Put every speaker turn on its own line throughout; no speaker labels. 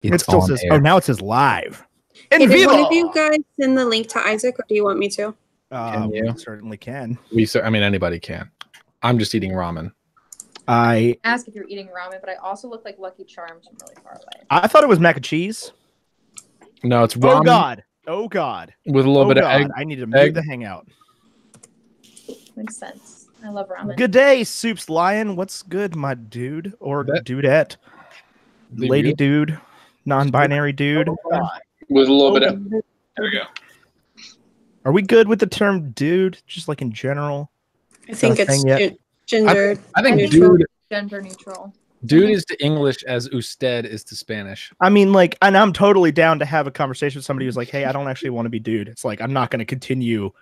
It still says, oh, now it says live.
Hey, did one of you guys send the link to Isaac, or do you want me to?
We certainly can.
I mean, anybody can. I'm just eating ramen.
I ask if you're eating ramen, but I also look like Lucky Charms from really far away.
I thought it was mac and cheese.
No, it's ramen.
Oh God! Oh God!
With a little bit of egg.
I need to mute the hangout.
Makes sense. I love ramen.
Good day, Soups Lion. What's good, my dude or dudette? Lady dude, non-binary dude.
With a little bit of. There we go.
Are we good with the term dude, just like in general?
I think it's gender.
I think dude.
Gender neutral.
Dude is to English as usted is to Spanish.
I mean, like, and I'm totally down to have a conversation with somebody who's like, hey, I don't actually want to be dude. It's like, I'm not going to continue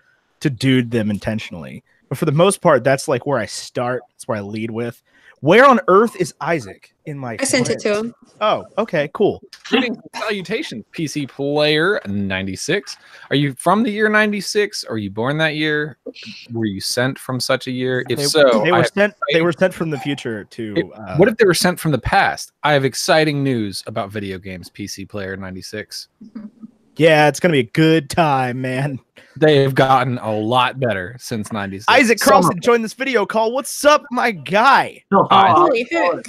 to dude them intentionally. But for the most part, that's like where I start. That's where I lead with. Where on earth is Isaac in my
I sent it to him.
Oh, okay, cool.
Greetings and salutations, PC Player 96. Are you from the year 96? Are you born that year? Were you sent from such a year? If so,
they were sent from the future to
what if they were sent from the past? I have exciting news about video games, PC Player 96.
Yeah, it's gonna be a good time, man.
They have gotten a lot better since 96.
Isaac Carlson joined this video call. What's up, my guy?
Holy heck.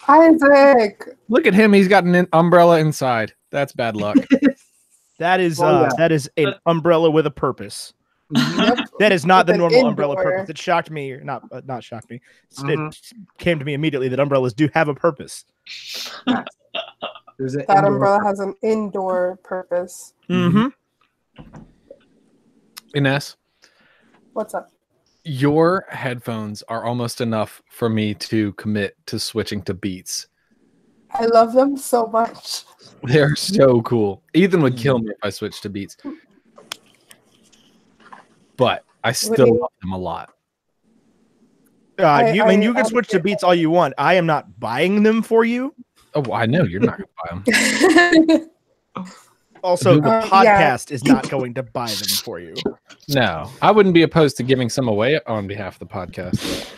Isaac,
look at him. He's got an umbrella inside. That's bad luck.
That is an umbrella with a purpose. That is not the normal umbrella purpose. It shocked me, or not shocked me. It came to me immediately that umbrellas do have a purpose.
That umbrella has an indoor purpose.
Mm-hmm.
Ines,
what's up?
Your headphones are almost enough for me to commit to switching to Beats.
I love them so much.
They're so cool. Ethan would kill me if I switched to Beats. But I still love them a lot.
You can switch to Beats all you want. I am not buying them for you.
Oh, well, I know you're not going to buy them.
Also, the podcast is not going to buy them for you.
No, I wouldn't be opposed to giving some away on behalf of the podcast.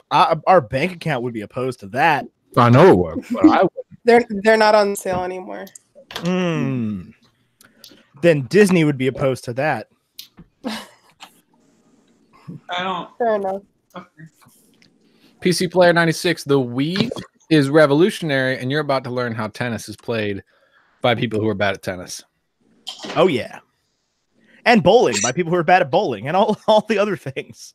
Our bank account would be opposed to that.
I know it would, but I wouldn't.
They're not on sale anymore.
Then Disney would be opposed to that.
Fair enough.
PC Player 96, the Wii is revolutionary, and you're about to learn how tennis is played by people who are bad at tennis.
Oh, yeah. And bowling by people who are bad at bowling and all the other things.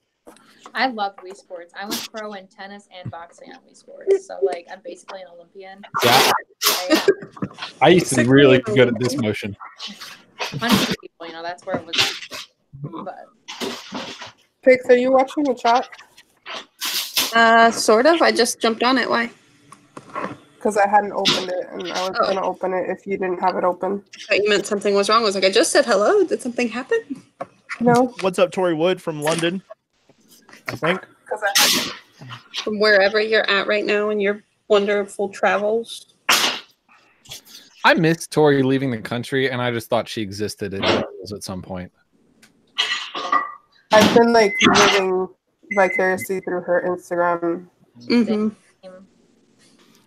I love Wii Sports. I went pro in tennis and boxing on Wii Sports. So, like, I'm basically an Olympian.
Yeah. I used to be really good at this motion.
100 people, that's where it was. But
Pix, are you watching the chat?
Sort of. I just jumped on it. Why?
Because I hadn't opened it, and I was going to open it if you didn't have it open.
I thought you meant something was wrong. I was like, I just said hello. Did something happen?
No.
What's up, Tori Wood from London? I think.
From wherever you're at right now in your wonderful travels.
I missed Tori leaving the country, and I just thought she existed at some point.
I've been living vicariously through her Instagram.
Mm-hmm.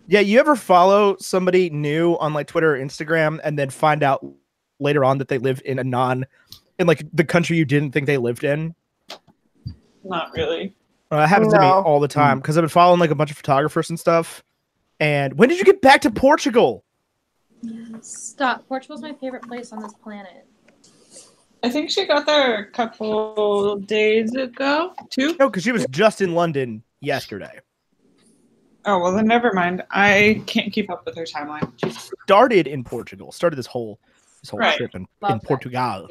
Yeah, you ever follow somebody new on Twitter or Instagram and then find out later on that they live in the country you didn't think they lived in?
Not really.
It happens to me all the time because I've been following a bunch of photographers and stuff. And when did you get back to Portugal?
Stop. Portugal's my favorite place on this planet.
I think she got there a couple days ago, too.
No, because she was just in London yesterday.
Oh, well, then never mind. I can't keep up with her timeline.
She started in Portugal. Started this whole trip in Portugal.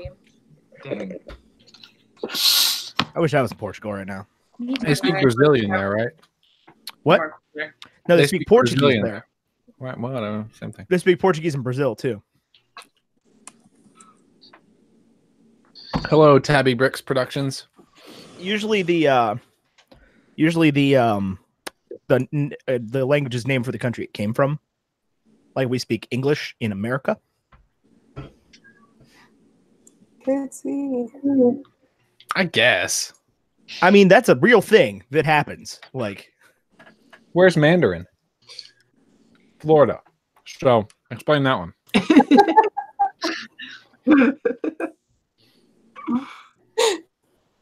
I wish I was in Portugal right now.
They speak Brazilian there, right?
What? No, they speak Portuguese
Brazilian
there.
Right, well, I don't know. Same thing.
They speak Portuguese in Brazil, too.
Hello, Tabby Bricks Productions.
Usually the language is named for the country it came from. Like we speak English in America.
Can't see.
I guess.
I mean, that's a real thing that happens.
Where's Mandarin? Florida. So explain that one.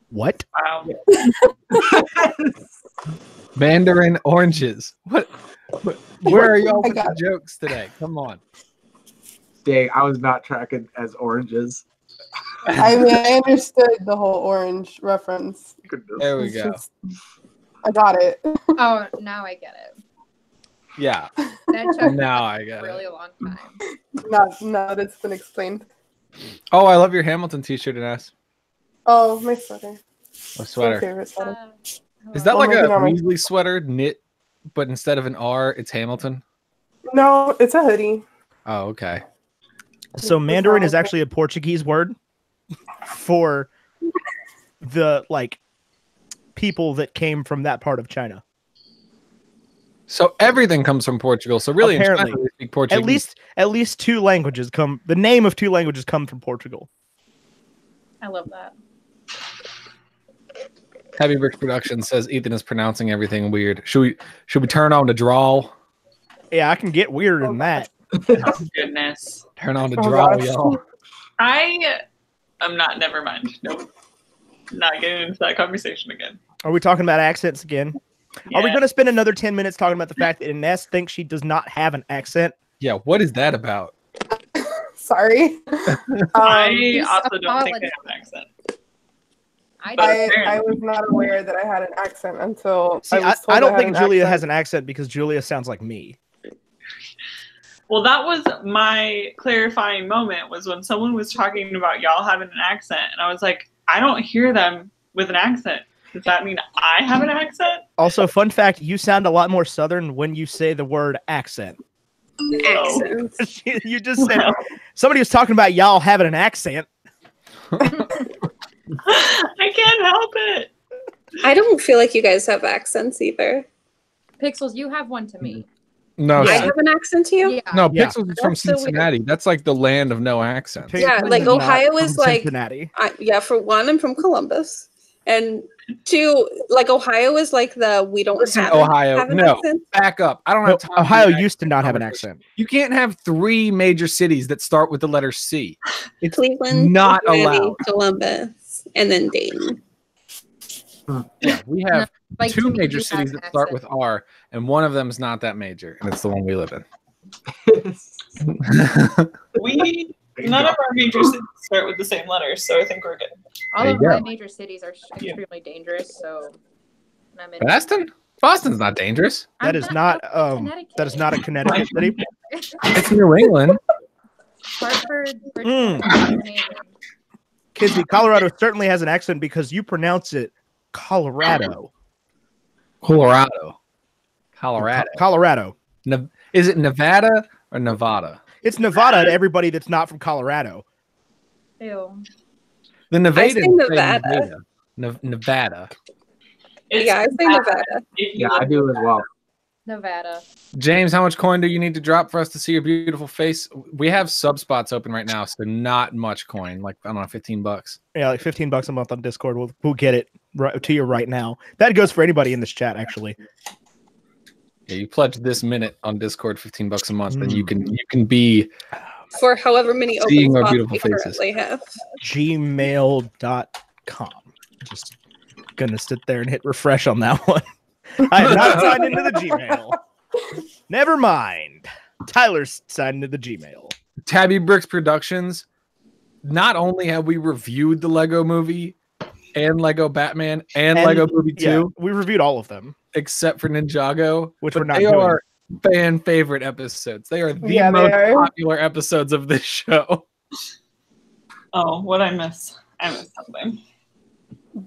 What?
Wow.
Mandarin oranges. What? Where are y'all with the
got it.
jokes today? Come on.
Dang, I was not tracking as oranges.
I mean, I understood the whole orange reference.
There we
It's
go.
just- I got it.
Oh, now I get it.
Yeah.
That took
Now I got
a really
it.
long time.
Now that's been explained.
Oh, I love your Hamilton t-shirt, Ines.
Oh, my sweater.
A
My
sweater.
favorite sweater.
Is that
Oh,
like
maybe
a
not my-
Weasley sweater knit, but instead of an R, it's Hamilton?
No, it's a hoodie.
Oh, okay.
So
It's
Mandarin
not
is
okay.
actually a Portuguese word for the like people that came from that part of China.
So everything comes from Portugal. So really,
Apparently.
in China, they speak Portuguese.
At least two languages come. The name of two languages come from Portugal.
I love that.
Heavy Bricks Production says Ethan is pronouncing everything weird. Should we turn on the drawl?
Yeah, I can get weirder than that.
Oh, goodness.
Turn on the
Oh,
drawl,
gosh.
y'all.
I'm not. Never mind. Nope. Not getting into that conversation again.
Are we talking about accents again? Are we
Yeah.
going to spend another 10 minutes talking about the fact that Ines thinks she does not have an accent?
Yeah, what is that about?
Sorry.
I
Please
also don't think I
apologize.
have an accent.
I
But
do.
I was not aware that I had an accent until
See,
I was told
I don't
had
think
an
Julia
accent.
has an accent because Julia sounds like me.
Well, that was my clarifying moment, was when someone was talking about y'all having an accent, and I was like, I don't hear them with an accent. Does that mean I have an accent?
Also, fun fact, you sound a lot more Southern when you say the word accent.
Accents.
You just said, somebody was talking about y'all having an accent.
I can't help it.
I don't feel like you guys have accents either.
Pixels, you have one to me.
No,
Yeah.
I have an accent to you?
Yeah.
no,
Yeah.
Pixels is from
That's so weird.
Cincinnati. That's like the land of no accents.
Yeah,
Pixels
like
is not
Ohio
from
is like-
Cincinnati.
Yeah, for one, I'm from Columbus. And two, like Ohio is like the we don't
Listen,
have
Ohio,
have an
no.
accent.
Back up. I don't
No,
have time. for
Ohio
your
used to not have an
conversation.
accent.
You can't have 3 major cities that start with the letter C. It's
Cleveland,
not
Cincinnati,
allowed.
Columbus, and then Dayton.
Yeah, we have
Like, to
2
me,
major
you have
cities
an
that start
accent.
with R, and one of them is not that major, and it's the one we live in.
None of our major cities start with the same letters, so I think we're good.
All
There
of
you
my
go.
major cities are extremely dangerous, so I'm in.
Boston? Boston's not dangerous.
That is not that is not a Connecticut city.
It's New England.
Hartford, Richmond, New Haven.
Kidsy, Colorado certainly has an accent because you pronounce it Colorado.
Colorado. Colorado.
Colorado.
Is it Nevada or Nevada?
It's Nevada to everybody that's not from Colorado.
Ew.
The Nevada.
say Nevada.
Nevada.
Yeah, I say Nevada.
Yeah, I do as well.
Nevada.
James, how much coin do you need to drop for us to see your beautiful face? We have sub spots open right now, so not much coin. Like, I don't know, $15.
Yeah, like $15 a month on Discord. We'll get it right to you right now. That goes for anybody in this chat, actually.
Yeah, you pledge this minute on Discord $15 a month, then you can be
For however many open
Seeing our
spots
beautiful
we
faces.
currently have.
gmail.com. Just gonna sit there and hit refresh on that one. I have not signed into the Gmail. Never mind. Tyler's signed into the Gmail.
Tabby Bricks Productions. Not only have we reviewed the Lego Movie and Lego Batman and Lego Movie 2,
Yeah, we reviewed all of them.
except for Ninjago,
Which
but
we're not
they
doing.
are fan favorite episodes. They are the
Yeah, they
most
are.
popular episodes of this show.
Oh, what I miss? I missed something.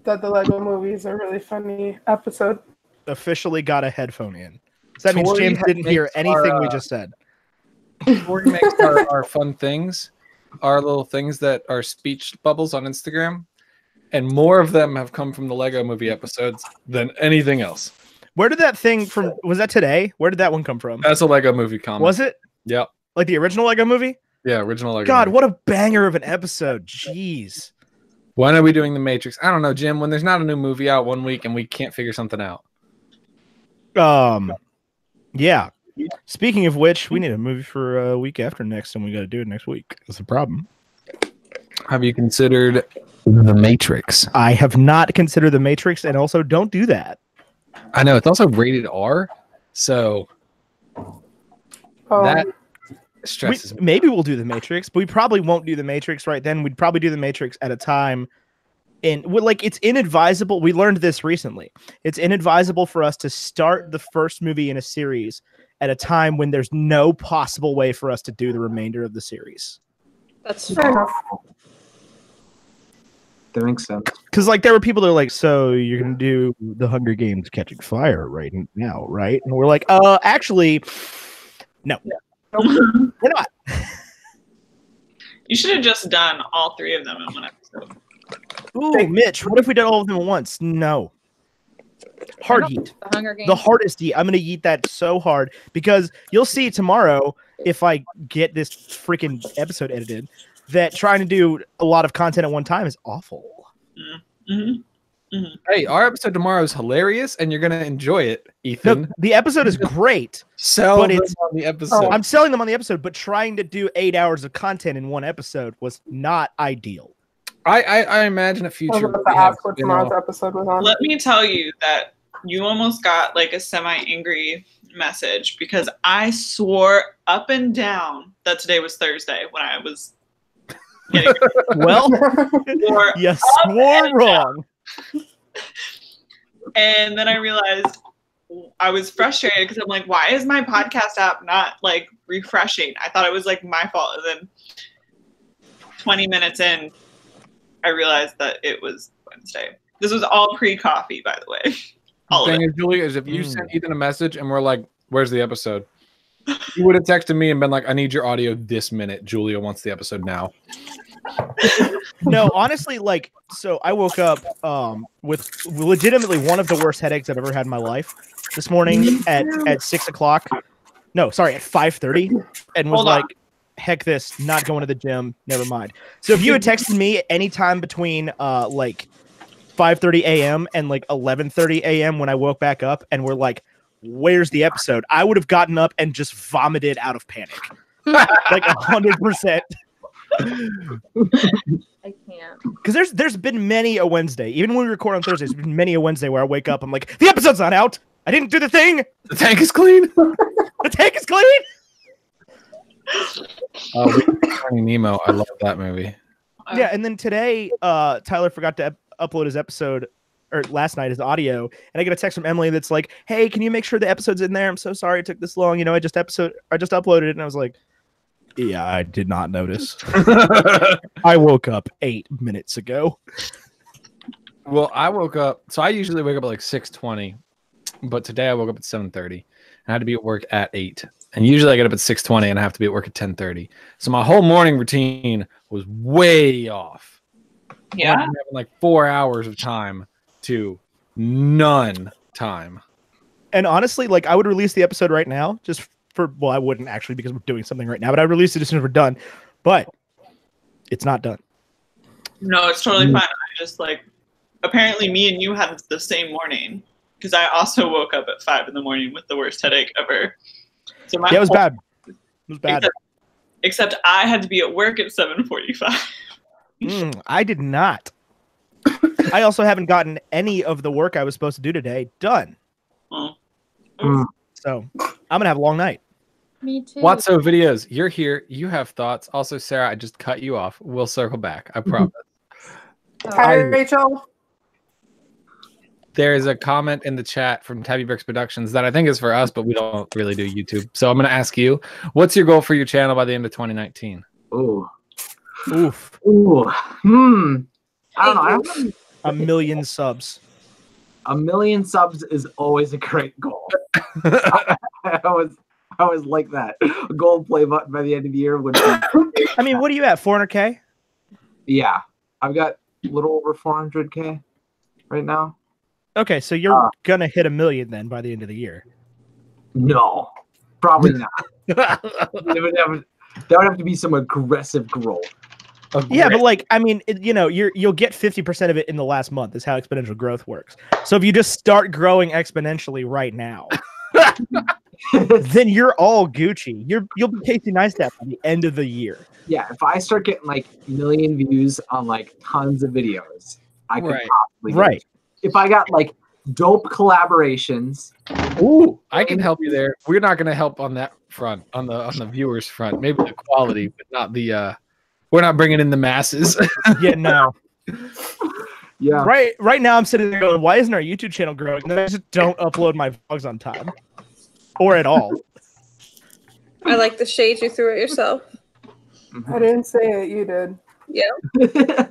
That the Lego movies are really funny episode.
Officially got a headphone in. So that means
Tori
James didn't hear
makes
anything
our,
we just said.
Tori makes our fun things, our little things that are speech bubbles on Instagram, and more of them have come from the Lego Movie episodes than anything else.
Where did that thing from? Was that today? Where did that one come from?
That's a Lego Movie comment.
Was it
Yep.
like the original Lego movie?
Yeah, original Lego
God,
Movie.
what a banger of an episode. Jeez.
When are we doing The Matrix? I don't know, Jim. When there's not a new movie out one week and we can't figure something out.
Yeah. Speaking of which, we need a movie for a week after next, and we got to do it next week. That's the problem.
Have you considered The Matrix?
I have not considered The Matrix, and also don't do that.
I know it's also rated R, so that stresses me.
Maybe we'll do The Matrix, but we probably won't do The Matrix right then. We'd probably do The Matrix at a time. And like, it's inadvisable. We learned this recently. It's inadvisable for us to start the first movie in a series at a time when there's no possible way for us to do the remainder of the series.
That's
Fair enough.
That makes sense.
Because like there were people that are like, so you're gonna do the Hunger Games Catching Fire right now, right? And we're like, actually, no, we're not.
You should have just done all 3 of them in one episode.
Ooh, Mitch, what if we did all of them at once? No. Hard yeet.
The Hunger Games.
The hardest yeet. I'm gonna yeet that so hard because you'll see tomorrow if I get this freaking episode edited that trying to do a lot of content at one time is awful.
Mm-hmm. Mm-hmm.
Hey, our episode tomorrow is hilarious, and you're gonna enjoy it, Ethan.
No, the episode is great.
Sell
but
them
it's-
on the episode.
I'm selling them on the episode, but trying to do 8 hours of content in one episode was not ideal.
I imagine a
I
future.
was
where
about
we
to
have
ask what
spin-off.
tomorrow's episode was on.
Let me tell you that you almost got like a semi-angry message because I swore up and down that today was Thursday when I was getting
Well,
swore
you
up
swore
and
wrong.
And then I realized I was frustrated because I'm like, why is my podcast app not like refreshing? I thought it was like my fault. And then 20 minutes in, I realized that it was Wednesday. This was all pre-coffee, by the way. All
The
of
thing
it.
is, Julia, is if you sent Ethan a message and we're like, "Where's the episode?" You would have texted me and been like, "I need your audio this minute." Julia wants the episode now.
No, honestly, like, so I woke up with legitimately one of the worst headaches I've ever had in my life this morning at 6 o'clock. No, sorry, at 5:30, and was
Hold on.
like, heck this, not going to the gym, never mind. So if you had texted me anytime between like 5:30 a.m. and like 11:30 a.m. when I woke back up and were like, where's the episode? I would have gotten up and just vomited out of panic. Like 100%.
I can't.
Because there's been many a Wednesday, even when we record on Thursdays, there's been many a Wednesday where I wake up, I'm like, the episode's not out. I didn't do the thing.
The tank is clean.
The tank is clean.
Finding Nemo. I love that movie.
Yeah, and then today, Tyler forgot to upload his episode, or last night, his audio, and I get a text from Emily that's like, "Hey, can you make sure the episode's in there? I'm so sorry it took this long. You know, I just uploaded it," and I was like, "Yeah, I did not notice. I woke up 8 minutes ago."
Well, I woke up. So I usually wake up at like 6:20, but today I woke up at 7:30. I had to be at work at 8. And usually I get up at 6:20 and I have to be at work at 10:30. So my whole morning routine was way off.
Yeah.
I'm having like 4 hours of time to none time.
And honestly, like, I would release the episode right now, just for, well, I wouldn't actually because we're doing something right now, but I'd release it as soon as we're done. But it's not done.
No, it's totally fine. I just like, apparently me and you had the same morning because I also woke up at 5 in the morning with the worst headache ever. So
Yeah, it was bad. It was bad.
Except I had to be at work at 7:45.
I did not. I also haven't gotten any of the work I was supposed to do today done.
Well,
So I'm going to have a long night.
Me too.
Wotso videos, you're here. You have thoughts. Also, Sarah, I just cut you off. We'll circle back. I promise.
Hi, Rachel.
There is a comment in the chat from Tabby Bricks Productions that I think is for us, but we don't really do YouTube. So I'm going to ask you, what's your goal for your channel by the end of 2019?
Ooh.
Oof.
Ooh. I don't know. I don't-
A million subs.
A million subs is always a great goal. I was like that. A gold play button by the end of the year would be.
I mean, what are you at? 400K?
Yeah. I've got a little over 400K right now.
Okay, so you're going to hit a million then by the end of the year.
No, probably not. That would have to be some aggressive growth.
Yeah, but like, I mean, you'll get 50% of it in the last month is how exponential growth works. So if you just start growing exponentially right now, then you're all Gucci. You'll be Casey Neistat by the end of the year.
Yeah, if I start getting like million views on like tons of videos, I could
Right.
possibly
Right.
If I got like dope collaborations,
Ooh, I can help you there. We're not going to help on that front, on the viewers front. Maybe the quality, but not the. We're not bringing in the masses.
Yeah, no.
yeah,
Right now, I'm sitting there going, "Why isn't our YouTube channel growing?" And I just don't upload my vlogs on time, or at all.
I like the shade you threw at yourself.
I didn't say it. You did.
Yeah.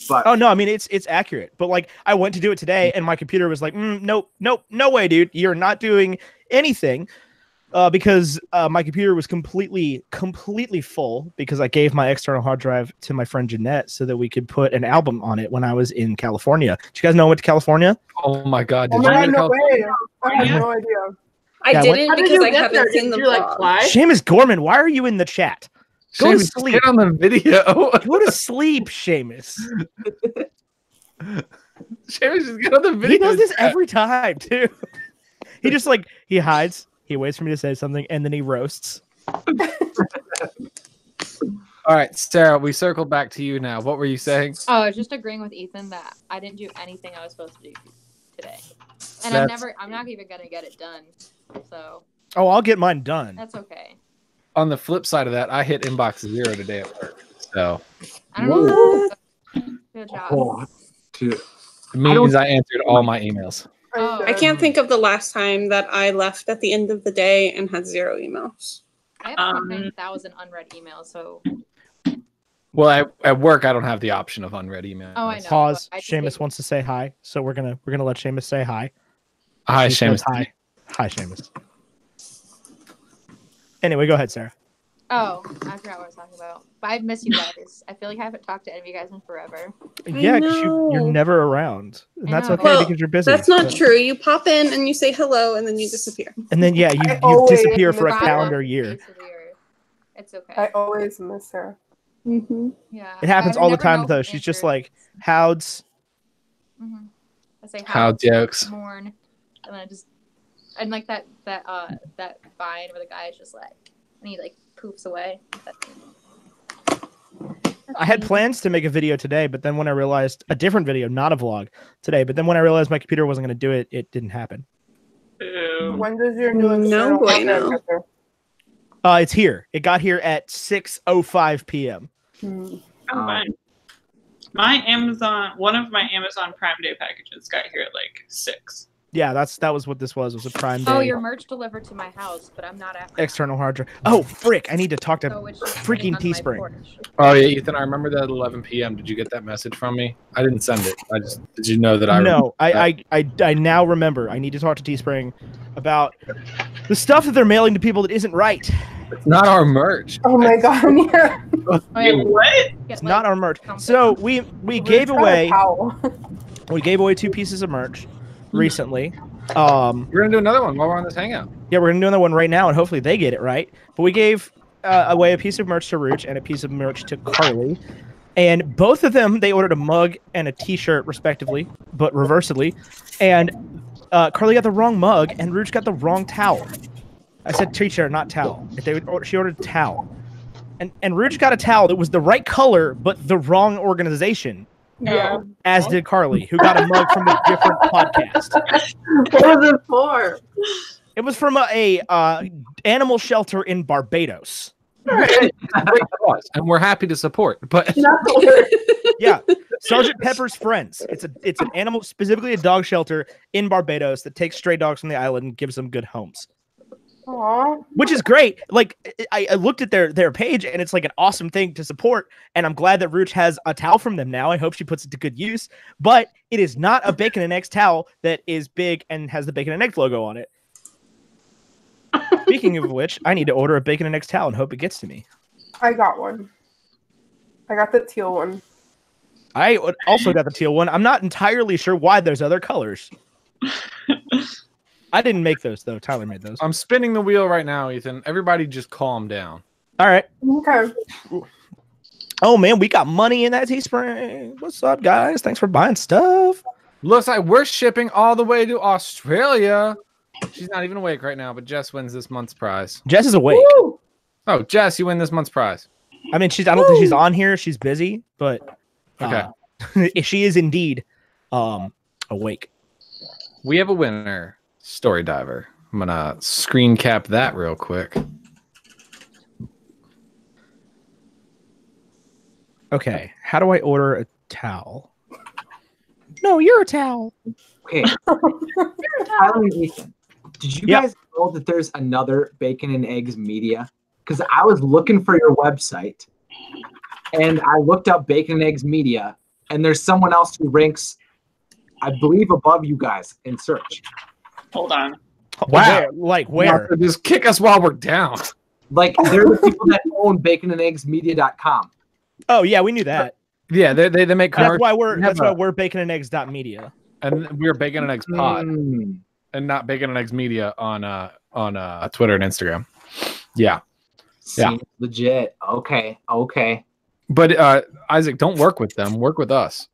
but
Oh no, I mean it's accurate. But like, I went to do it today, and my computer was like, "Nope, no way, dude. You're not doing anything." Because my computer was completely full because I gave my external hard drive to my friend Jeanette so that we could put an album on it when I was in California. Did you guys know I went to California?
Oh my God!
Oh
Did
my
you
God,
go to
no way.
California?
I had no idea.
I
Yeah,
didn't
How did
because
you
I
get there?
haven't seen
Did
the
you like
vlog.
fly?
Seamus Gorman, why are you in the chat? Go to
Seamus,
sleep.
Get on the video.
Go to sleep, Seamus.
Seamus, just get on the video.
He does this every time too. He just like he hides. He waits for me to say something, and then he roasts.
All right, Sarah, we circled back to you now. What were you saying?
Oh, I was just agreeing with Ethan that I didn't do anything I was supposed to do today, and I'm not even gonna get it done. So
Oh, I'll get mine done.
that's okay.
On the flip side of that, I hit inbox 0 today at work. So
I don't know. Good job.
oh, dude,
it means I answered all my emails.
Oh.
I can't think of the last time that I left at the end of the day and had 0 emails.
I have 7,000 unread emails, so
Well, at work, I don't have the option of unread emails.
oh, I know.
Pause.
but I just
Seamus
didn't-
wants to say hi, so we're gonna let Seamus say hi.
Hi,
He says
Seamus.
Hi. Hi, Seamus. Anyway, go ahead, Sarah.
Oh, I forgot what I was talking about. But I miss you guys. I feel like I haven't talked to any of you guys in forever.
Yeah, because
know.
you're never around. And
I
that's
know.
okay
Well,
because you're busy.
That's not
but-
true. You pop in and you say hello and then you disappear.
And then yeah,
I
you
always
disappear for a
miss
calendar
Right.
year.
Face of the year. It's okay.
I always miss her.
Mm-hmm.
Yeah.
It happens
I
all the
never
time
know
though.
who
She's just
answered.
like, "Howds."
Mhm. I say
Howdy Yolks.
Morn, and then and like that vine where the guy is just like, and he like poofs away.
I had plans to make a video today, but then when I realized a different video, not a vlog today, but then when I realized my computer wasn't going to do it, it didn't happen.
Ew.
When does your new
No
external hard
bueno.
drive get there?
It's here. It got here at 6:05 p.m.
Hmm.
Oh, fine. One of my Amazon Prime Day packages got here at like 6.
Yeah, that was what this was. It was a Prime Day
Oh, your merch delivered to my house, but I'm not after.
external hard drive. Oh, frick! I need to talk to
So it's just
freaking
sitting on my
Teespring.
porch.
Oh yeah, Ethan, I remember that at 11 p.m. Did you get that message from me? I didn't send it. Did you know that I?
No, I now remember. I need to talk to Teespring about the stuff that they're mailing to people that isn't right.
It's not our merch.
Oh my God! Yeah.
Oh, yeah,
What?
It's not our merch. So we gave away 2 pieces of merch recently.
We're gonna do another one while we're on this hangout.
Yeah, we're gonna do another one right now, and hopefully they get it right. But we gave away a piece of merch to Rooch and a piece of merch to Carly, and both of them they ordered a mug and a T-shirt respectively, but reversedly. And Carly got the wrong mug, and Rooch got the wrong towel. I said T-shirt, not towel. She ordered towel, and Rooch got a towel that was the right color but the wrong organization.
Yeah.
As did Carly, who got a mug from a different podcast.
What was it for?
It was from a animal shelter in Barbados.
Great cause, and we're happy to support. But
Yeah, Sergeant Pepper's Friends. It's an animal, specifically a dog shelter in Barbados that takes stray dogs from the island and gives them good homes,
Aw.
which is great. Like I looked at their page and it's like an awesome thing to support. And I'm glad that Rooch has a towel from them now. I hope she puts it to good use. But it is not a Bacon and Eggs towel that is big and has the Bacon and Eggs logo on it. Speaking of which, I need to order a Bacon and Eggs towel and hope it gets to me.
I got one. I got the teal one.
I also got the teal one. I'm not entirely sure why there's other colors. I didn't make those, though. Tyler made those.
I'm spinning the wheel right now, Ethan. Everybody just calm down.
All right.
Okay.
Oh, man, we got money in that Teespring. What's up, guys? Thanks for buying stuff.
Looks like we're shipping all the way to Australia. She's not even awake right now, but Jess wins this month's prize.
Jess is awake.
Woo!
Oh, Jess, you win this month's prize.
I mean, I don't think she's on here. She's busy, but she is indeed awake.
We have a winner, Story Diver. I'm gonna screen cap that real quick.
Okay, how do I order a towel? No, you're a towel.
Okay. Tyler and Ethan, did you guys know that there's another Bacon and Eggs Media? Because I was looking for your website, and I looked up Bacon and Eggs Media, and there's someone else who ranks, I believe, above you guys in search.
Hold on.
Wow. Where?
Just kick us while we're down.
Like, they're the people that own baconandeggsmedia.com.
Oh yeah, we knew that.
Yeah, they make commercials.
That's why we're baconandeggs.media.
And we're Bacon and Eggs Pod, and not Bacon and Eggs Media on Twitter and Instagram. Yeah.
Seems legit. Okay.
But Isaac, don't work with them. Work with us.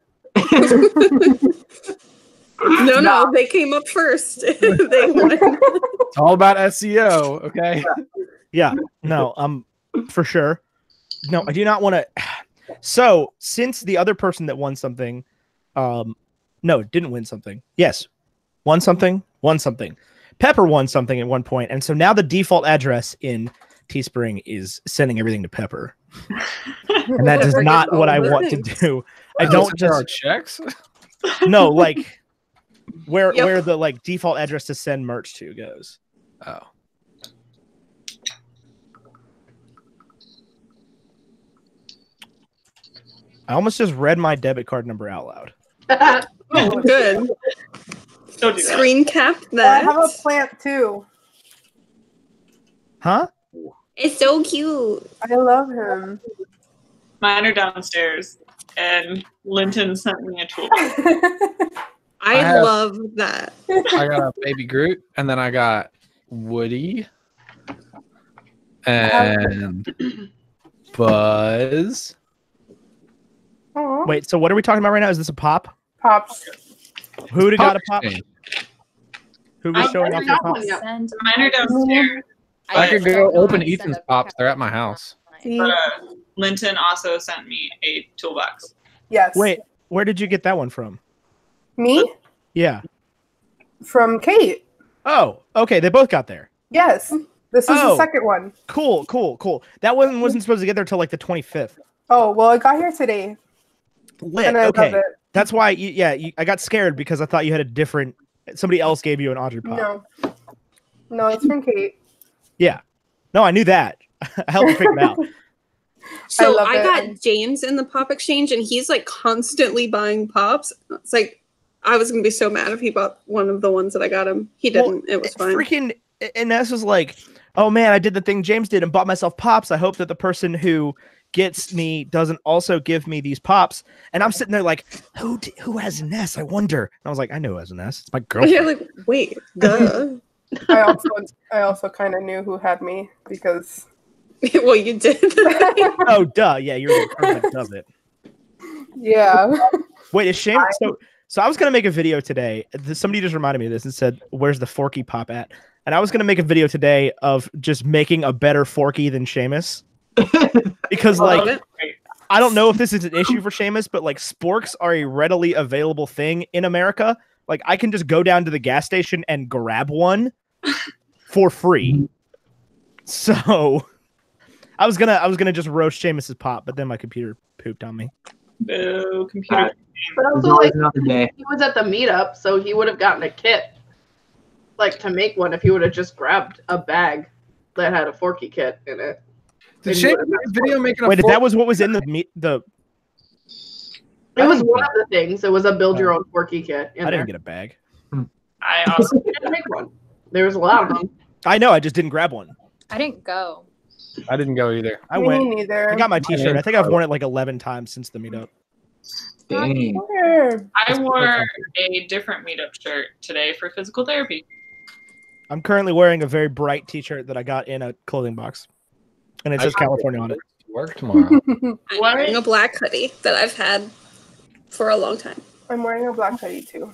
No, they came up first. They won.
It's all about SEO, okay?
Yeah. No, for sure. No, I do not want to. So, since the other person that won something, no, didn't win something. Yes, won something. Pepper won something at one point, and so now the default address in Teespring is sending everything to Pepper, and that is not what I want to do. I don't just
our checks.
No, like where the like default address to send merch to goes.
Oh.
I almost just read my debit card number out loud.
Oh, good.
Don't do that.
Screen cap
I
that.
have a plant too.
Huh?
It's so cute.
I love him.
Mine are downstairs, and Linton sent me a tool.
I love that.
I got a baby Groot, and then I got Woody and Buzz.
Aw.
Wait, so what are we talking about right now? Is this a pop?
Pops.
Who got a pop?
Exchange.
Who was showing off the pop?
Mine are downstairs,
I could go open Ethan's pops. They're at my house.
See?
but Linton also sent me a toolbox.
Yes.
Wait, where did you get that one from?
Me?
Yeah.
From Kate.
Oh, okay. They both got there.
Yes. This is the
Oh.
second one.
Cool. That one wasn't supposed to get there till like the 25th.
Oh, well, it got here today.
Lit.
And I
Okay.
love it.
That's why, I got scared because I thought you had a different. Somebody else gave you an Audrey pop.
No, it's from Kate.
Yeah. No, I knew that. I helped you figure it out.
So
love
I
it.
got James in the pop exchange, and he's like constantly buying pops. It's like I was gonna be so mad if he bought one of the ones that I got him. He didn't. It was fine.
Freaking Ines was like, "Oh man, I did the thing James did and bought myself pops. I hope that the person who gets me doesn't also give me these pops." And I'm sitting there like, "Who has Ines? I wonder." And I was like, "I know who has Ines. It's my girlfriend."
You're like, wait, duh.
I also kind of knew who had me because
Well, you did.
Oh, duh. Yeah, you're the person that does it.
yeah.
Wait, is Shame? So I was gonna make a video today. Somebody just reminded me of this and said, "Where's the Forky pop at?" And I was gonna make a video today of just making a better Forky than Seamus, because like I don't know if this is an issue for Seamus, but like sporks are a readily available thing in America. Like I can just go down to the gas station and grab one for free. So I was gonna just roast Seamus's pop, but then my computer pooped on me.
Boo, computer.
But also,
Enjoy
like,
another day.
he was at the meetup, so he would have gotten a kit, like, to make one if he would have just grabbed a bag that had a Forky kit in it.
Did Shane make a video making a
Wait,
fork?
that was what was in the
It was one of the things. It was a build your own Forky kit.
I didn't get a bag.
I also
He didn't make one. There was a lot of them.
I know, I just didn't grab one.
I didn't go.
I didn't go either.
I
Me
went.
neither.
I got my t-shirt. I think I've worn it like 11 times since the meetup.
Dang.
Sure.
I wore a different meetup shirt today for physical therapy.
I'm currently wearing a very bright t-shirt that I got in a clothing box. And it says California on it.
Work tomorrow.
I'm wearing a black hoodie that I've had for a long time.
I'm wearing a black hoodie too.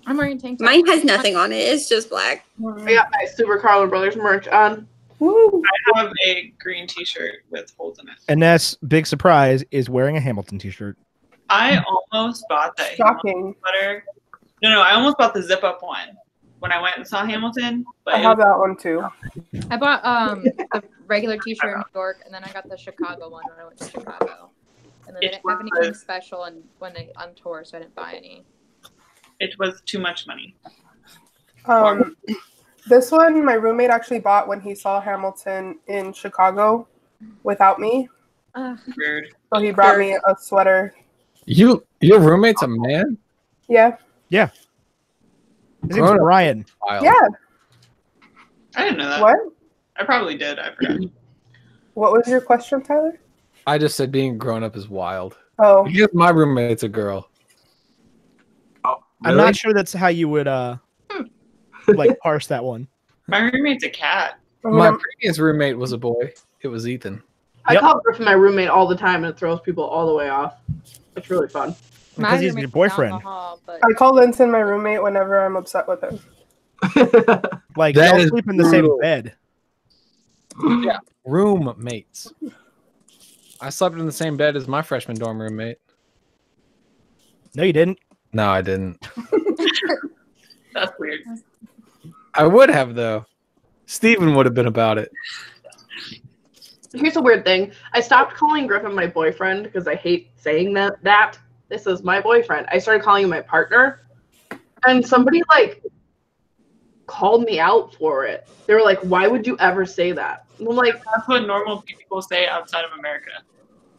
I'm wearing tank top.
Mine has nothing on it. It's just black.
I got my Super Carlin Brothers merch on.
Woo.
I have a green T-shirt with holes in it.
And Ness, big surprise, is wearing a Hamilton t-shirt.
I almost bought that
Shocking.
Hamilton sweater. No, I almost bought the zip-up one when I went and saw Hamilton. But
I have that one too.
I bought the regular T-shirt in New York, and then I got the Chicago one when I went to Chicago. And then they didn't have anything special when they on tour, so I didn't buy any.
it was too much money.
This one my roommate actually bought when he saw Hamilton in Chicago without me.
Weird.
So he brought me a sweater.
Your roommate's a man?
Yeah.
His name's Brian.
Wild.
Yeah.
I didn't know that.
What?
I probably did. I forgot.
What was your question, Tyler?
I just said being grown up is wild.
Oh.
Because my roommate's a girl. Oh,
I'm not sure that's how you would like parse that one.
My roommate's a cat.
My previous roommate was a boy. It was Ethan.
I call Griffin my roommate all the time, and it throws people all the way off. It's really fun.
Because he's your boyfriend.
I call Linton my roommate whenever I'm upset with him.
Like,
That
y'all
is
sleep in the same
brutal.
bed.
Yeah, roommates. I slept in the same bed as my freshman dorm roommate.
No, you didn't.
No, I didn't.
That's weird.
I would have, though. Steven would have been about it.
Here's a weird thing. I stopped calling Griffin my boyfriend because I hate saying that. This is my boyfriend. I started calling him my partner. And somebody, like, called me out for it. They were like, why would you ever say that? And I'm like,
that's what normal people say outside of America.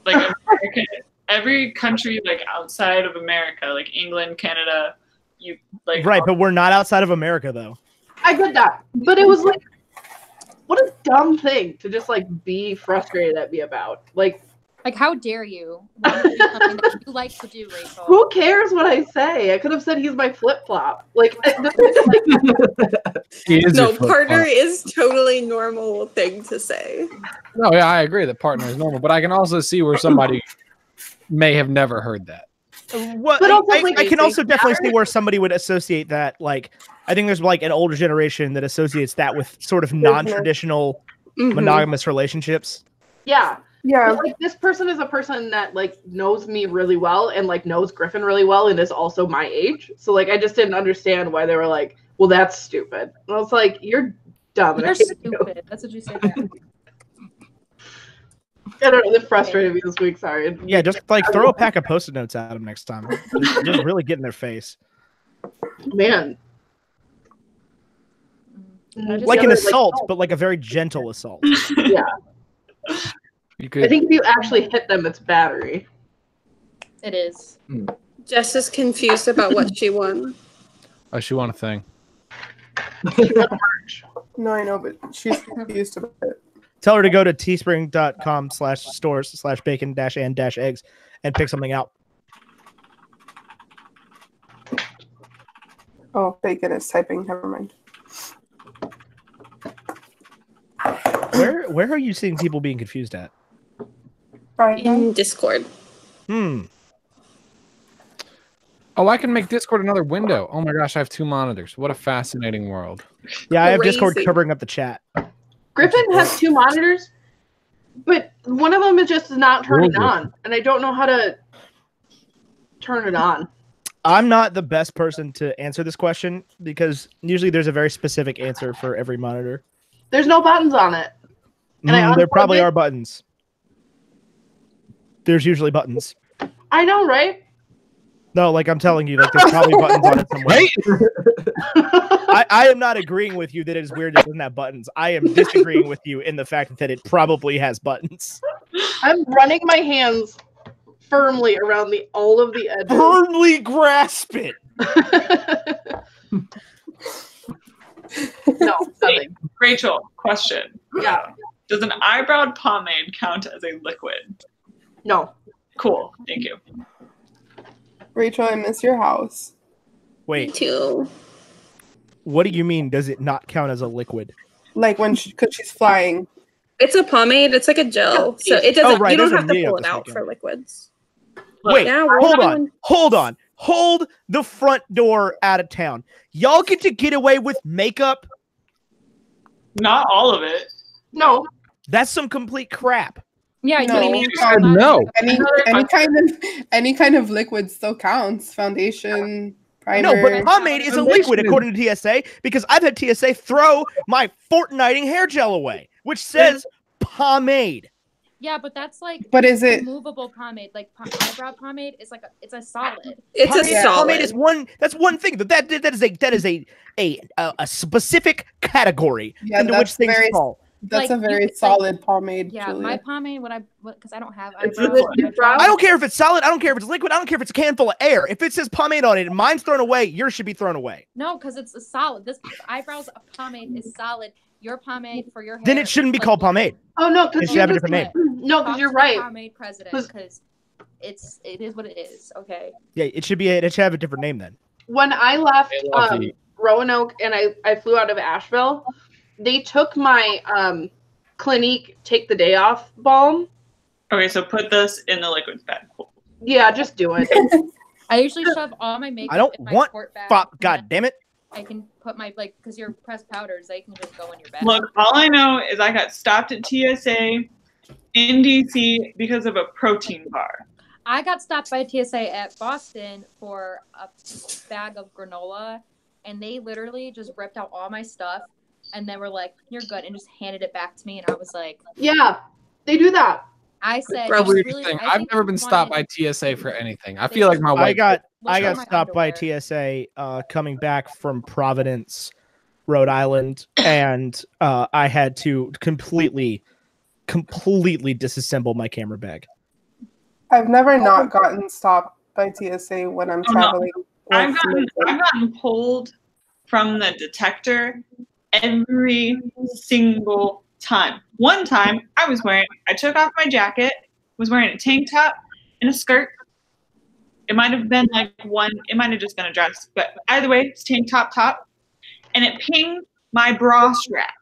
Like, America, every country, like, outside of America, like England, Canada, you, like...
Right, but we're not outside of America, though.
I get that. But it was like, what a dumb thing to just, like, be frustrated at me about. Like,
how dare you? Why do something that you like to do, Rachel?
who cares what I say? I could have said he's my flip-flop. Like,
No, partner is totally normal thing to say.
No, yeah, I agree that partner is normal, but I can also see where somebody may have never heard that.
What,
But also,
I
like,
can also definitely see
matter.
where somebody would associate that. Like, I think there's like an older generation that associates that with sort of non-traditional monogamous relationships.
yeah.
Yeah.
But, like, this person is a person that, like, knows me really well and, like, knows Griffin really well and is also my age. So, like, I just didn't understand why they were like, well, that's stupid. And I was like, you're dumb. And I
You're
hate you.
stupid. That's what you say. Back.
I don't know. It frustrated me this week. Sorry.
Yeah, just like throw a pack of Post-it notes at them next time. Just really get in their face.
Man.
Like an assault, but like a very gentle assault.
Yeah.
You could.
I think if you actually hit them, it's battery.
It is.
Jess is confused about what she won.
Oh, she won a thing.
No, I know, but she's confused about it.
Tell her to go to teespring.com/stores/bacon-and-eggs and pick something out.
Oh, Bacon is typing. Never mind.
Where are you seeing people being confused at?
In Discord.
Oh, I can make Discord another window. Oh my gosh, I have 2 monitors. What a fascinating world.
Yeah, I have Discord
Crazy.
covering up the chat.
Griffin has 2 monitors, but one of them is just not turning on, and I don't know how to turn it on.
I'm not the best person to answer this question because usually there's a very specific answer for every monitor.
There's no buttons on it. And
There probably are buttons. There's usually buttons.
I know, right?
No, like I'm telling you, like there's probably buttons on it somewhere. I am not agreeing with you that it is weird it doesn't have buttons. I am disagreeing with you in the fact that it probably has buttons.
I'm running my hands firmly around all of the edges.
Firmly grasp it.
No, nothing.
Rachel, question.
Yeah.
Does an eyebrow pomade count as a liquid?
No.
Cool. Thank you.
Rachel, I miss your house.
Wait,
Too.
what do you mean? Does it not count as a liquid?
Like when because she's flying.
It's a pomade. It's like a gel, so it doesn't.
Oh, right,
You don't
there's a
have to
meetup
pull it
this
out
weekend.
for liquids.
Wait,
Yeah, we're
hold
doing-
on, hold on, hold the front door out of town. Y'all get away with makeup.
Not all of it.
No.
That's some complete crap.
Yeah,
No.
what do you mean?
No.
Any kind of liquid still counts. Foundation, primer.
No, but pomade is a liquid according to TSA because I've had TSA throw my Fortniting hair gel away, which says pomade.
Yeah, but that's like
is it
removable pomade? Like eyebrow pomade is like it's a solid.
It's
pomade,
a solid.
Pomade is one. That's one thing. That is a specific category into which things fall.
That's
Like,
a very solid pomade.
Yeah,
Julia.
my pomade because I don't have
It's
eyebrows.
I don't care if it's solid. I don't care if it's liquid. I don't care if it's a can full of air. If it says pomade on it and mine's thrown away, yours should be thrown away.
No, because it's a solid. This eyebrows pomade is solid. Your pomade for your hair.
Then it shouldn't be called pomade.
Oh no,
It
because
should have a different name.
No, because you're right.
Pomade president, because it is what it is. Okay.
Yeah, it should have a different name then.
When I left
They love you.
Roanoke and I flew out of Asheville, they took my Clinique Take the Day Off balm.
Okay, so put this in the liquid bag. Cool.
Yeah, just do it.
I usually shove all my makeup
I don't
in my
want
quart bag.
fuck. God damn it.
I can put my because your pressed powders, they can just go in your bag.
Look, all I know is I got stopped at TSA in DC because of a protein bar.
I got stopped by TSA at Boston for a bag of granola, and they literally just ripped out all my stuff, and they were like, "You're good," and just handed it back to me, and I was like,
Yeah, they do that.
I said,
That's the
"You
weird
really-
thing.
I
I've
think
never
you
been stopped by
wanted-
TSA for anything. I feel like my
I
wife.
got
Look at my
stopped by
underwear.
TSA coming back from Providence, Rhode Island, and I had to completely disassemble my camera bag.
I've never not gotten stopped by TSA when I'm
Oh, no.
traveling.
I've gotten pulled from the detector every single time. One time I took off my jacket, was wearing a tank top and a skirt. It might have been it might have just been a dress, but either way, it's tank top, and it pinged my bra strap.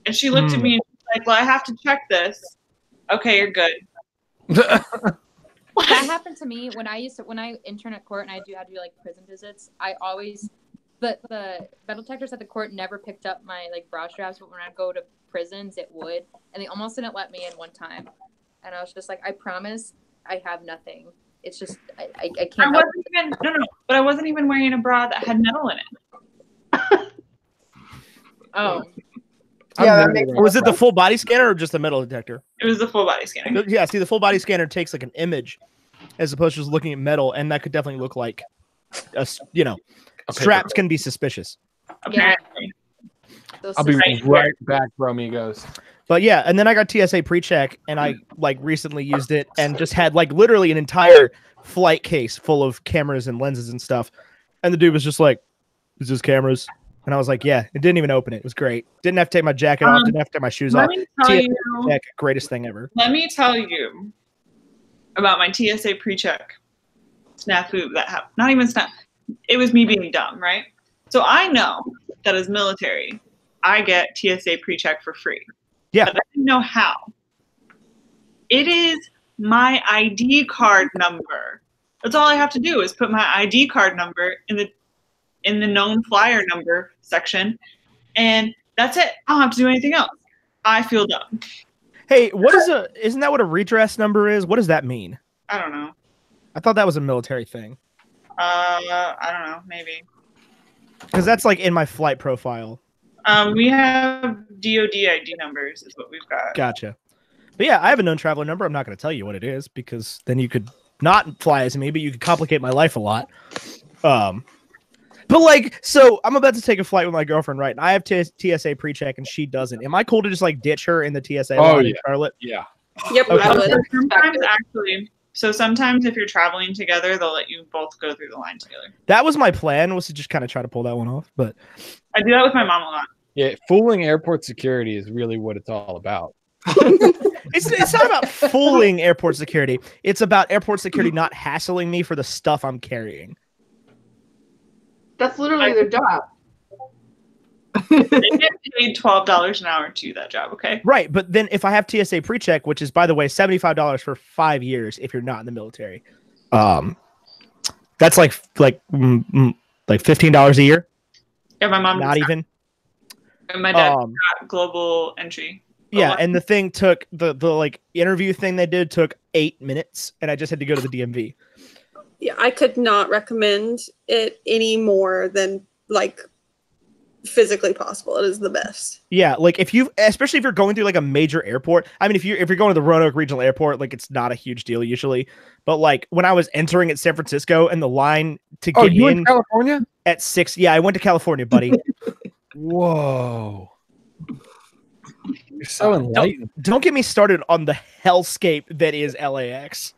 And she looked at me and was like, "Well, I have to check this." Okay, you're good.
That happened to me when I intern at court and I had to do like prison visits. I always the metal detectors at the court never picked up my like bra straps, but when I'd go to prisons, it would, and they almost didn't let me in one time. And I was just like, I promise, I have nothing. It's just I can't.
But I wasn't even wearing a bra that had metal in it.
Oh.
Yeah, that makes
Or was it the full body scanner or just the metal detector?
It was the full body scanner.
Yeah, see, the full body scanner takes like an image as opposed to just looking at metal, and that could definitely look like, straps can be suspicious.
Apparently.
I'll be right back, Bromigos.
But yeah, and then I got TSA pre-check, and I like recently used it and just had like literally an entire flight case full of cameras and lenses and stuff. And the dude was just like, "Is this cameras?" And I was like, "Yeah." It didn't even open it. It was great. Didn't have to take my jacket off. Didn't have to take my shoes off.
Let me tell
TSA
you,
pre-check, greatest thing ever.
Let me tell you about my TSA pre-check snafu that happened. Not even snap. It was me being dumb, right? So I know that as military, I get TSA pre-check for free.
Yeah.
But I didn't know how. It is my ID card number. That's all I have to do is put my ID card number in the known flyer number section, and that's it. I don't have to do anything else. I feel dumb.
Hey, isn't that what a redress number is? What does that mean?
I don't know.
I thought that was a military thing.
I don't know. Maybe.
Because that's like in my flight profile.
We have DOD ID numbers is what we've got.
Gotcha. But yeah, I have a known traveler number. I'm not going to tell you what it is because then you could not fly as me, but you could complicate my life a lot. But like, so I'm about to take a flight with my girlfriend, right? And I have TSA pre-check and she doesn't. Am I cool to just like ditch her in the TSA line in Charlotte?
Yeah.
Yep.
Okay.
I would.
Sometimes if you're traveling together, they'll let you both go through the line together.
That was my plan, was to just kind of try to pull that one off. But
I do that with my mom a lot.
Yeah, fooling airport security is really what it's all about.
it's not about fooling airport security. It's about airport security not hassling me for the stuff I'm carrying.
That's literally their job.
They get paid $12 an hour to do that job, okay?
Right, but then if I have TSA pre-check, which is, by the way, $75 for 5 years if you're not in the military, That's like $15 a year.
Yeah, my mom.
Not even.
And my dad got global entry.
Yeah, and the thing took the like interview thing they did took 8 minutes, and I just had to go to the DMV.
Yeah, I could not recommend it any more than like physically possible. It is the best.
Yeah, like especially if you're going through like a major airport. I mean, if you're going to the Roanoke Regional Airport, like it's not a huge deal usually. But like when I was entering at San Francisco and the line to get in
California
at 6, yeah, I went to California, buddy.
Whoa. You're so enlightened.
Don't get me started on the hellscape that is LAX.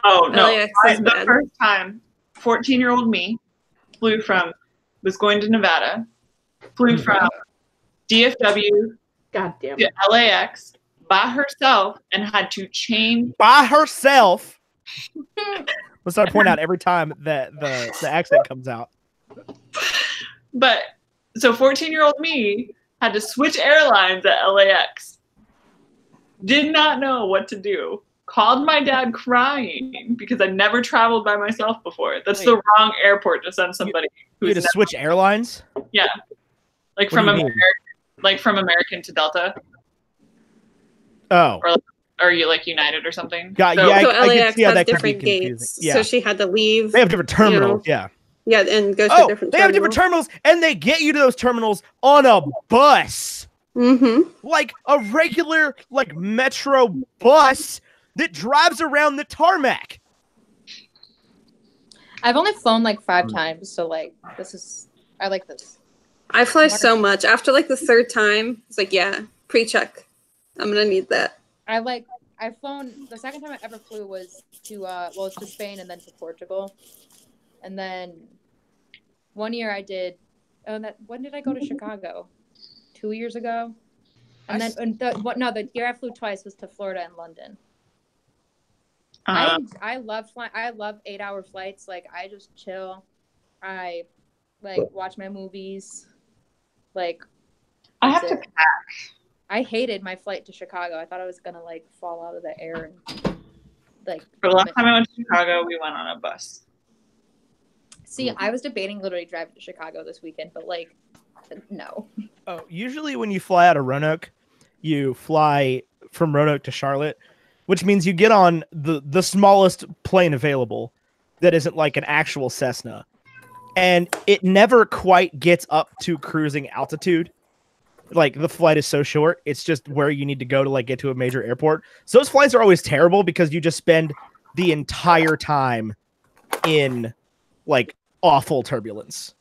Oh no!
LAX is
the
bad.
first time, 14-year-old me was going to Nevada, flew from DFW
God damn
to
it.
LAX by herself, and had to change.
By herself. Let's not point out every time that the accent comes out.
But so 14-year-old me had to switch airlines at LAX. Did not know what to do. Called my dad crying because I never traveled by myself before. That's the wrong airport to send somebody.
You had to switch airlines?
Yeah, like
What
from
do you mean?
American to Delta,
Oh.
or you like United or something.
Yeah,
So-
yeah.
So
I can
LAX
see how
has
that could be
different
confusing.
gates,
Yeah.
so she had to leave.
They have different terminals, yeah.
Yeah, and go to
Oh,
different.
they have different terminals, and they get you to those terminals on a bus.
Mm-hmm.
Like a regular, like, metro bus that drives around the tarmac.
I've only flown like 5 times, so like I like this.
I fly so much. After like the 3rd time, it's like, yeah, pre-check. I'm gonna need that.
I've flown. The second time I ever flew was to Spain and then to Portugal, and then one year I did. When did I go to Chicago? 2 years ago, and the year I flew twice was to Florida and London. I love flying. I love 8-hour flights. Like I just chill. I like watch my movies. Like
I have to pack.
I hated my flight to Chicago. I thought I was gonna like fall out of the air and like.
For the last time I went to Chicago, we went on a bus.
See, I was debating literally driving to Chicago this weekend, but like, no.
Oh, usually when you fly out of Roanoke, you fly from Roanoke to Charlotte, which means you get on the smallest plane available that isn't like an actual Cessna. And it never quite gets up to cruising altitude. Like the flight is so short, it's just where you need to go to like get to a major airport. So those flights are always terrible because you just spend the entire time in like awful turbulence.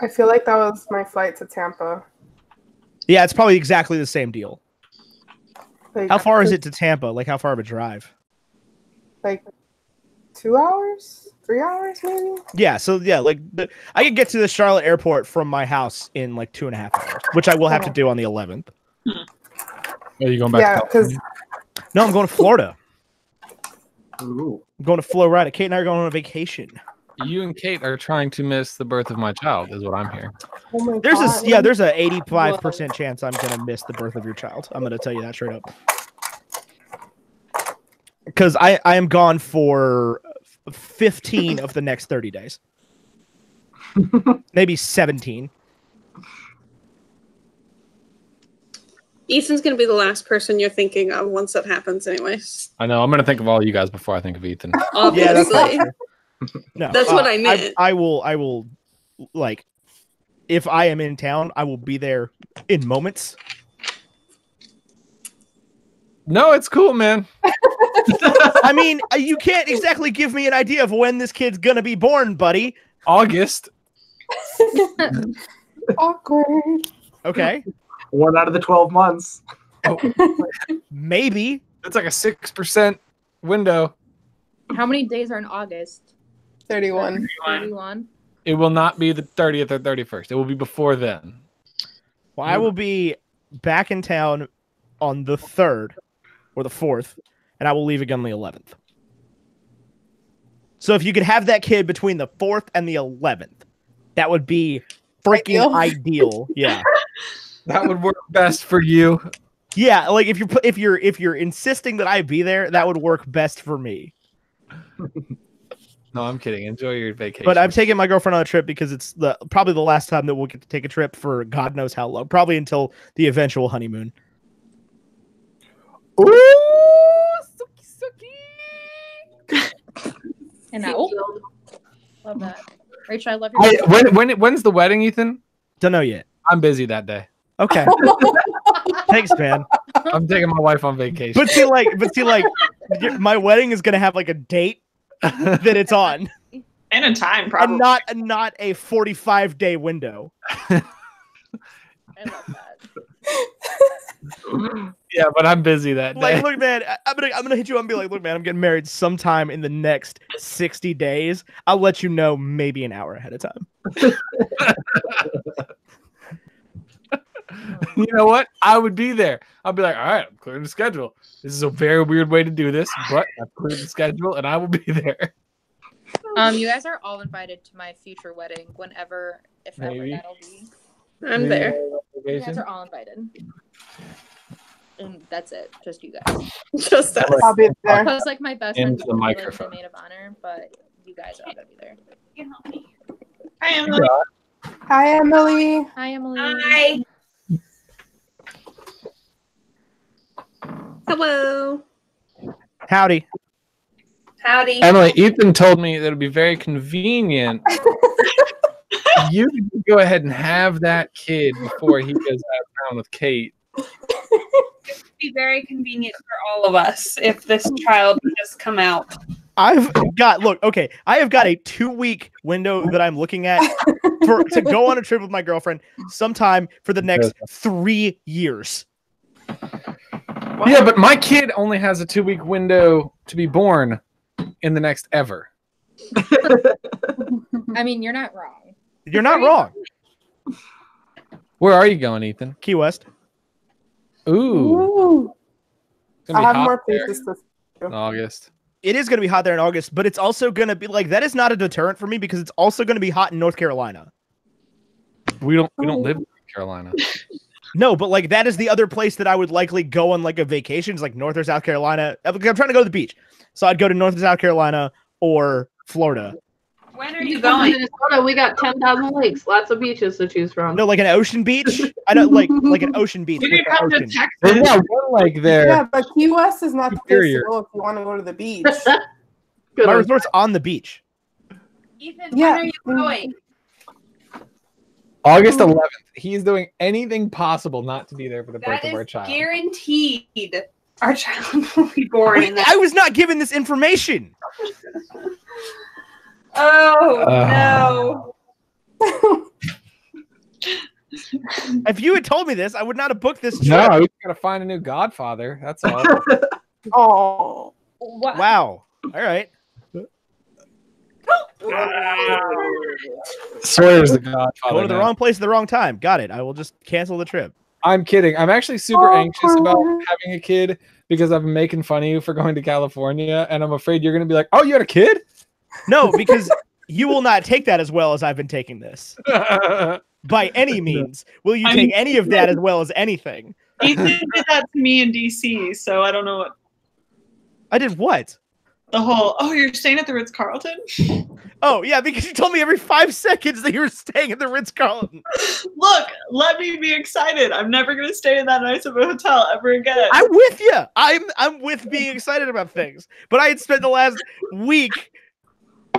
I feel like that was my flight to Tampa.
Yeah, it's probably exactly the same deal.
Like,
How far is it to Tampa? Like how far of a drive?
Like 2 hours? 3 hours maybe?
Yeah, so yeah, like I could get to the Charlotte airport from my house in like 2.5 hours, which I will have to do on the 11th.
Are you going back?
Yeah,
to
because
No, I'm going to Florida.
Ooh.
I'm going to Florida. Kate and I are going on a vacation.
You and Kate are trying to miss the birth of my child, is what I'm hearing.
oh my
There's
God.
there's a 85% chance I'm gonna miss the birth of your child. I'm gonna tell you that straight up. Because I am gone for 15 of the next 30 days. Maybe 17.
Ethan's gonna be the last person you're thinking of once that happens, anyways.
I know. I'm going to think of all you guys before I think of Ethan.
Yeah, that's
Obviously.
No,
That's what I meant.
I will like if I am in town, I will be there in moments.
No, it's cool, man.
I mean, you can't exactly give me an idea of when this kid's gonna be born, buddy.
August.
Awkward.
Okay,
1 out of the 12 months.
maybe.
It's like a 6% window.
How many days are in August?
31.
31.
It will not be the 30th or 31st. It will be before then.
Well, I will be back in town on the 3rd or the 4th, and I will leave again on the 11th. So if you could have that kid between the 4th and the 11th, that would be freaking ideal. Yeah.
That would work best for you.
Yeah, like if you're insisting that I be there, that would work best for me.
No, I'm kidding. Enjoy your vacation.
But I'm taking my girlfriend on a trip because it's probably the last time that we'll get to take a trip for God knows how long. Probably until the eventual honeymoon.
Ooh, suki.
And I love that. Rachel, I love your
When's the wedding, Ethan?
Don't know yet.
I'm busy that day.
Okay. Thanks, man.
I'm taking my wife on vacation.
But see, like, my wedding is gonna have like a date that it's on,
And a time, probably.
and not a 45-day window.
I love that.
Yeah, but I'm busy that day.
Like, look, man, I'm gonna hit you up and be like, look, man, I'm getting married sometime in the next 60 days. I'll let you know maybe an hour ahead of time.
You know what? I would be there. I'll be like, all right, I'm clearing the schedule. This is a very weird way to do this, but I've cleared the schedule and I will be there.
You guys are all invited to my future wedding whenever, if ever
Maybe.
that'll be.
I'm there.
You guys are all invited. And that's it. Just you guys.
Just us.
I'll be there.
Plus, like, my best
Into
friend's
the
gonna be, like,
microphone.
the maid of honor, but you guys are all gonna be there.
Hi, Emily.
Hi, Emily.
Hi, Emily.
Hi. Hello.
Howdy.
Howdy.
Emily, Ethan told me that it'd be very convenient. You could go ahead and have that kid before he goes out of town with Kate.
It would be very convenient for all of us if this child would just come out.
I have got a 2-week window that I'm looking at to go on a trip with my girlfriend sometime for the next 3 years.
Yeah, but my kid only has a 2-week window to be born in the next ever.
I mean, you're not wrong.
You're not wrong.
Where are you going, Ethan?
Key West.
Ooh.
Ooh.
It's gonna
I
be
have
hot
more
there
places to
in August.
It is going to be hot there in August, but it's also going to be like, that is not a deterrent for me because it's also going to be hot in North Carolina.
We don't live in North Carolina.
No, but like that is the other place that I would likely go on like a vacation, is like North or South Carolina. I'm trying to go to the beach. So I'd go to North or South Carolina or Florida.
When are you going?
Minnesota, we got 10,000 lakes, lots of beaches to choose from.
No, like an ocean beach. I don't like an ocean beach.
You
with
could
the
come to
ocean.
Texas.
There's not one like there.
Yeah, but Key West is not the place
Superior.
to go if you want to go to the beach.
Good
My
one.
resort's on the beach.
Ethan,
Yeah.
when are you going?
August 11th. He's doing anything possible not to be there for the birth
That
of our
is
child.
guaranteed. Our child will be born in that.
I was not given this information.
Oh, no.
If you had told me this, I would not have booked this trip.
No, we gotta find a new godfather. That's all.
Oh.
What?
Wow. All right.
Sawyer's the godfather.
Going to the
now.
wrong place at the wrong time. Got it. I will just cancel the trip.
I'm kidding. I'm actually super anxious about having a kid because I've been making fun of you for going to California, and I'm afraid you're gonna be like, "Oh, you had a kid?"
No, because you will not take that as well as I've been taking this. By any means. Will you take any of that as well as anything?
Ethan did that to me in DC, so I don't know what
I did what?
the whole, oh, you're staying at the Ritz-Carlton?
Oh, yeah, because you told me every 5 seconds that you were staying at the Ritz-Carlton.
Look, let me be excited. I'm never going to stay in that nice of a hotel ever again.
I'm with you. I'm with being excited about things. But I had spent the last week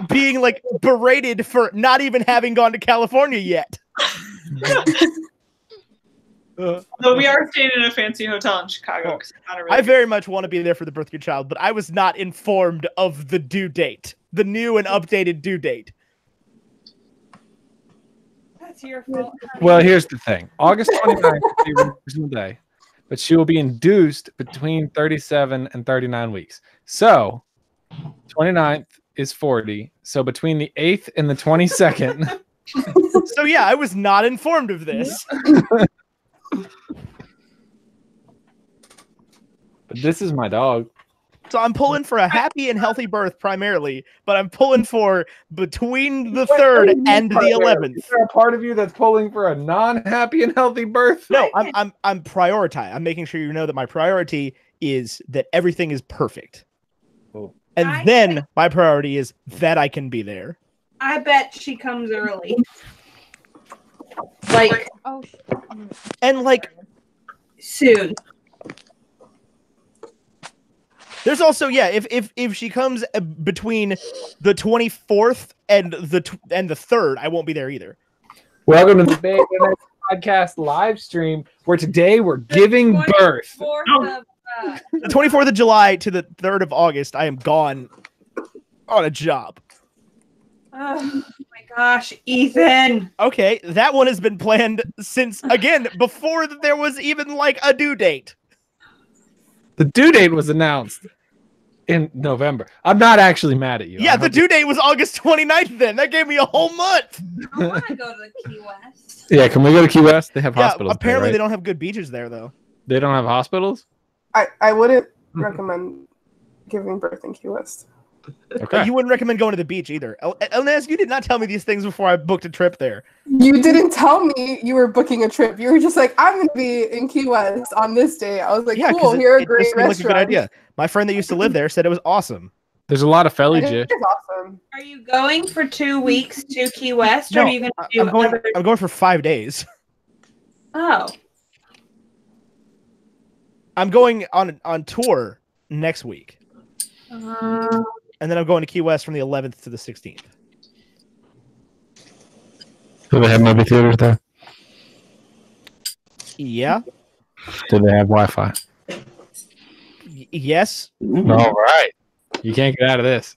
being like berated for not even having gone to California yet.
Though we are staying in a fancy hotel in Chicago. 'Cause it's not a really
I very much want to be there for the birth of your child, but I was not informed of the due date, the new and updated due date.
That's your fault.
Well, here's the thing. August 29th will be her original day, but she will be induced between 37 and 39 weeks. So 29th is 40. So between the 8th and the 22nd.
So yeah, I was not informed of this.
But this is my dog.
So I'm pulling for a happy and healthy birth primarily, but I'm pulling for between the 3rd and the 11th.
Is there a part of you that's pulling for a non-happy and healthy birth?
No, I'm prioritizing. I'm making sure you know that my priority is that everything is perfect.
Oh.
And then my priority is that I can be there.
I bet she comes early. Like,
And like
soon.
There's also if she comes between the 24th and the 3rd, I won't be there either.
Welcome to the Bacon and Eggs podcast live stream, where today we're giving birth.
The 24th of July to the 3rd of August, I am gone on a job.
Oh my gosh, Ethan.
Okay, that one has been planned since, again, before there was even like a due date.
The due date was announced in November. I'm not actually mad at you.
Yeah, the due date was August 29th then. That gave me a whole month.
I want to go to the Key West.
Yeah, can we go to Key West? They have hospitals.
Apparently
there, right?
they don't have good beaches there, though.
They don't have hospitals?
I wouldn't recommend giving birth in Key West.
Okay.
You wouldn't recommend going to the beach either. Elnaz, you did not tell me these things before I booked a trip there.
You didn't tell me you were booking a trip. You were just like, I'm going to be in Key West on this day. I was like, cool, here are great
just seemed like
restaurants.
a good idea. My friend that used to live there said it was awesome.
There's a lot of felly
It
jish.
is awesome.
Are you going for 2 weeks to Key West, or are you going to do
I'm going for 5 days.
Oh.
I'm going on tour next week. And then I'm going to Key West from the 11th to the 16th.
Do they have movie theaters there?
Yeah.
Do they have Wi-Fi?
Yes.
All right. You can't get out of this.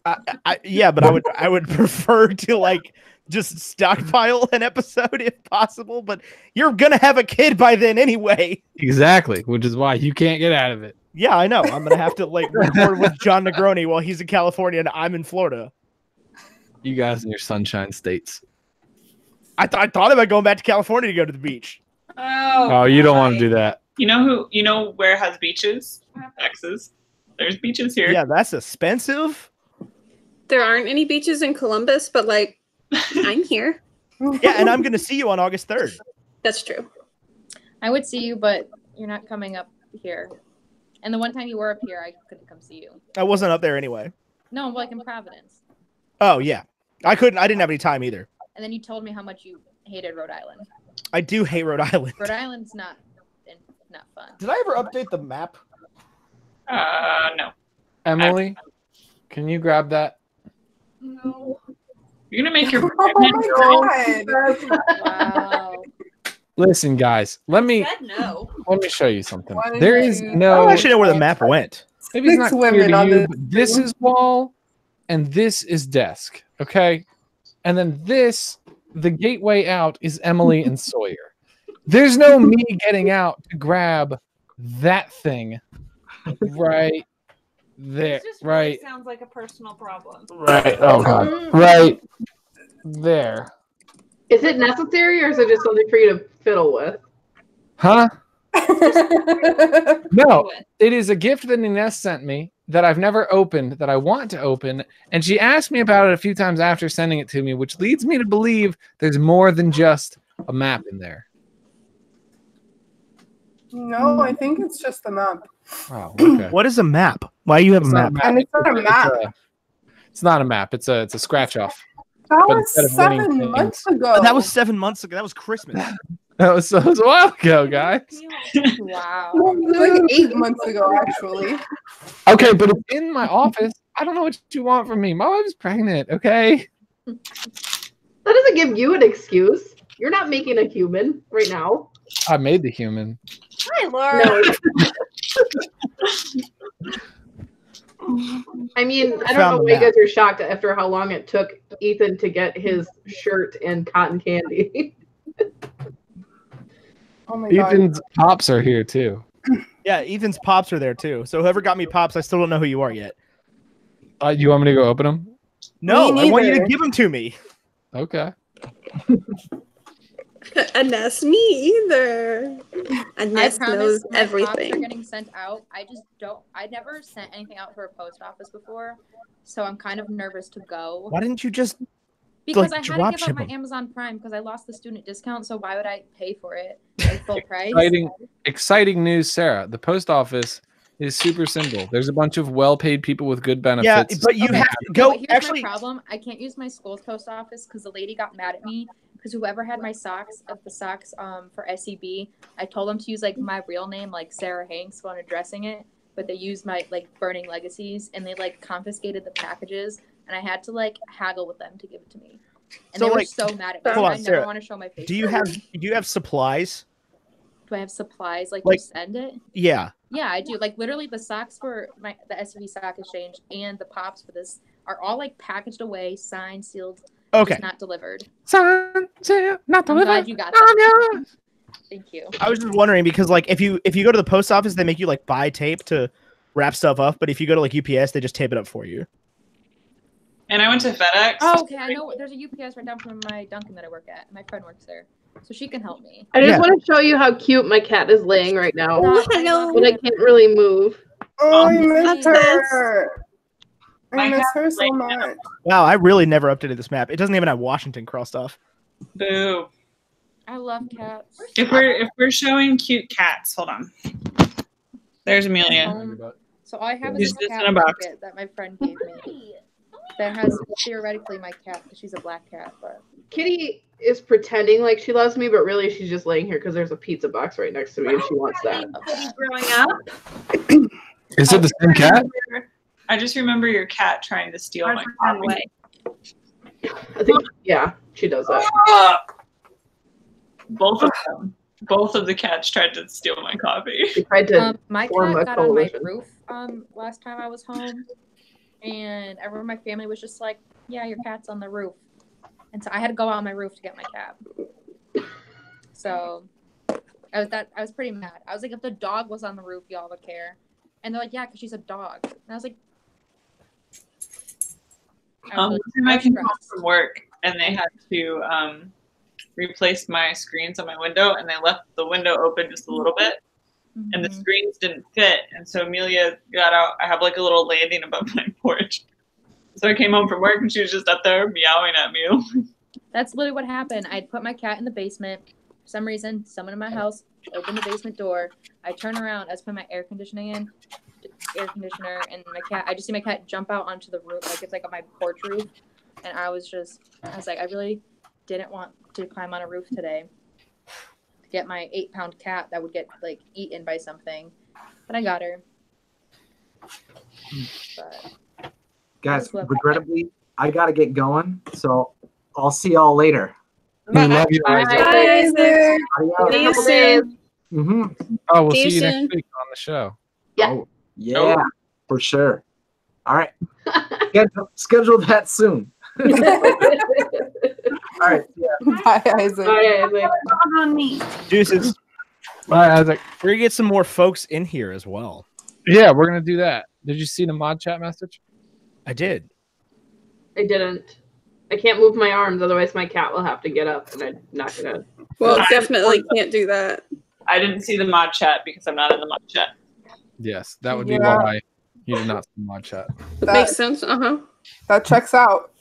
Yeah, but I would prefer to like just stockpile an episode if possible. But you're gonna have a kid by then anyway.
Exactly, which is why you can't get out of it.
Yeah, I know. I'm gonna have to like record with John Negroni while he's in California and I'm in Florida.
You guys in your sunshine states.
I thought about going back to California to go to the beach.
Oh, you don't want to do that.
You know where has beaches? Texas. There's beaches here.
Yeah, that's expensive.
There aren't any beaches in Columbus, but like, I'm here.
Yeah, and I'm gonna see you on August 3rd.
That's true.
I would see you, but you're not coming up here. And the one time you were up here, I couldn't come see you.
I wasn't up there anyway.
No, like in Providence.
Oh yeah, I didn't have any time either.
And then you told me how much you hated Rhode Island.
I do hate Rhode Island.
Rhode Island's not fun.
Did I ever update the map?
No.
Emily, can you grab that?
No.
You're gonna make your.
Oh my god.
Wow.
Listen, guys, let me
No.
show you something.
Why
There
did
is
you-
I
no.
don't actually know where the map went.
Maybe it's
Six
not clear
women
to
on
you,
this
but this is wall, and this is desk. Okay, and then this, the gateway out, is Emily and Sawyer. There's no me getting out to grab that thing right there.
This just
Right.
really sounds like a personal problem.
Right. Oh god. Right there.
Is it necessary, or is it just something for you to fiddle with?
Huh? No, it is a gift that Inez sent me that I've never opened, that I want to open, and she asked me about it a few times after sending it to me, which leads me to believe there's more than just a map in there.
No, I think it's just the map.
Oh, okay.
What is a map? Why do you have a
It's not
map?
And it's not a map.
It's not a map. It's a scratch off.
That
But
was
instead of winning
7
things-
months ago.
That was 7 months ago. That was Christmas.
That was a while ago, guys.
Wow.
like 8 months ago, actually.
Okay, but it's in my office. I don't know what you want from me. My wife's pregnant. Okay.
That doesn't give you an excuse. You're not making a human right now.
I made the human.
Hi, Laura.
No. I mean, I don't
Found
know
the
why you
map.
guys are shocked after how long it took Ethan to get his shirt and cotton candy.
Oh my god.
Ethan's pops are here too.
Yeah, Ethan's pops are there too. So whoever got me pops, I still don't know who you are yet.
You want me to go open them?
No,
Me
I want you to
neither.
give them to me.
Okay.
And that's me either. And
I
Ness
promise
knows
my pops are
everything.
getting sent out. I just don't. I never sent anything out for a post office before, so I'm kind of nervous to go
Why didn't you just?
because
like,
I had
drop
to give
ship
up my
'em?
Amazon Prime because I lost the student discount. So why would I pay for it at full price?
Exciting news, Sarah. The post office It's super simple. There's a bunch of well-paid people with good benefits.
Yeah, but you have to go.
Here's
Actually,
my problem. I can't use my school's post office because the lady got mad at me because whoever had my socks for SEB, I told them to use like my real name, like Sarah Hanks, when addressing it, but they used my like Burning Legacies, and they like confiscated the packages, and I had to like haggle with them to give it to me, and
So,
they were
like,
so mad at me.
hold on,
I never
Sarah.
want to show my face.
Do you have supplies?
Do I have supplies like
Like-
to send it?
Yeah.
Yeah, I do. Like literally, the socks for the SUV sock exchange and the pops for this are all like packaged away, signed, sealed,
Okay.
just not delivered.
Signed, sealed, not
I'm
delivered.
glad you got that. Thank you.
I was just wondering because like if you go to the post office, they make you like buy tape to wrap stuff up, but if you go to like UPS, they just tape it up for you.
And I went to FedEx.
Oh, okay. I know there's a UPS right down from my Dunkin' that I work at. My friend works there, so she can help me.
I just
Yeah.
want to show you how cute my cat is laying right now.
Oh, hello.
But I can't really move.
Oh, I miss
Upstairs.
her.
My
I miss
cat's
her so
laying
much.
Wow, I really never updated this map. It doesn't even have Washington crossed off.
Boo.
I love cats.
If we're showing cute cats, hold on. There's Amelia.
So all I have
Use
is
this
a
in a
cat
box.
bucket that my friend gave me. That has theoretically my cat because she's a black cat, but
Kitty is pretending like she loves me, but really she's just laying here because there's a pizza box right next to me and she wants that.
Kitty growing up.
Is it the same cat?
I just remember your cat trying to steal
Ours
my
ran
coffee.
away.
I think, yeah, she does that.
Both of them. Both of the cats tried to steal my coffee.
She tried to
my
form
cat
a
got on my
coalition.
roof last time I was home, and I remember my family was just like, "Yeah, your cat's on the roof," and so I had to go out on my roof to get my cat. So I was pretty mad. I was like, if the dog was on the roof, y'all would care, and they're like, "Yeah, because she's a dog," and I was like,
One time I came home from work and they had to replace my screens on my window, and they left the window open just a little bit, and the screens didn't fit. And so Amelia got out. I have like a little landing above my porch. So I came home from work and she was just up there meowing at me.
That's literally what happened. I put my cat in the basement. For some reason, someone in my house opened the basement door. I turn around. I was putting my air conditioner, and my cat. I just see my cat jump out onto the roof, like it's like on my porch roof. And I was like, I really didn't want to climb on a roof today to get my 8-pound cat that would get like eaten by something. But I got her. But
Guys, regrettably, I gotta get going, so I'll see y'all later.
We love you,
Bye,
Isaac.
Isaac.
Adios.
See you soon.
Mm-hmm.
Oh, we'll
See you
see you
soon.
next week on the show.
Yeah.
Oh, yeah, for sure. All right. Schedule that soon. All right. Yeah.
Bye, Isaac.
Bye, Isaac.
Dog on me.
Deuces.
All right, Isaac.
We're gonna get some more folks in here as well.
Yeah, we're gonna do that. Did you see the mod chat message?
I did.
I didn't. I can't move my arms, otherwise my cat will have to get up, and I'm not gonna.
Well, definitely can't do that.
I didn't see the mod chat because I'm not in the mod chat.
Yes, that would be
Yeah.
why you did not see the mod chat.
That,
Makes sense.
that checks out.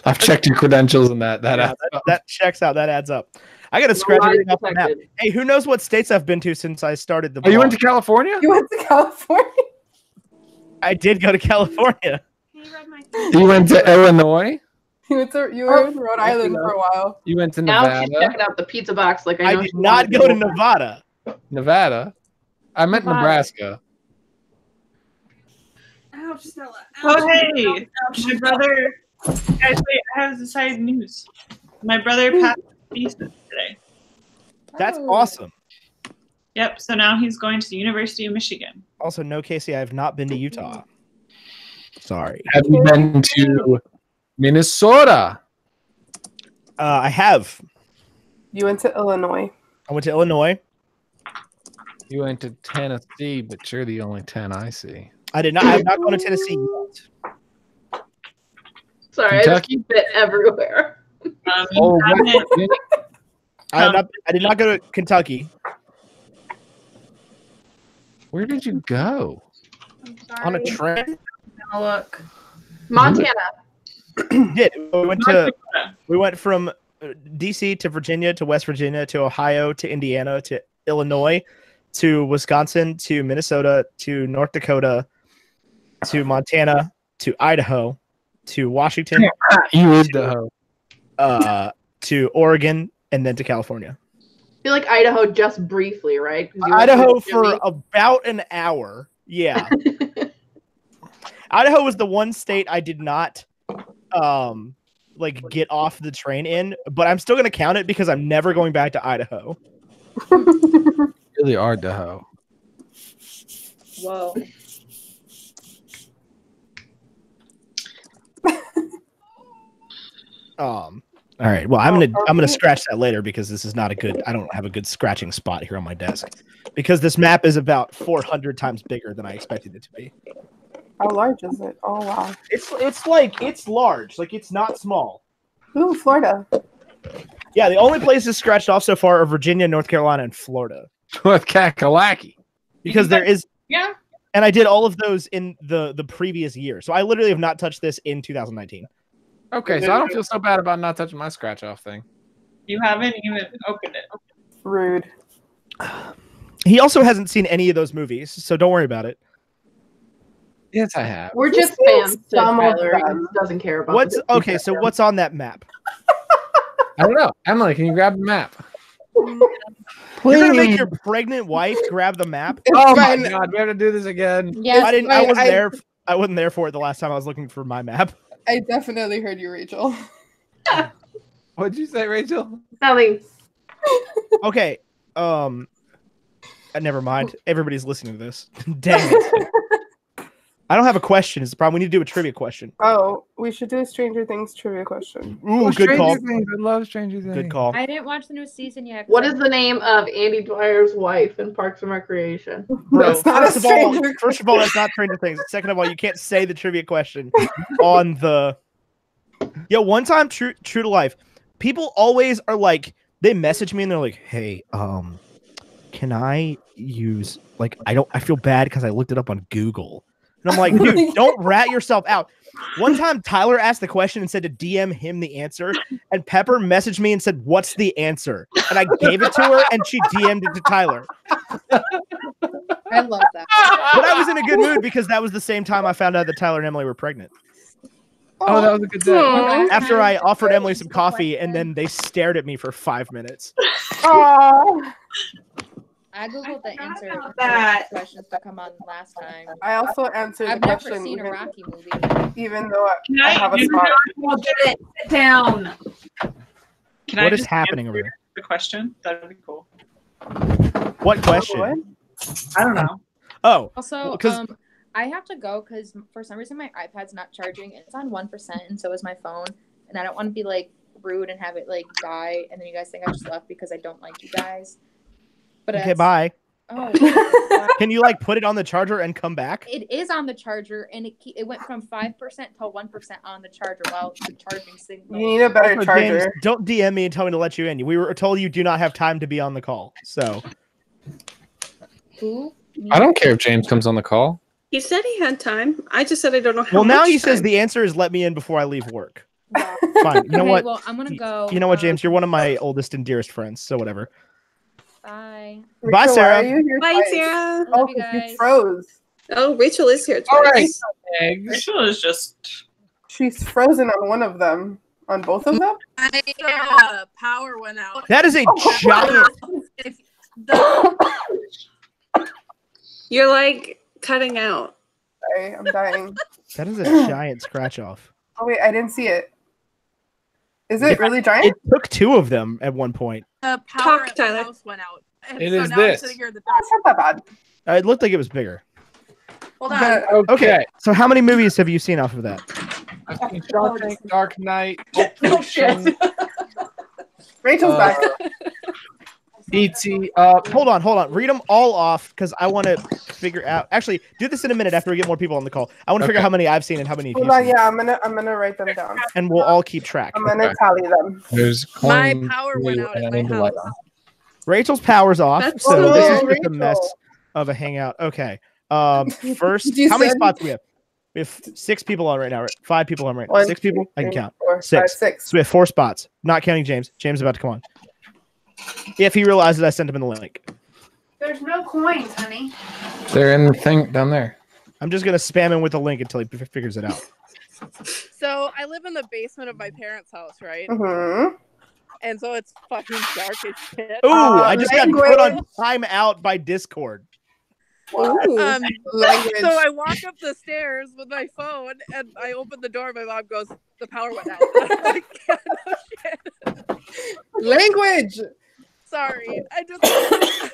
I've checked your credentials and that
Yeah,
adds up.
that checks out. That adds up. I gotta
No
scratch
lies
everything off the map.
detected.
Hey, who knows what states I've been to since I started the
Oh, you
vlog?
went to California?
You went to California?
I did go to California.
He read my
You went to Illinois?
You were in Rhode Island for a while.
You went to
Now she's
Nevada?
checking out the pizza box. Like I
I
know
did
she
not
wanted
go to
more.
Nevada.
Nevada? I meant
Nevada.
Nebraska.
Ouch, Stella.
Oh,
Ouch.
hey.
Ouch.
My brother. Guys, wait, I have the side news. My brother passed thesis today.
That's
Oh.
awesome.
Yep, so now he's going to the University of Michigan.
Also, no, Casey, I have not been to Utah. Sorry.
Have you been to Minnesota?
I have.
You went to Illinois.
I went to Illinois.
You went to Tennessee, but you're the only 10 I see.
I did not. I have not gone to Tennessee yet.
Sorry, I
Kentucky?
just bit everywhere.
Oh,
I
West
went-
Virginia?
I did not go to Kentucky.
Where did you go?
I'm
On a
sorry.
train.
Now look.
Montana.
Did we went to
Dakota.
we went from DC to Virginia to West Virginia to Ohio to Indiana to Illinois to Wisconsin to Minnesota to North Dakota to Montana to Idaho to Washington to Oregon and then to California.
I feel like Idaho just briefly, right? 'Cause you went
Idaho
to
for
Jimmy.
about an hour. Yeah. Idaho was the one state I did not like get off the train in, but I'm still gonna count it because I'm never going back to Idaho.
Really are Idaho.
Whoa.
All right. Well, I'm gonna scratch that later because this is not a good. I don't have a good scratching spot here on my desk because this map is about 400 times bigger than I expected it to be.
How large is it? Oh wow.
It's large. Like it's not small.
Ooh, Florida.
Yeah, the only places scratched off so far are Virginia, North Carolina, and Florida.
With Kakalaki.
Because there is.
Yeah.
And I did all of those in the previous year, so I literally have not touched this in 2019.
Okay, so I don't feel so bad about not touching my scratch off thing.
You haven't even opened it.
Rude.
He also hasn't seen any of those movies, so don't worry about it.
Yes, I have.
We're just fans. To Tyler. He doesn't care about
what's okay. So what's on that map?
I don't know. Emily, can you grab the map?
You're gonna make your pregnant wife grab the map?
Oh my god, we have to do this again.
Yes,
I wasn't there. I wasn't there for it the last time I was looking for my map.
I definitely heard you, Rachel.
What'd you say, Rachel?
Nothing.
Okay. Never mind. Everybody's listening to this. Dang it. I don't have a question. Is the problem? We need to do a trivia question.
Oh, we should do a Stranger Things trivia question.
Ooh, good call.
Things. I love Stranger Things.
Good call.
I didn't watch the new season yet.
What is the name of Andy Dwyer's wife in Parks and Recreation?
Bro,
That's not
first
a
of all, that's not Stranger Things. Second of all, you can't say the trivia question on the. Yo, one time, true to life, people always are like, they message me and they're like, "Hey, can I use like I feel bad because I looked it up on Google." And I'm like, dude, don't rat yourself out. One time, Tyler asked the question and said to DM him the answer, and Pepper messaged me and said, "What's the answer?" And I gave it to her, and she DM'd it to Tyler.
I love that.
But I was in a good mood because that was the same time I found out that Tyler and Emily were pregnant.
Oh, that was a good day.
After I offered Emily some coffee, and then they stared at me for 5 minutes.
Oh.
I googled the answer to
that.
the questions that come on last time.
I also answered
I've
the
never
question
seen a
even,
Rocky movie.
even though
Can
I have a spot.
We'll get it. Sit down.
Can
What
I
is
just
happening
answer
over there?
the question? That'd be cool.
What question?
I don't know.
Oh,
Also,
'cause-
I have to go because for some reason my iPad's not charging. It's on 1%, and so is my phone. And I don't want to be like rude and have it like die, and then you guys think I just left because I don't like you guys. But
okay, bye.
Oh,
Can you like put it on the charger and come back?
it is on the charger, and it went from 5% to 1% on the charger while the charging signal.
You need a better
Also,
charger.
James, don't DM me and tell me to let you in. We were told you do not have time to be on the call. So
Who?
I don't care if James comes on the call.
He said he had time. I just said I don't know how
well, now
much
he says
time.
the answer is let me in before I leave work.
Wow.
Fine. You know
Okay,
what?
well, I'm gonna go.
You know what, James? You're one of my oldest and dearest friends. So whatever.
Bye.
Bye,
Rachel,
Sarah.
why are you here
Bye,
twice?
Sarah.
Oh,
Love you
'cause you
guys.
froze.
Oh, Rachel is here twice.
All right. Eggs.
Rachel is just.
She's frozen on one of them. On both of them?
My power went out.
That is a giant.
If the,
You're like cutting out.
Sorry, I'm dying.
That is a giant scratch off.
Oh wait, I didn't see it. Is it really giant?
It took 2 of them at one point.
the power
Talk,
at the
Tyler.
house went out. And
It
so
is
now
this.
I'm sitting here in the
Oh,
dark.
it's not that bad.
It looked like it was bigger.
Hold on.
But-
Okay. So how many movies have you seen off of that?
I've seen Shawshank, Dark Knight,
Oh, shit.
Rachel's back.
E.T.
Hold on. Read them all off because I want to figure out. Actually, do this in a minute after we get more people on the call. I want to figure out
Okay.
how many I've seen and how many
Hold
you've
on,
seen.
yeah, I'm gonna write them down.
And we'll all keep track.
I'm gonna
Okay.
tally them.
There's
My
Clone
power
3,
went out
and
at
I
my
need the light
house.
on.
Rachel's power's off,
That's
so
so
this is
weird.
just a mess
Rachel.
of a hangout. Okay. First,
You
how many
said-
spots do we have? We have 6 people on right now. Right? 5 people on right now.
1,
6 people.
2,
I can
3,
count.
4,
6.
5, 6.
So we have 4 spots, not counting James. James is about to come on. If he realizes I sent him in the link.
There's no coins, honey.
They're in the thing down there.
I'm just gonna spam him with the link until he figures it out.
So I live in the basement of my parents' house, right?
Mm-hmm.
And so it's fucking dark as shit.
Ooh, I just got
language.
put on timeout by Discord.
Ooh.
Language.
So I walk up the stairs with my phone and I open the door and my mom goes, the power went out. I'm like, yeah, no shit.
Language.
Sorry. I just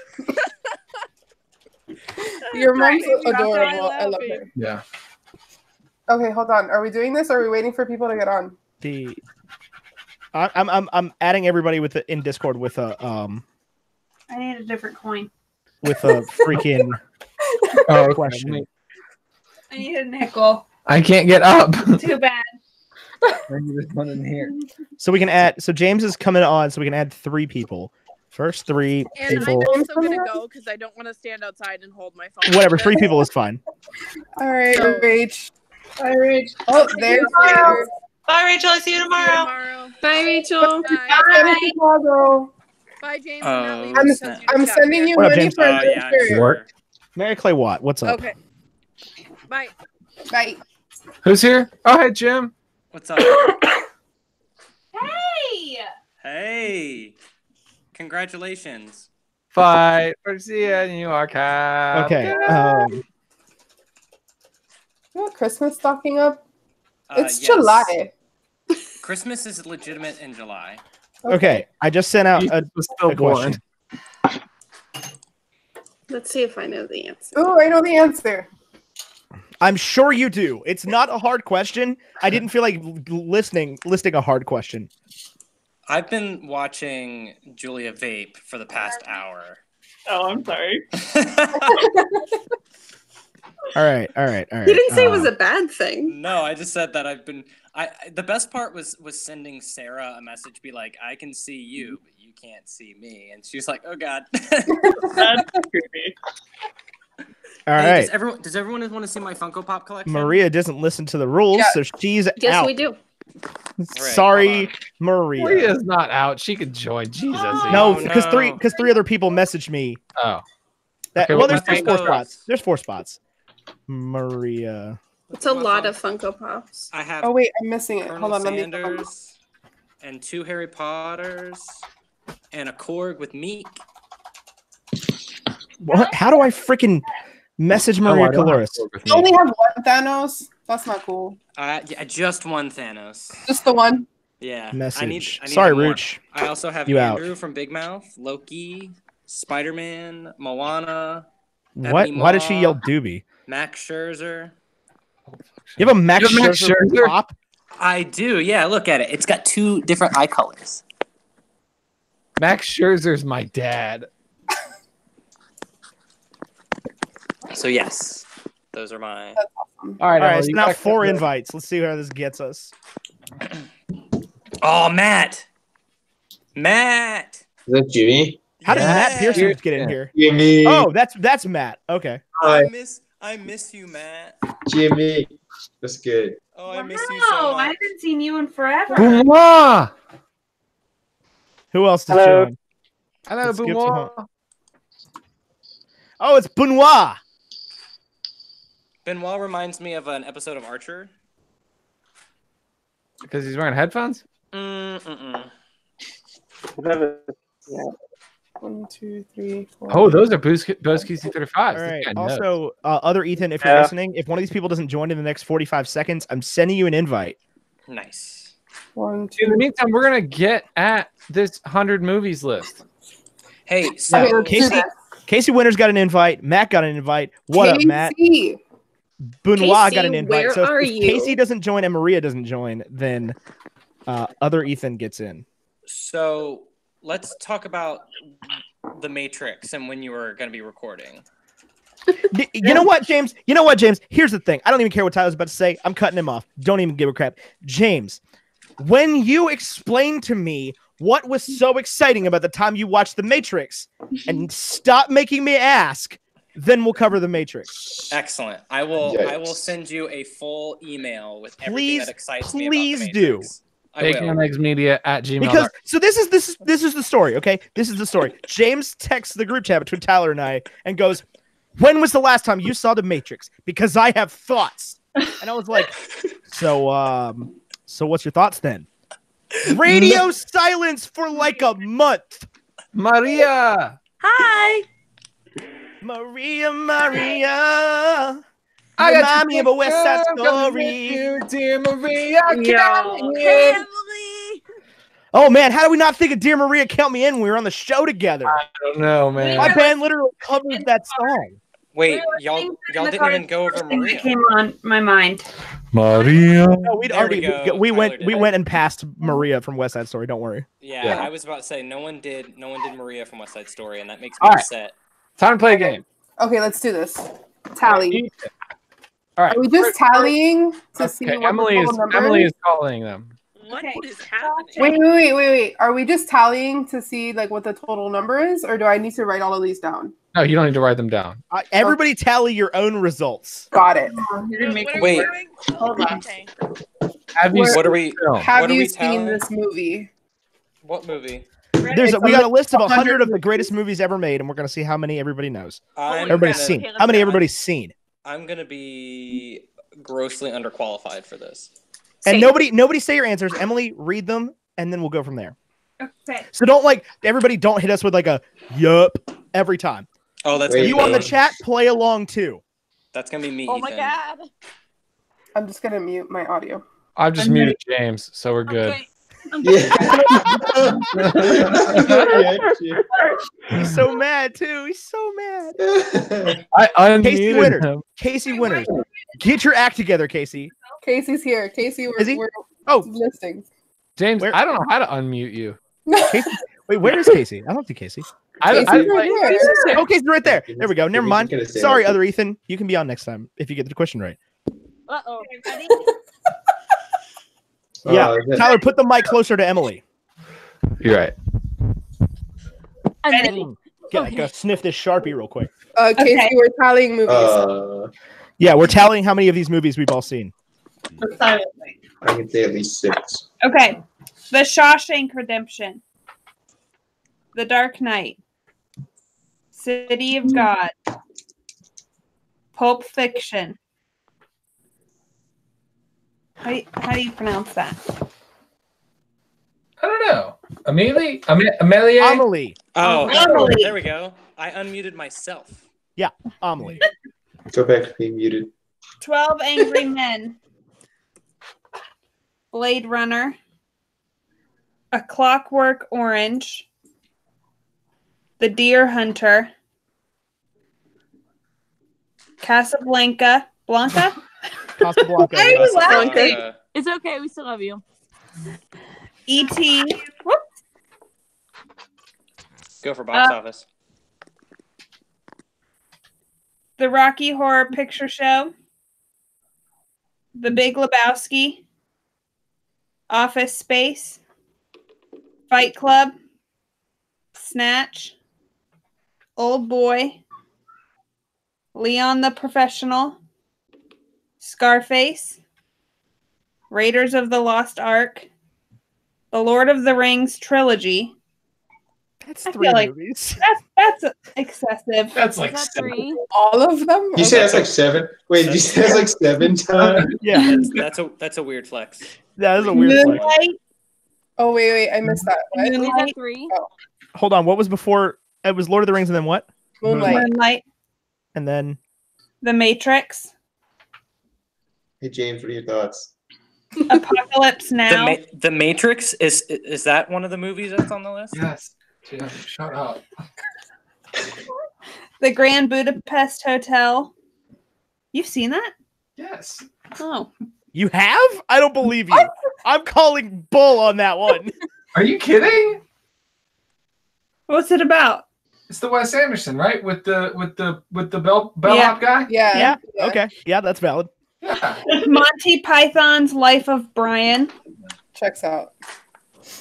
Your mom's
Right.
adorable. I love her.
Yeah.
Okay, hold on. Are we doing this or are we waiting for people to get on?
I'm adding everybody with in Discord with a
I need a different coin.
with a freaking question.
I need a nickel.
I can't get up.
Too bad.
There's one in here.
So we can add. So James is coming on, so we can add 3 people. First 3
And
people.
I'm also gonna go because I don't want to stand outside and hold my phone.
Whatever, 3 people is fine.
All right, Rach.
Bye, Rach.
Oh, there's Rach.
Bye, Rachel. I'll see you tomorrow.
Bye, Rachel.
Bye. Chicago.
Bye, James.
I'm sending you
What up,
money
James?
for
Yeah,
this shirt.
Work.
Mary Clay Watt, what's up?
Okay. Bye.
Bye.
Who's here? Oh, hey, Jim.
What's up?
Hey!
Hey. Congratulations.
Fight for seeing you are cap.
Okay.
You have a Christmas stocking up? It's
Yes.
July.
Christmas is legitimate in July.
Okay, I just sent out
Jesus was still
a question.
born.
Let's see if I know the answer.
Oh, I know the answer.
I'm sure you do. It's not a hard question. I didn't feel like listing a hard question.
I've been watching Julia vape for the past hour.
Oh, I'm sorry.
All right.
You didn't say it was a bad thing.
No, I just said that I've been. The best part was sending Sarah a message, be like, "I can see you, but you can't see me," and she's like, "Oh God."
That's creepy.
All
Hey,
right.
Does everyone want to see my Funko Pop collection?
Maria doesn't listen to the rules, so she's
Yes,
out.
we do.
Sorry, Maria.
Maria's not out. She could join. Jesus.
No, because three other people messaged me.
Oh.
That,
Okay,
well,
well,
there's 4
Funkos.
spots. There's 4 spots. Maria.
It's a lot of Funko Pops.
I have.
Oh wait, I'm missing it.
Colonel
Hold on, let me.
Sanders, and 2 Harry Potters, and a Korg with Meek.
What? How do I freaking message Maria Caloris?
You only have one Thanos? That's not cool.
Yeah, just one Thanos.
Just the one?
Yeah.
Message.
I need
Sorry,
more.
Rooch.
I also have
You
Andrew
out.
from Big Mouth, Loki, Spider-Man, Moana.
What?
Ebony
Why did she
Maw,
yell Doobie?
Max Scherzer.
You have a Max
You have Max
Scherzer
Scherzer?
pop?
I do. Yeah, look at it. It's got 2 different eye colors.
Max Scherzer's my dad.
So yes, those are my.
All right,
All right,
Emily,
so
you
now
gotta
4
cut
invites. Let's see where this gets us.
Oh, Matt. Matt.
Is that Jimmy?
How did Matt
Yeah.
Pearson get in here?
Jimmy.
Oh, that's Matt. Okay.
Hi,
I miss you, Matt.
Jimmy. That's good.
Oh, I miss you so
Wow, I
much.
haven't seen you in forever.
Benoit.
Who else did
Hello.
join?
Hello,
Let's skip to
Benoit.
Oh, it's Benoit.
Benoit reminds me of an episode of Archer.
Because he's wearing headphones?
Mm-mm.
1, 2, 3, 4.
Oh, those are Bose QC35s.
All right. Also, other Ethan, if you're
Yeah.
listening, if one of these people doesn't join in the next 45 seconds, I'm sending you an invite.
Nice.
1, 2.
In the meantime, we're going to get at this 100 movies list.
Hey, so
Casey Winters got an invite. Matt got an invite. What up, Matt?
Casey.
Benoit
Casey,
got an invite.
where
So
are
if
you?
Casey doesn't join and Maria doesn't join, then other Ethan gets in.
So let's talk about the Matrix and when you were going to be recording.
You know what, James? Here's the thing. I don't even care what Tyler's about to say. I'm cutting him off. Don't even give a crap. James, when you explained to me what was so exciting about the time you watched The Matrix, and stop making me ask, then we'll cover The Matrix.
Excellent. I will
Yikes.
send you a full email with everything
Please,
that excites me about
please
The
do.
Matrix.
baconandeggsmedia@gmail.com.
Because so this is the story, okay? This is the story. James texts the group chat between Tyler and I and goes, "When was the last time you saw The Matrix? Because I have thoughts." And I was like, so what's your thoughts then? Radio silence for like a month.
Maria.
Hi.
Maria.
I
Remind me of a West Side Story.
You, dear Maria.
Oh man, how do we not think of Dear Maria, Count Me In when we were on the show together?
I don't know, man.
My band literally covers that song.
Wait, y'all didn't even go over Maria.
Came on my mind.
Maria.
No, we'd
There
already
we go.
we went and passed Maria from West Side Story. Don't worry.
Yeah, I was about to say no one did Maria from West Side Story, and that makes me
All right.
upset.
Time to play a game.
Okay, let's do this. Tally.
All right.
Are we just tallying to see what
Emily
the
is
total number
Emily
is?
is calling them.
What is happening?
Wait. Are we just tallying to see like what the total number is, or do I need to write all of these down?
No, you don't need to write them down.
Everybody tally your own results.
Got it.
Wait.
Hold on.
Have you
What are we?
Have
what are
you
we
seen
tallying?
this movie?
What movie?
We got a list of 100 of the greatest movies ever made, and we're gonna see how many everybody knows. Everybody's seen. How many everybody's seen?
I'm gonna be grossly underqualified for this.
And nobody say your answers. Emily, read them, and then we'll go from there.
Okay.
So don't don't hit us with like a yup every time.
Oh, that's
you on the chat. Play along too.
That's gonna be me.
Oh my
Ethan.
god.
I'm just gonna mute my audio.
I've just muted James, so we're good.
Okay.
He's so mad too. He's so mad.
I unmuted
Casey Winters.
him.
Casey Winters. Get your act together, Casey.
Casey's here. Casey,
Is he?
we're
Oh,
listening.
James,
Where-
I don't know how to unmute you.
Casey? Wait, where is Casey? I don't see Casey.
Casey's right here.
Oh, Casey's right there. There we go. Never mind.
Can I say
Sorry,
that?
other Ethan. You can be on next time if you get the question right.
Uh-oh.
Yeah, Tyler, put the mic closer to Emily.
You're right.
I'm ready.
Go sniff this Sharpie real quick.
Casey, we're tallying movies.
Yeah, we're tallying how many of these movies we've all seen.
I can say at least 6.
Okay. The Shawshank Redemption. The Dark Knight. City of God. Pulp Fiction. How do you pronounce that?
I don't know. Amelie? Amelie?
Amelie.
Oh,
Amelie.
there we go. I unmuted myself.
Yeah, Amelie.
Go back to being muted.
12 Angry Men. Blade Runner. A Clockwork Orange. The Deer Hunter. Casablanca. Blanca?
Casablanca.
Why are you laughing?
It's okay. We still love you.
E.T.
Go for box office.
The Rocky Horror Picture Show. The Big Lebowski. Office Space. Fight Club. Snatch. Old Boy. Leon the Professional. Scarface. Raiders of the Lost Ark. The Lord of the Rings trilogy.
That's 3 movies.
That's excessive.
That's
Is that 3?
All of them?
You say that's like 7? Wait, you say that's like 7 times?
Yeah,
That's a weird flex.
that is a weird flex.
Moonlight.
Oh, wait. I missed that. What?
Is that
Moonlight.
3?
Hold on. What was before? It was Lord of the Rings, and then what?
Moonlight.
And then
The Matrix.
Hey, James, what are your thoughts?
Apocalypse Now.
The Matrix is that one of the movies that's on the list?
Yes. Jim, shut up.
The Grand Budapest Hotel. You've seen that?
Yes.
Oh.
you have? I don't believe you. I'm calling bull on that one.
Are you kidding?
What's it about?
It's the Wes Anderson, right? With the bellhop guy?
Yeah.
Okay. Yeah, that's valid.
Yeah.
Monty Python's Life of Brian.
Checks out.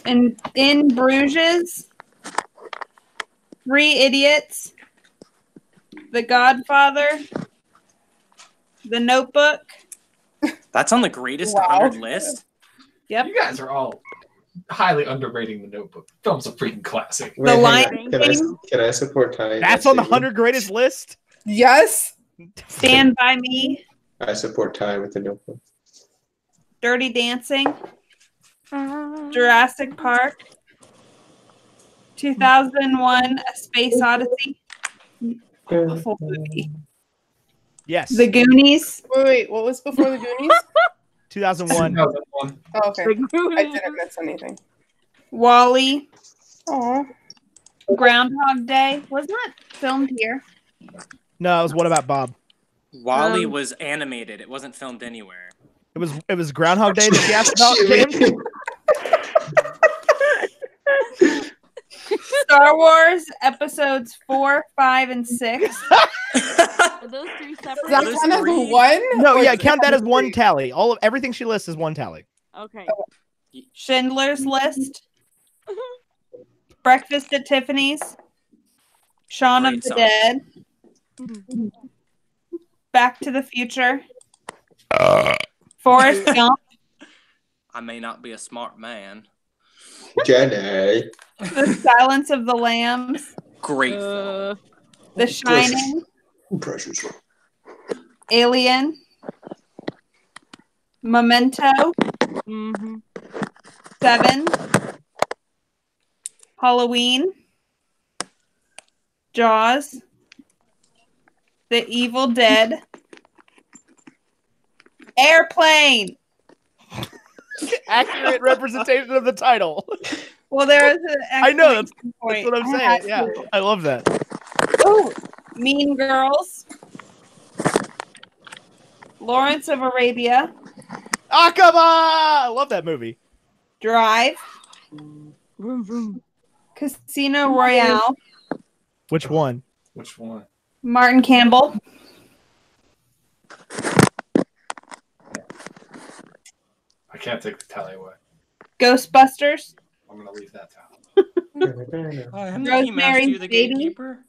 And In Bruges. 3 Idiots. The Godfather. The Notebook.
That's on the greatest 100 list.
Yep.
You guys are all highly underrating The Notebook. The film's a freaking classic.
Wait,
The
hang
Lion
on.
King.
Can I support Ty?
That's on the 100 greatest list.
Yes.
Stand by Me.
I support Ty with the Notebook.
Dirty Dancing. Jurassic Park. 2001: A Space Odyssey. Awful movie.
Yes.
The Goonies.
Wait, what was before the Goonies?
2001.
Oh, okay. I didn't miss anything.
Wall-E.
Oh.
Groundhog Day. Was not filmed here.
No, it was What About Bob?
Wall-E was animated. It wasn't filmed anywhere.
It was Groundhog Day that she asked about, James?
Star Wars episodes 4, 5, and 6.
Are those three separate?
Does that count as one?
No,
Or
yeah,
does
count that
count
as one tally. Everything she lists is one tally.
Okay.
Schindler's List. Breakfast at Tiffany's. Shaun
Great
of the
song.
Dead. Back to the Future. Forrest Gump.
I may not be a smart man.
Jenny.
The Silence of the Lambs.
Great film.
The Shining.
Precious.
Alien. Memento.
Mm-hmm.
7. Halloween. Jaws. The Evil Dead. Airplane.
Accurate representation of the title.
Well, there is an
I know, that's
point.
what I'm
I had
saying. Yeah,
to.
I love that.
Oh, Mean Girls. Lawrence of Arabia.
Aqaba! I love that movie.
Drive.
Vroom, vroom.
Casino Royale.
Which one?
Which one?
Martin Campbell.
I can't take the tally away.
Ghostbusters.
I'm gonna leave that down.
Hi, I'm the Key Master,
Rosemary's
the
Baby.
gatekeeper.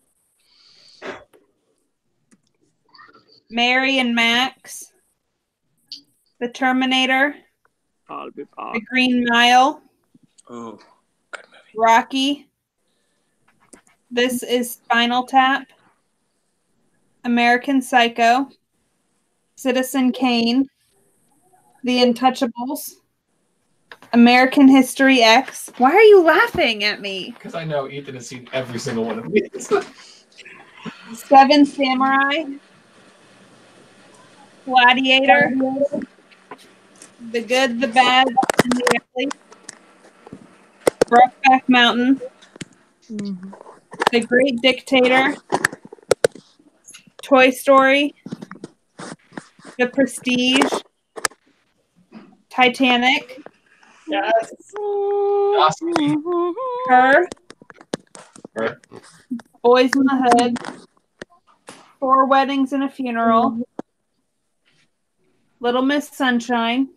Mary and Max. The Terminator.
I'll be back.
The Green Mile.
Oh,
Rocky. This is Spinal Tap. American Psycho. Citizen Kane. The Untouchables. American History X. Why are you laughing at me?
Because I know Ethan has seen every single one of these.
7 Samurai. Gladiator. The Good, the Bad, and the Ugly. Brokeback Mountain.
Mm-hmm.
The Great Dictator. Toy Story. The Prestige. Titanic.
Yes.
Her.
Her.
Boys in the Hood. 4 Weddings and a Funeral. Little Miss Sunshine.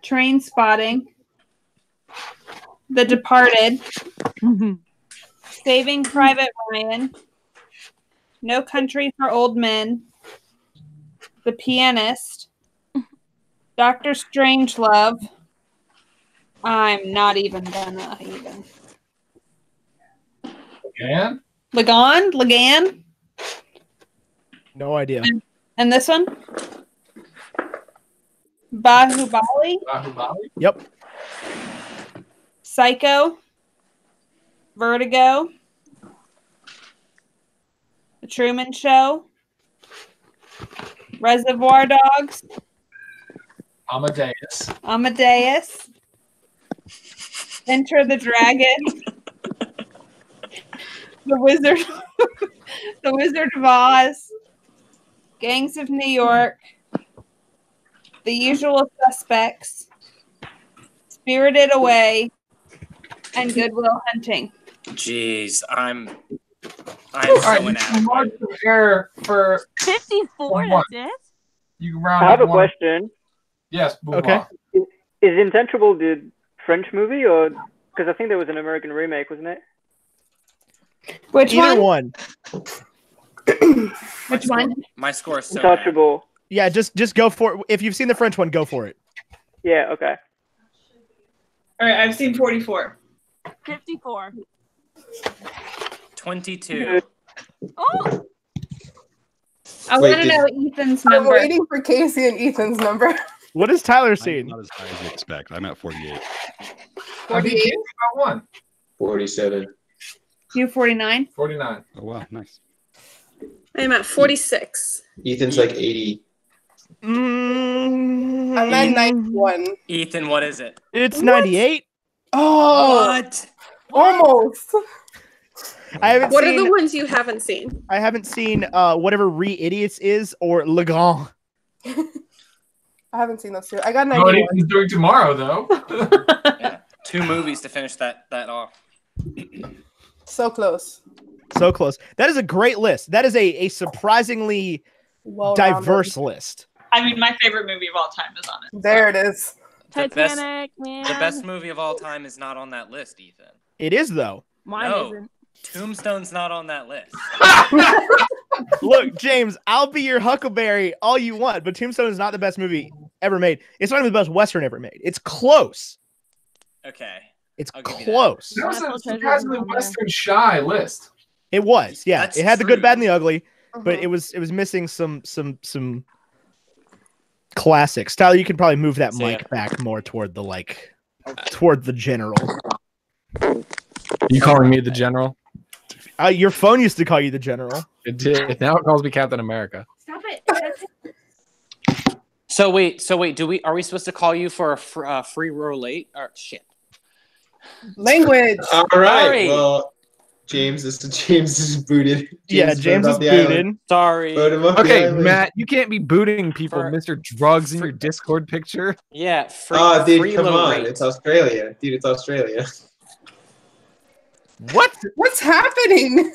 Train Spotting. The Departed. Saving Private Ryan. No Country for Old Men. The Pianist. Dr. Strangelove. I'm not even gonna even.
Lagan?
Lagan?
No idea.
And this one? Bahubali?
Bahubali?
Yep.
Psycho. Vertigo. The Truman Show. Reservoir Dogs.
Amadeus.
Enter the Dragon. The Wizard. The Wizard of Oz. Gangs of New York. The Usual Suspects. Spirited Away. And Good Will Hunting.
Jeez, I'm
All
so
right,
inadequate.
error for
54,
one.
that's it?
You can round
I have
up
a
one.
question.
Yes,
Okay.
Is Intouchable the French movie, or because I think there was an American remake, wasn't it?
Which
Either
one? Which one?
My score is so bad.
Intouchable.
Yeah, just go for it. If you've seen the French one, go for it.
Yeah. Okay.
All right, I've seen 44.
54.
22.
Oh. I want to know Ethan's
I'm
number.
waiting for Casey and Ethan's number.
What is Tyler
I'm
seeing?
not as high as you expect. I'm at 48.
48.
About one.
47.
You 49?
49.
Oh wow, nice.
I'm at 46.
Ethan's like 80.
I'm at 91.
Ethan, what is it?
It's 98.
Oh,
What?
almost.
I haven't
What
seen.
are the ones you haven't seen?
I haven't seen whatever Re Idiots is or Le Grand.
I haven't seen those two. I got
What
91.
Ethan's doing tomorrow, though.
Yeah. 2 movies to finish that off.
So close.
So close. That is a great list. That is a surprisingly
Well-rounded.
diverse list.
I mean, my favorite movie of all time is on it.
There it is.
The best,
Titanic, man.
the best movie of all time is not on that list, Ethan.
It is though.
Mine
No.
isn't.
Tombstone's not on that list.
Look, James, I'll be your Huckleberry all you want, but Tombstone is not the best movie ever made. It's not even the best Western ever made. It's close.
Okay.
It's
I'll give you
close.
That was
National
a
Treasure
surprisingly
is on there.
Western shy list.
It was, yeah.
That's
it had the
true.
good, bad, and the ugly, but
Mhm.
it was missing some classics. Tyler, you can probably move that
See
mic
ya.
back more toward the general.
You calling me the general?
Your phone used to call you the general.
It did. Now it calls me Captain America.
Stop it.
So wait. Are we supposed to call you for a free row late? Or shit.
Language.
All right.
Sorry.
Well, James is booted.
James is
off the island.
booted.
Sorry.
Vote him off the
Okay,
island.
Matt, you can't be booting people,
For-
Mr. Drugs, in your Discord picture.
Yeah. Free,
Oh, dude,
free
come
low
on.
rate.
It's Australia. Dude, it's Australia.
What?
What's happening?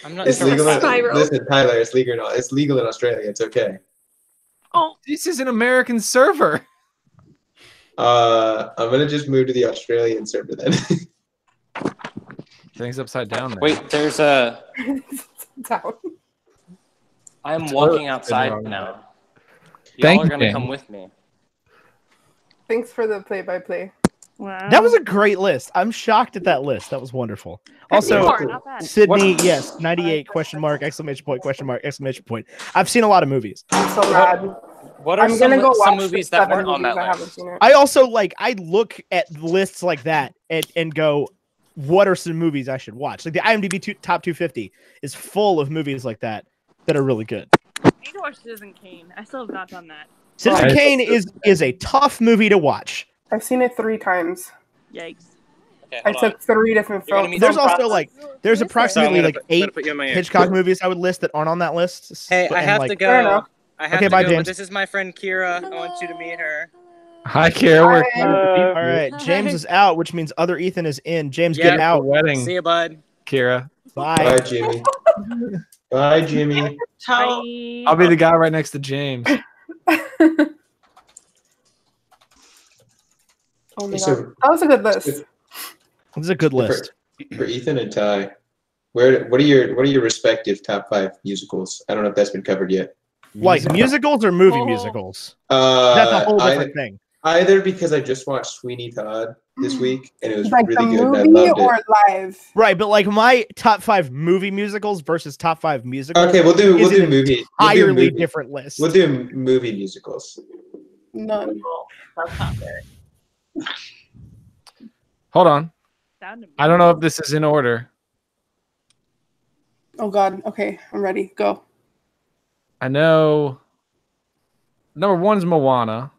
I'm not
It's
sure.
legal.
what's
Spiral.
Listen, Tyler, it's legal. It's legal in Australia. It's okay.
Oh,
This is an American server.
I'm gonna just move to the Australian server then.
Things upside down there.
Wait, there's a.
Down.
I'm walking outside
wrong
now.
Thank
Y'all are gonna
you.
come with me.
Thanks for the play-by-play.
wow.
That was a great list. I'm shocked at that list. That was wonderful. Also,
54, not bad.
Sydney, yes, 98 question mark, exclamation point, question mark, exclamation point. I've seen a lot of movies.
I'm so mad.
What are
I'm gonna go
some
watch
movies
the
that
7
weren't on
movies.
that
I haven't
list?
seen it.
I also I look at lists like that and go, what are some movies I should watch? Like the IMDb top 250 is full of movies like that are really good.
I need to watch Citizen Kane. I still have not done that.
Citizen
Right.
Kane is a tough movie to watch.
I've seen it 3 times.
Yikes.
Okay,
I
hold on.
took 3 different
You're gonna
films.
meet
There's
some
also
process.
there's
So I'm
approximately
gonna
like
put- I'm gonna
8
put you in my ear.
Hitchcock movies I would list that aren't on that list.
Hey, I
And,
have
like,
to
Fair
go.
enough.
I have
Okay,
to
bye,
go.
James.
But this is my friend Kira. I want you to meet her.
Hi, Kara. We're
Hi.
All right, James is out, which means other Ethan is in. James,
Yeah.
get out.
wedding,
See you, bud.
Kira.
Bye.
Bye, Jimmy. Bye, Jimmy.
Tell
Bye.
I'll be the guy right next to James.
Oh my
So-
God. That was a good list.
This is a good list.
For Ethan and Ty, what are your respective top 5 musicals? I don't know if that's been covered yet.
Like musicals or movie
Oh.
musicals? That's a whole different thing.
Either because I just watched Sweeney Todd this week and it was
Like
really
the
good and I
movie
loved
or
it.
live?
Right, but like my top 5 movie musicals versus top 5 musicals.
Okay, we'll do
is an
movie.
entirely different list.
We'll do movie musicals.
None.
that's not fair.
Hold on.
Sound amazing.
I don't know if this is in order.
Oh God. Okay, I'm ready. Go.
I know number 1 is Moana.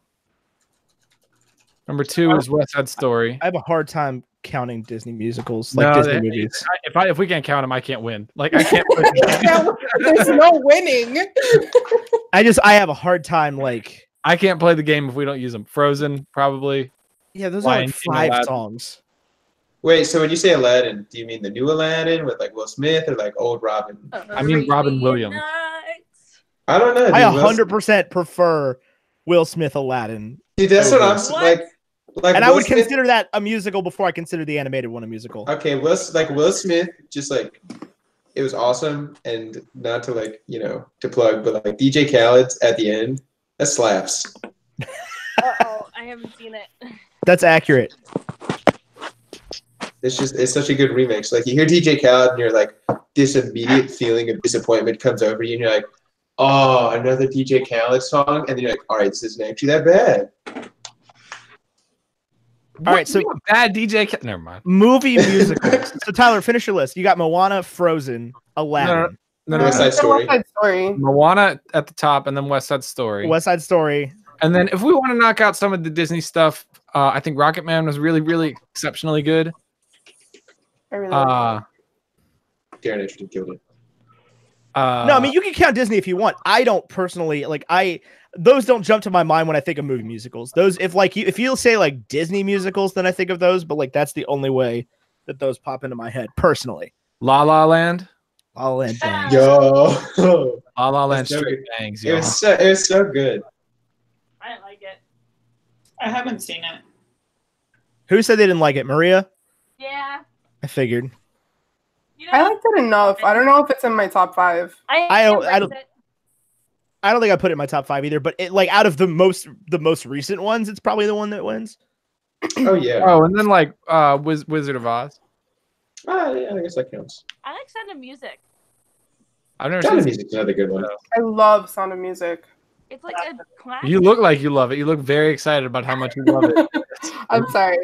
Number 2 is West Side Story.
I have a hard time counting Disney musicals, like
No,
Disney
they-
movies.
If we can't count them, I can't win. Like I can't.
There's no winning.
I have a hard time like.
I can't play the game if we don't use them. Frozen, probably.
Yeah, those are
Lion
like
King,
5
Aladdin.
songs.
Wait, so when you say Aladdin, do you mean the new Aladdin with like Will Smith or like old Robin?
I mean Robin Williams.
I don't know. Dude.
I
Will-
100% prefer Will Smith Aladdin.
Dude, that's what I'm
What?
like.
And I
Will
would
Smith-
consider that a musical before I consider the animated one a musical.
Okay, Will Smith, just like it was awesome, and not to like to plug, but like DJ Khaled's at the end, that slaps.
Uh-oh. I haven't seen it.
That's accurate.
It's such a good remix. Like you hear DJ Khaled and you're like, this immediate feeling of disappointment comes over you and you're like, oh, another DJ Khaled song, and then you're like, all right, this isn't actually that bad.
All right, so
bad DJ. Never mind.
Movie musicals. So Tyler, finish your list. You got Moana, Frozen, Aladdin.
No,
West Side Story.
West Side Story.
Moana at the top, and then West Side Story.
West Side Story.
And then if we want to knock out some of the Disney stuff, I think Rocket Man was really, really exceptionally good.
I really like
Darren Edgerton killed it.
No, I mean you can count Disney if you want. I don't personally like. Those don't jump to my mind when I think of movie musicals. Those, if you say like Disney musicals, then I think of those. But like that's the only way that those pop into my head personally.
La La Land.
La La Land bangs.
Yo,
La La Land
so
straight
good.
bangs.
It
Yo.
was so good.
I didn't like it. I haven't seen it.
Who said they didn't like it? Maria?
Yeah.
I figured.
I liked it enough. I don't know if it's in my top 5.
I don't think I put it in my top 5 either, but it, like out of the most recent ones, it's probably the one that wins.
Oh yeah.
Oh, and then like Wizard of Oz.
Yeah, I guess that counts.
I like Sound of Music.
I've never
Sound of
seen
Music's another good one.
I love Sound of Music.
It's like a classic.
You look like you love it. You look very excited about how much you love it.
I'm sorry.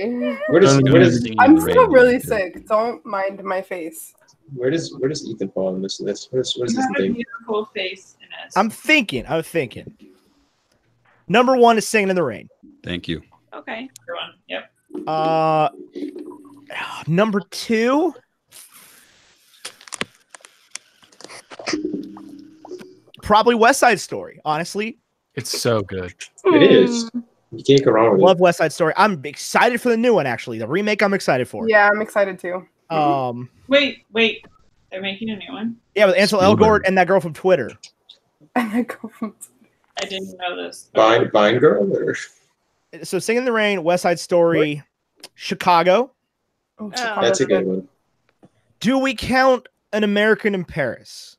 I'm still really sick. Don't mind my face.
Where does Ethan fall in this list? What is
You
this
have a
thing?
beautiful face in it.
I'm thinking. Number 1 is Singing in the Rain.
Thank you.
Okay. Good one. Yep.
Number 2. Probably West Side Story, honestly.
It's so good.
It is. You can't go wrong with
Love West Side Story. I'm excited for the new one, actually. The remake I'm excited for.
Yeah, I'm excited too.
Wait. They're making a new one?
Yeah, with Ansel Elgort and that girl from Twitter.
I didn't know this.
Vine Girl? Or...
So Singing in the Rain, West Side Story, Chicago.
Oh,
That's a good one.
Do we count An American in Paris?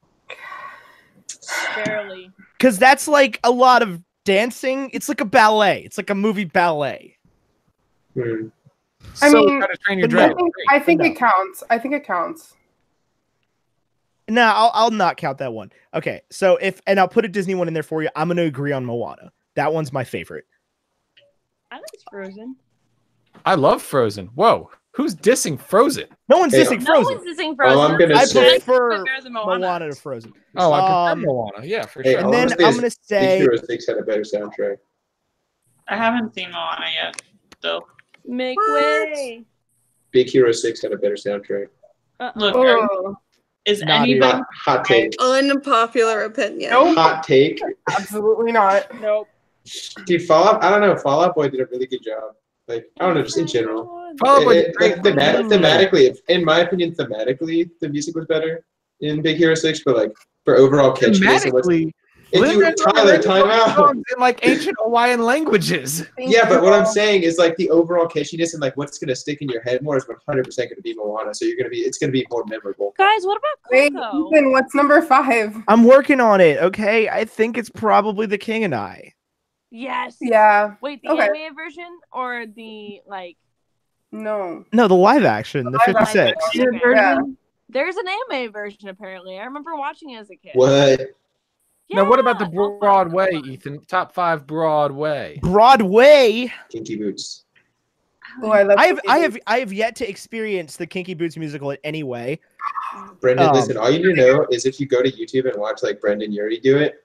Barely.
Because that's like a lot of dancing. It's like a ballet. It's like a movie ballet.
I mean,
Train Your
I
Dragon.
think it counts. I think it counts.
No, I'll not count that one. Okay, so and I'll put a Disney one in there for you. I'm going to agree on Moana. That one's my favorite.
I like Frozen.
I love Frozen. Whoa, who's dissing Frozen?
No one's dissing Frozen.
No one's dissing Frozen.
I'm gonna
I
say
prefer
Moana.
Moana to Frozen.
Oh, I prefer Moana. Yeah, for
Hey,
sure.
And then I'm going to say...
Big Hero 6 had a better soundtrack.
I haven't seen Moana yet. Still.
Make way.
Big Hero 6 had a better soundtrack.
Look, is
Not
anybody
Hot take.
Unpopular opinion.
Hot take.
Absolutely not.
Nope.
Dude, Fallout, I don't know. Fallout Boy did a really good job. Like, I don't know, just in general.
Fall Out Boy did
Like, thematically, in my opinion, thematically, the music was better in Big Hero 6, but like, for overall catchiness.
Thematically,
Tyler, time out.
in like ancient Hawaiian languages.
Yeah, but what I'm saying is like the overall catchiness and like what's gonna stick in your head more is 100% gonna be Moana. So it's gonna be more memorable.
Guys, what about
Wait,
Coco?
Ethan, what's number 5?
I'm working on it, okay? I think it's probably The King and I.
Yes.
Yeah.
Wait, the
Okay.
animated version or the like?
No.
No, the live action, the
live
56.
action. Okay.
Yeah.
There's an animated version apparently. I remember watching it as a kid.
What?
Now, what about the Broadway, Ethan? Top 5 Broadway.
Broadway.
Kinky Boots.
Oh, I love.
I have yet to experience the Kinky Boots musical in any way.
Brendan, listen, all you need to know is if you go to YouTube and watch like Brendan Urie do it.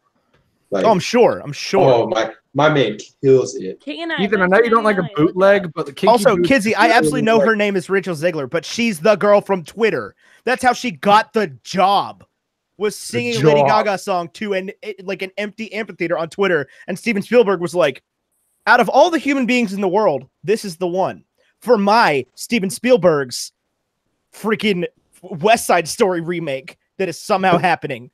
Like,
Oh, I'm sure.
oh my man kills it.
King and I.
Ethan, I know you don't like a bootleg, but the Kinky
Also,
Boots
Kidsy, I
is
absolutely know
like-
her name is Rachel Ziegler, but she's the girl from Twitter. That's how she got the job. Was singing a Lady
job.
Gaga song to an empty amphitheater on Twitter, and Steven Spielberg was like, out of all the human beings in the world, this is the one for my Steven Spielberg's freaking West Side Story remake that is somehow happening.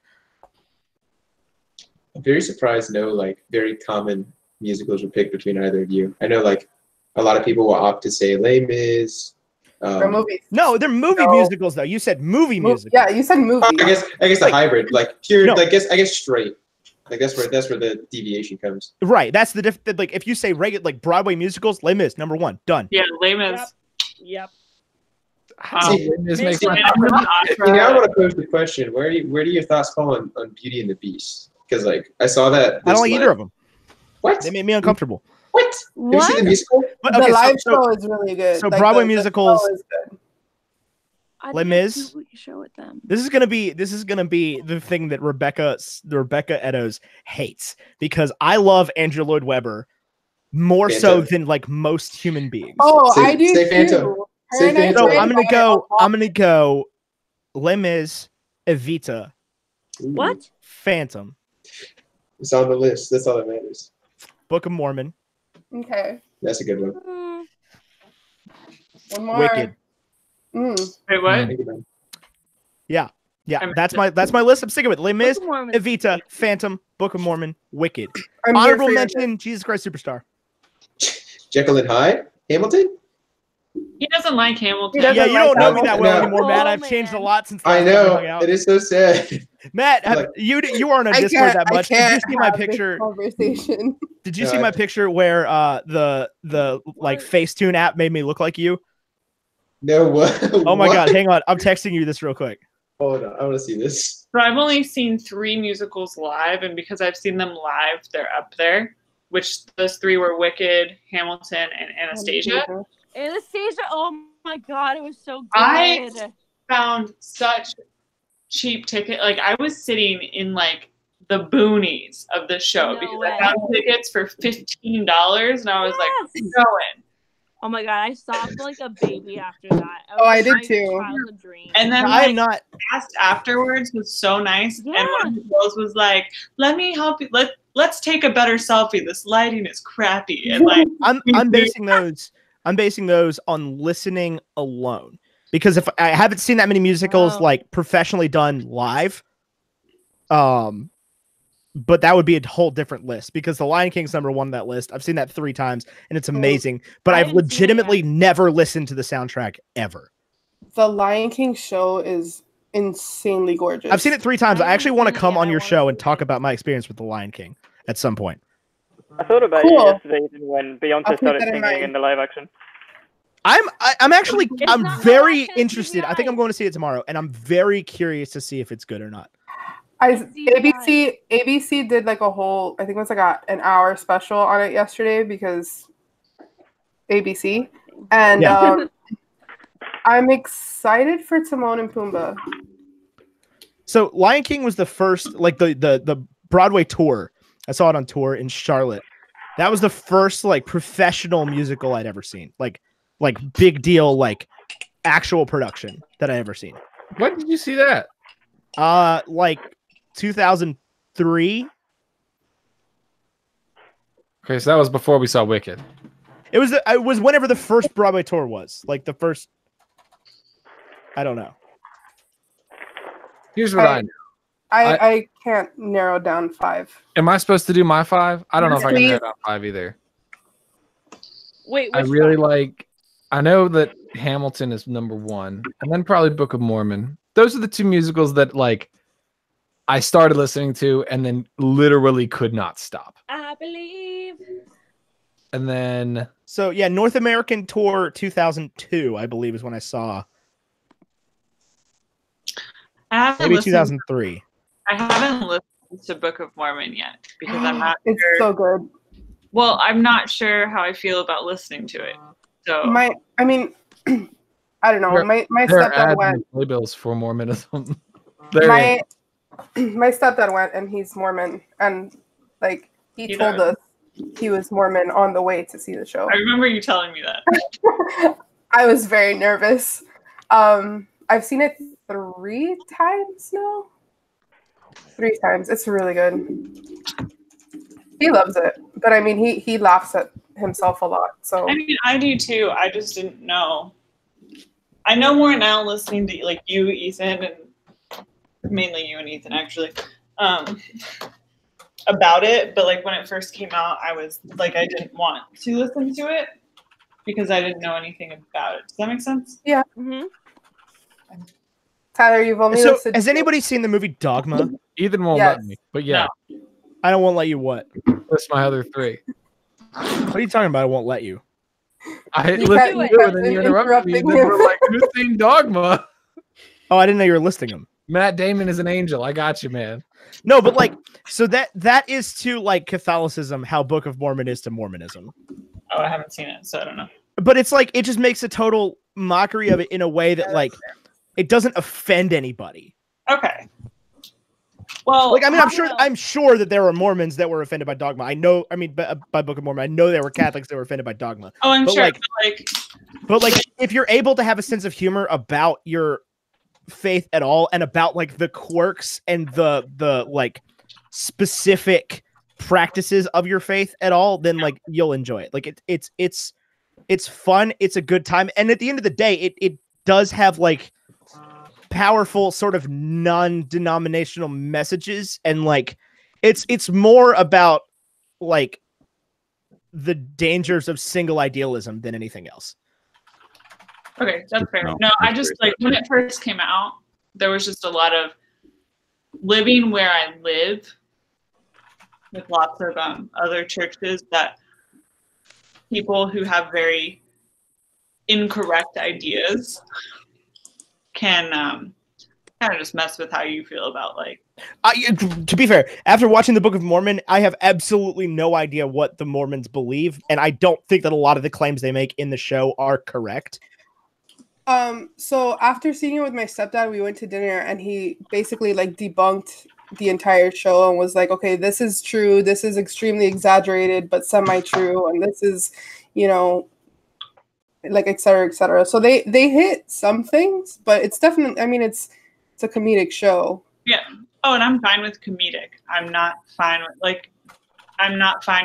I'm very surprised no like very common musicals were picked between either of you. I know like a lot of people will opt to say Les Mis.
movies.
No, they're movie musicals though. You said movie musicals.
Yeah, you said movie.
I guess the hybrid, like pure,
No.
I guess straight. Like that's where the deviation comes.
Right. That's the difference. Like if you say regular, like Broadway musicals, Les Mis, number 1, done.
Yeah, Les Mis.
Yep.
See,
This makes my
now I want to pose the question: where do your thoughts fall on Beauty and the Beast? Because like I saw that.
I don't like either of them.
What?
They made me uncomfortable.
What? Have you seen the musical?
But,
The
okay,
live
so
show is really good.
So
Like,
Broadway
the
musicals.
show is good.
Les Mis.
Show with them.
This is gonna be the thing that Rebecca Eddowes hates, because I love Andrew Lloyd Webber more so than like most human beings.
Oh, I do too.
So I'm gonna go Les Mis, Evita.
What?
Phantom.
It's on the list. That's all that matters.
Book of Mormon.
Okay.
That's a good one.
One more.
Wicked.
Wait, what?
Yeah. That's my list. I'm sticking with Les Mis, Evita, Phantom, Book of Mormon, Wicked. Honorable mention: Jesus Christ Superstar.
Jekyll and Hyde. Hamilton.
He doesn't like Hamilton.
Yeah, you don't know me that well anymore, Matt. I've changed a lot since
I
last time we
know.
hung out.
It is so sad.
Matt, you aren't on Discord that much. Did you see my picture?
Conversation.
Did you see my picture where the like Facetune app made me look like you?
No, what?
Oh my
What?
god, hang on. I'm texting you this real quick.
Hold on, I want to see this.
So I've only seen 3 musicals live, and because I've seen them live, they're up there. Which those 3 were Wicked, Hamilton, and Anastasia.
Anastasia, oh my god, it was so good.
I found such cheap ticket. Like I was sitting in like the boonies of the show because I found tickets for $15, and I was like, I'm going.
Oh my god, I sobbed like a baby after that.
I did too.
Dream.
And then
I'm
like,
not
asked afterwards was so nice. And one of the girls was like, "Let me help you. Let's take a better selfie. This lighting is crappy." And like,
I'm basing those on listening alone, because if I haven't seen that many musicals like professionally done live, but that would be a whole different list, because The Lion King's number 1 on that list. I've seen that 3 times and it's amazing, but I've legitimately never listened to the soundtrack ever.
The Lion King show is insanely gorgeous.
I've seen it 3 times. I actually want to come on your show and talk about my experience with The Lion King at some point.
I thought about you yesterday when Beyonce started singing in the live action.
I'm actually very interested. I think I'm going to see it tomorrow, and I'm very curious to see if it's good or not.
ABC did like a whole, I think it was like an hour special on it yesterday, because ABC, and I'm excited for Timon and Pumbaa.
So Lion King was the first, like the Broadway tour. I saw it on tour in Charlotte. That was the first like professional musical I'd ever seen. Like big deal, like actual production that I ever seen.
When did you see that?
Like 2003.
Okay, so that was before we saw Wicked.
It was whenever the first Broadway tour was. Like the first. I don't know.
Here's what I know.
I can't narrow down 5.
Am I supposed to do my 5? I don't know if I can narrow down 5 either.
Wait,
I really like. I know that Hamilton is number 1, and then probably Book of Mormon. Those are the 2 musicals that like I started listening to and then literally could not stop.
I believe.
And then
so yeah, North American tour 2002, I believe, is when I saw. Maybe 2003.
I haven't listened to Book of Mormon yet because I'm not.
It's
sure.
so good.
Well, I'm not sure how I feel about listening to it. So
I don't know. My stepdad went.
Playbills for Mormonism.
My stepdad went, and he's Mormon, and like he told us he was Mormon on the way to see the show.
I remember you telling me that.
I was very nervous. I've seen it 3 times now. 3 times. It's really good. He loves it, but I mean, he laughs at himself a lot. So
I mean, I do too. I just didn't know. I know more now listening to like you, Ethan, and mainly you and Ethan actually, about it. But like when it first came out, I was like, I didn't want to listen to it because I didn't know anything about it. Does that make sense?
Yeah. Tyler, you've only listened.
Has anybody seen the movie Dogma?
Ethan won't let me, but yeah.
No.
I won't let you what?
List my other three.
What are you talking about? I won't let you.
I listened to you and then you interrupted me. And then we're like, who's seen Dogma?
Oh, I didn't know you were listing them.
Matt Damon is an angel. I got you, man.
No, but like, so that is to like Catholicism how Book of Mormon is to Mormonism.
Oh, I haven't seen it, so I don't know.
But it's like it just makes a total mockery of it in a way that like it doesn't offend anybody.
Okay. Well,
like I mean, I'm sure that there were Mormons that were offended by Dogma. I know. I mean, by Book of Mormon, I know there were Catholics that were offended by Dogma.
Oh, I'm
but
sure.
But if you're able to have a sense of humor about your faith at all, and about like the quirks and the like specific practices of your faith at all, then like you'll enjoy it. Like it's fun. It's a good time, and at the end of the day, it does have like powerful sort of non-denominational messages, and like it's more about like the dangers of single idealism than anything else.
Okay, that's fair. No, I just like when it first came out, there was just a lot of living where I live with lots of other churches that people who have very incorrect ideas can kind of just mess with how you feel about like.
To be fair, after watching the Book of Mormon, I have absolutely no idea what the Mormons believe, and I don't think that a lot of the claims they make in the show are correct.
So after seeing it with my stepdad, we went to dinner, and he basically like debunked the entire show and was like, okay, this is true, this is extremely exaggerated but semi-true, and this is, you know, like et cetera. So they hit some things, but it's definitely, I mean, it's a comedic show.
Yeah. Oh, and I'm fine with comedic. I'm not fine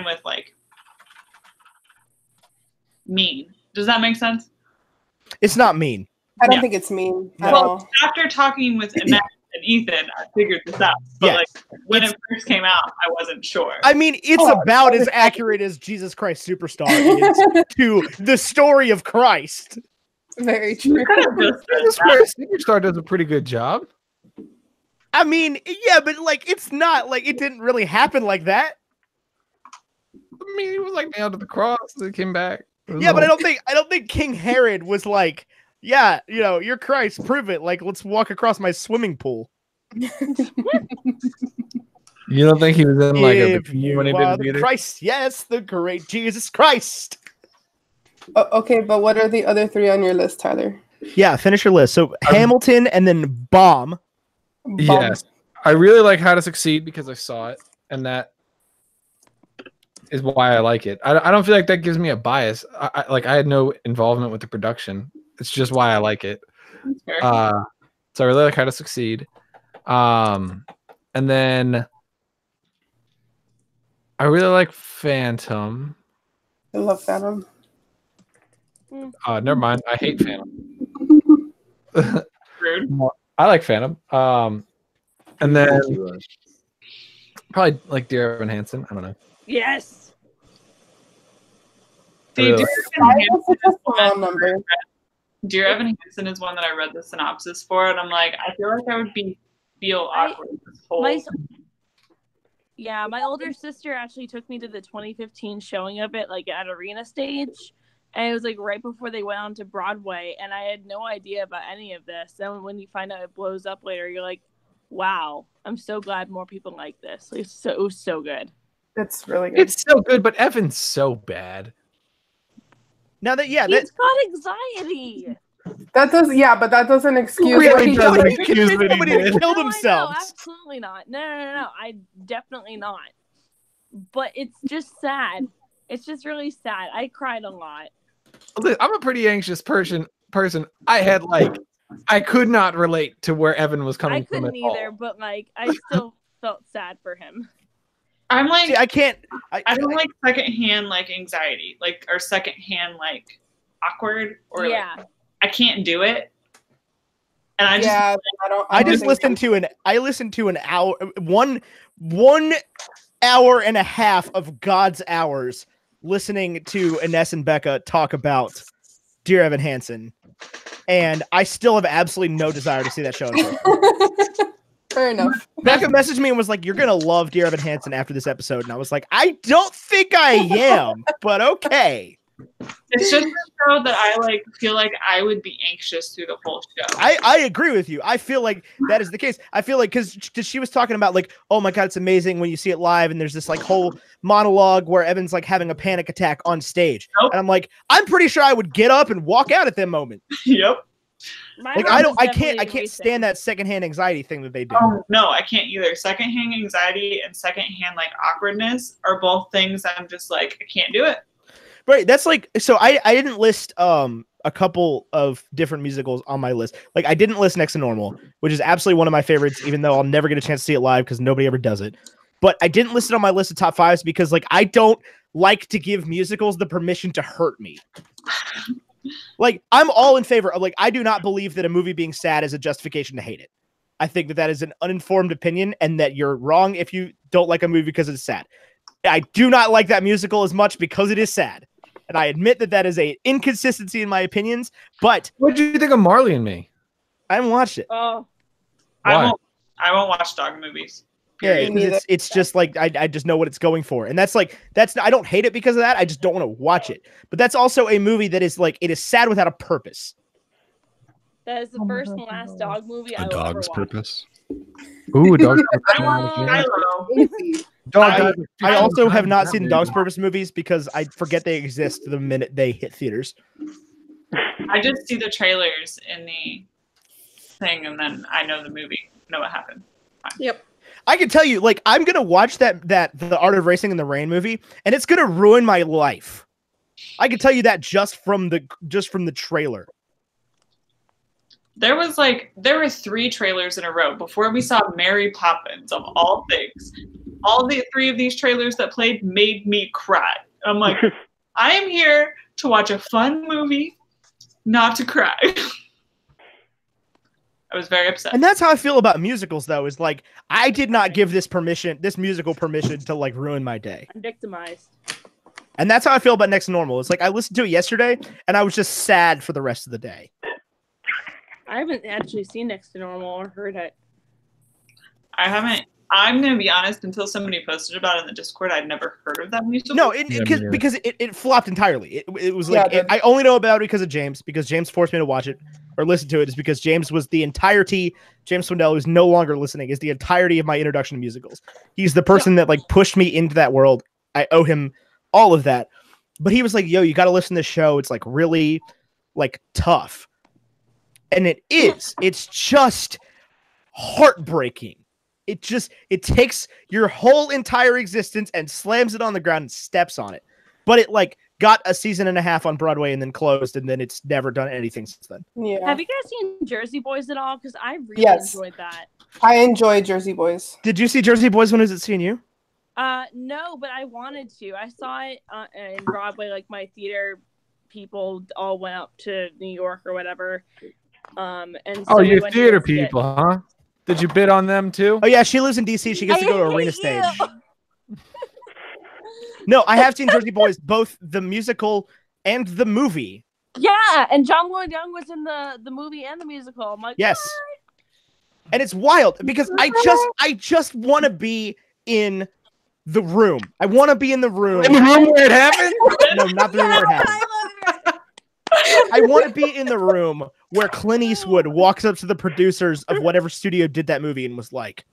with like mean. Does that make sense?
It's not mean.
I don't think it's mean at all.
After talking with Annette and Ethan, I figured this out. But like when it first came out, I wasn't sure.
I mean, it's about as accurate as Jesus Christ Superstar is to the story of Christ.
Very true.
Jesus Christ Superstar does a pretty good job.
I mean, yeah, but like it's not like it didn't really happen like that.
I mean, he was like nailed to the cross. They came back.
Yeah, but I don't think King Herod was like, yeah, you know, you're Christ, prove it. Like, let's walk across my swimming pool.
You don't think he was in like
if
a
you
when he
are
did
the Christ, yes, the great Jesus Christ.
Okay, but what are the other three on your list, Tyler?
Yeah, finish your list. So Hamilton and then Bomb.
Yes, I really like How to Succeed because I saw it, and that is why I like it. I don't feel like that gives me a bias. I had no involvement with the production. It's just why I like it. So I really like How to Succeed. And then I really like Phantom.
I love Phantom.
Never mind. I hate Phantom.
Rude.
I like Phantom. And then probably like Dear Evan Hansen. I don't know.
Yes.
Dear Evan Hansen is one that I read the synopsis for, and I'm like, I feel like I would feel awkward this whole.
My older sister actually took me to the 2015 showing of it, like at Arena Stage, and it was like right before they went on to Broadway, and I had no idea about any of this. Then when you find out it blows up later, you're like, wow, I'm so glad more people like this. Like, it was so good.
It's really good.
It's so good, but Evan's so bad.
Now that
he's got anxiety.
That does, but that doesn't excuse
really doesn't
excuse somebody to kill themselves.
No, absolutely not. No. I definitely not. But it's just sad. It's just really sad. I cried a lot.
I'm a pretty anxious person. I could not relate to where Evan was coming from.
I couldn't either, but like I still felt sad for him.
I'm like,
see, I can't.
I don't like secondhand like anxiety, like or secondhand like awkward or like, I can't do it. And I just
I listened to an hour, one hour and a half of God's hours listening to Ines and Becca talk about Dear Evan Hansen, and I still have absolutely no desire to see that show.
Fair enough.
Becca messaged me and was like, "You're gonna love Dear Evan Hansen after this episode," and I was like, "I don't think I am, but okay."
It's just a show that I like feel like I would be anxious through the whole show.
I agree with you. I feel like that is the case. I feel like because she was talking about like, oh my god, it's amazing when you see it live, and there's this like whole monologue where Evan's like having a panic attack on stage, and I'm like, I'm pretty sure I would get up and walk out at that moment.
Yep.
Like I can't stand that secondhand anxiety thing that they do.
Oh no, I can't either. Secondhand anxiety and secondhand like awkwardness are both things I'm just like, I can't do it.
Right. That's like, so I didn't list a couple of different musicals on my list. Like I didn't list Next to Normal, which is absolutely one of my favorites, even though I'll never get a chance to see it live because nobody ever does it. But I didn't list it on my list of top fives because like I don't like to give musicals the permission to hurt me. Like I'm all in favor of like, I do not believe that a movie being sad is a justification to hate it. I think that that is an uninformed opinion and that you're wrong if you don't like a movie because it's sad. I do not like that musical as much because it is sad. And I admit that that is a inconsistency in my opinions, but
what did you think of Marley and Me?
I haven't watched it.
Oh,
I won't watch dog movies.
Yeah, it's just like I just know what it's going for, and that's I don't hate it because of that. I just don't want to watch it. But that's also a movie that is like it is sad without a purpose.
That is the first and last dog movie I
A
will ever
dog's
watch.
purpose.
Ooh, Dog's
I also have not seen Dog's Purpose movies because I forget they exist the minute they hit theaters.
I just see the trailers in the thing and then I know the movie, know what happened. Fine.
Yep.
I can tell you, like, I'm gonna watch that The Art of Racing in the Rain movie, and it's gonna ruin my life. I can tell you that just from the trailer.
There were 3 trailers in a row before we saw Mary Poppins of all things. All the 3 of these trailers that played made me cry. I'm like, I am here to watch a fun movie, not to cry. I was very upset.
And that's how I feel about musicals, though, is like, I did not give this musical permission to like ruin my day.
I'm victimized.
And that's how I feel about Next to Normal. It's like I listened to it yesterday and I was just sad for the rest of the day.
I haven't actually seen Next to Normal or heard it.
I haven't. I'm going to be honest, until somebody posted about it in the Discord, I'd never heard of that musical.
No, because it flopped entirely. It was like, I only know about it because James forced me to watch it or listen to it. Is because James was the entirety, James Swindell, who's no longer listening, is the entirety of my introduction to musicals. He's the person that like pushed me into that world. I owe him all of that. But he was like, yo, you got to listen to this show. It's like really like tough. And it is. It's just heartbreaking. It takes your whole entire existence and slams it on the ground and steps on it. But it like got a season and a half on Broadway and then closed, and then it's never done anything since then.
Yeah.
Have you guys seen Jersey Boys at all? Because I really enjoyed that.
I enjoy Jersey Boys.
Did you see Jersey Boys when it was at CNU?
No, but I wanted to. I saw it in Broadway. Like my theater people all went up to New York or whatever. And so
you theater people, huh? Did you bid on them too?
Oh yeah, she lives in DC. She gets to go to Arena Stage. No, I have seen Jersey Boys, both the musical and the movie.
Yeah, and John Lloyd Young was in the movie and the musical. I'm like,
yes. What? And it's wild because I just want to be in the room. I want to be in the room.
In the room where it happened?
No, not the room where it happened. I want to be in the room where Clint Eastwood walks up to the producers of whatever studio did that movie and was like,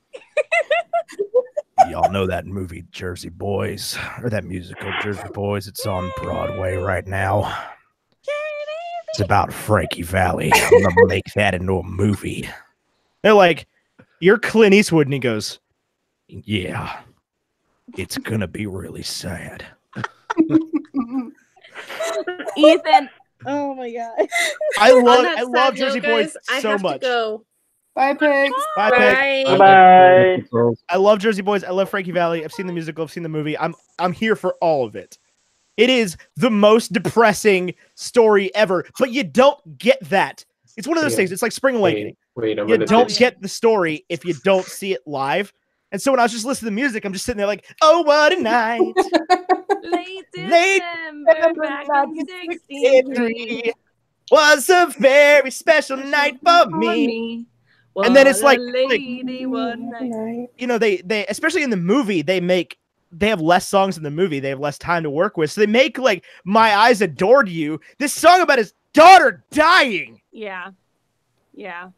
y'all know that movie Jersey Boys, or that musical Jersey Boys? It's on Broadway right now. It's about Frankie Valli. I'm going to make that into a movie. They're like, you're Clint Eastwood. And he goes, yeah, it's going to be really sad.
Ethan. Oh my god.
I love Jersey Boys so much.
Bye, pigs.
Bye, Pig.
Bye.
I love Jersey Boys. I love Frankie Valli. I've seen the musical. I've seen the movie. I'm here for all of it. It is the most depressing story ever, but you don't get that. It's one of those things. It's like Spring Awakening. You don't get the story if you don't see it live. And so when I was just listening to the music, I'm just sitting there like, oh, what a night.
Late December back in 63
was a very special night for me. And then it's
What a
like
lady one night.
you know, they especially in the movie, they have less songs in the movie. They have less time to work with. So they make like My Eyes Adored You, this song about his daughter dying.
Yeah. Yeah.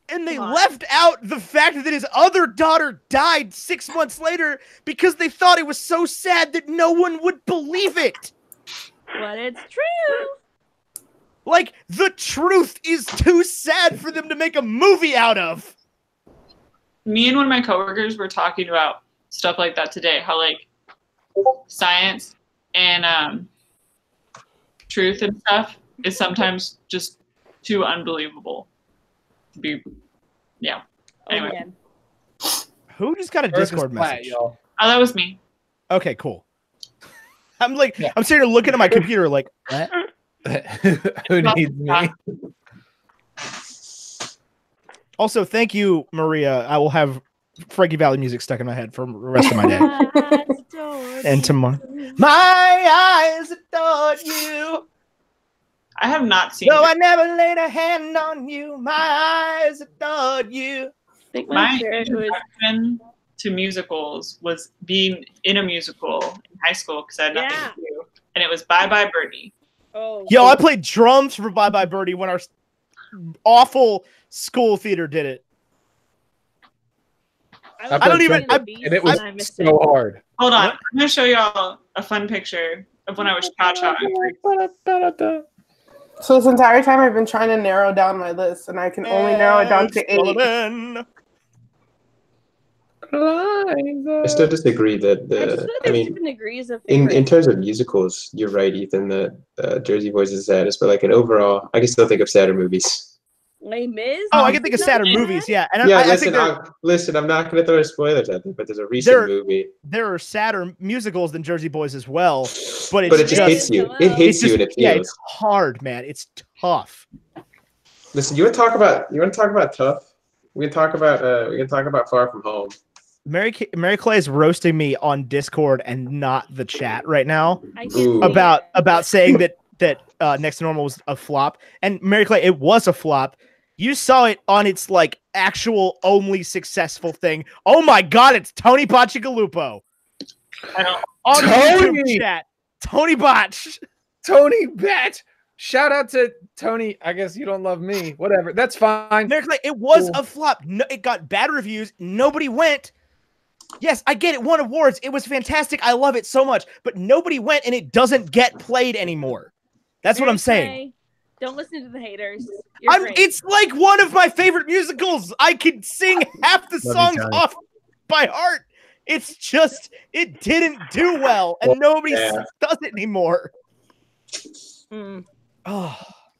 And they left out the fact that his other daughter died 6 months later because they thought it was so sad that no one would believe it.
But it's true.
Like, the truth is too sad for them to make a movie out of.
Me and one of my coworkers were talking about stuff like that today. How like science and truth and stuff is sometimes just too unbelievable to be. Yeah. Anyway.
Who just got a Discord message?
Oh, that was me.
Okay, cool. I'm like, I'm sitting here looking at my computer like, what?
Who needs me?
Also, thank you, Maria. I will have Frankie Valli music stuck in my head for the rest of my day. And tomorrow. My eyes adored you.
I have not seen
No, I never laid a hand on you. My eyes adored you.
My introduction to musicals was being in a musical in high school because I had nothing to do. And it was Bye Bye Birdie.
Oh.
Yo, I played drums for Bye Bye Birdie when our awful school theater did it. I don't even.
And it was so hard.
Hold on. I'm going to show y'all a fun picture of when I was cha-cha.
So this entire time I've been trying to narrow down my list, and I can only narrow it down to 8.
I still disagree that I mean,
degrees of
in terms of musicals, you're right, Ethan. That Jersey Boys is the saddest, but like in overall, I can still think of sadder movies.
Les Mis?
Oh, I can think of sadder movies, yeah. And
Yeah,
I think
listen, I'm not going to throw spoilers at them, but there's a recent movie.
There are sadder musicals than Jersey Boys as well, but
it just hits you. It hits you and it
yeah,
feels.
it's hard, man. It's tough.
Listen, you want to talk about tough? We can talk about Far From Home.
Mary Clay is roasting me on Discord and not the chat right now
Ooh.
about saying that Next to Normal was a flop. And Mary Clay, it was a flop. You saw it on its like actual only successful thing. Oh my god, it's Tony Bacigalupo. On YouTube chat. Tony Botch.
Tony Bat. Shout out to Tony. I guess you don't love me. Whatever. That's fine.
Mary Clay, it was a flop. No, it got bad reviews. Nobody went. Yes, I get it. Won awards. It was fantastic. I love it so much. But nobody went, and it doesn't get played anymore. That's what I'm saying.
Don't listen to the haters.
It's like one of my favorite musicals. I can sing half the songs off by heart. It's just, it didn't do well, and nobody does it anymore. Oh,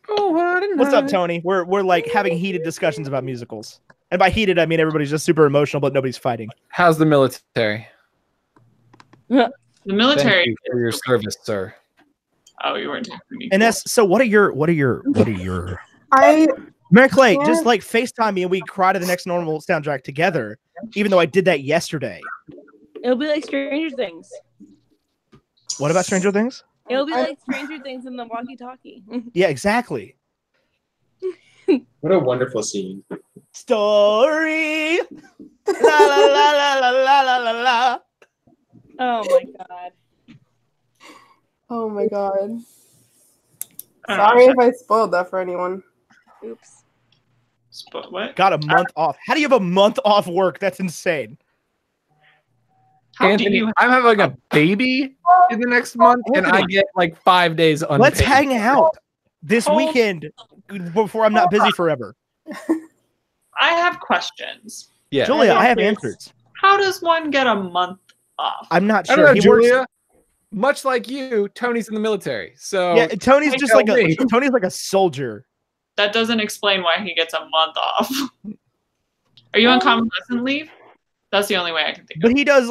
what's up, Tony? We're like having heated discussions about musicals. And by heated, I mean everybody's just super emotional, but nobody's fighting.
How's the military?
The military.
Thank you for your service, sir.
Oh, you weren't talking to me.
And that's so. What are your? Mary Clay, just like FaceTime me and we cry to the Next Normal soundtrack together. Even though I did that yesterday.
It'll be like Stranger Things.
What about Stranger Things?
It'll be like Stranger Things in the walkie-talkie.
Yeah, exactly.
What a wonderful scene.
Story. La la la la la la la la.
Oh my god.
Oh my god. Sorry if I spoiled that for anyone.
Oops.
What?
Got a month off. How do you have a month off work? That's insane.
Anthony, I'm having like a baby in the next month, and I get like 5 days unpaid.
Let's hang out this weekend before I'm not busy forever.
I have questions.
Yeah,
Julia, I have answers.
How does one get a month off?
I'm not
I
sure.
don't know, Julia. Much like you, Tony's in the military. So
yeah, Tony's just like Tony's like a soldier.
That doesn't explain why he gets a month off. Are you on convalescent leave? That's the only way I can think of.
But he does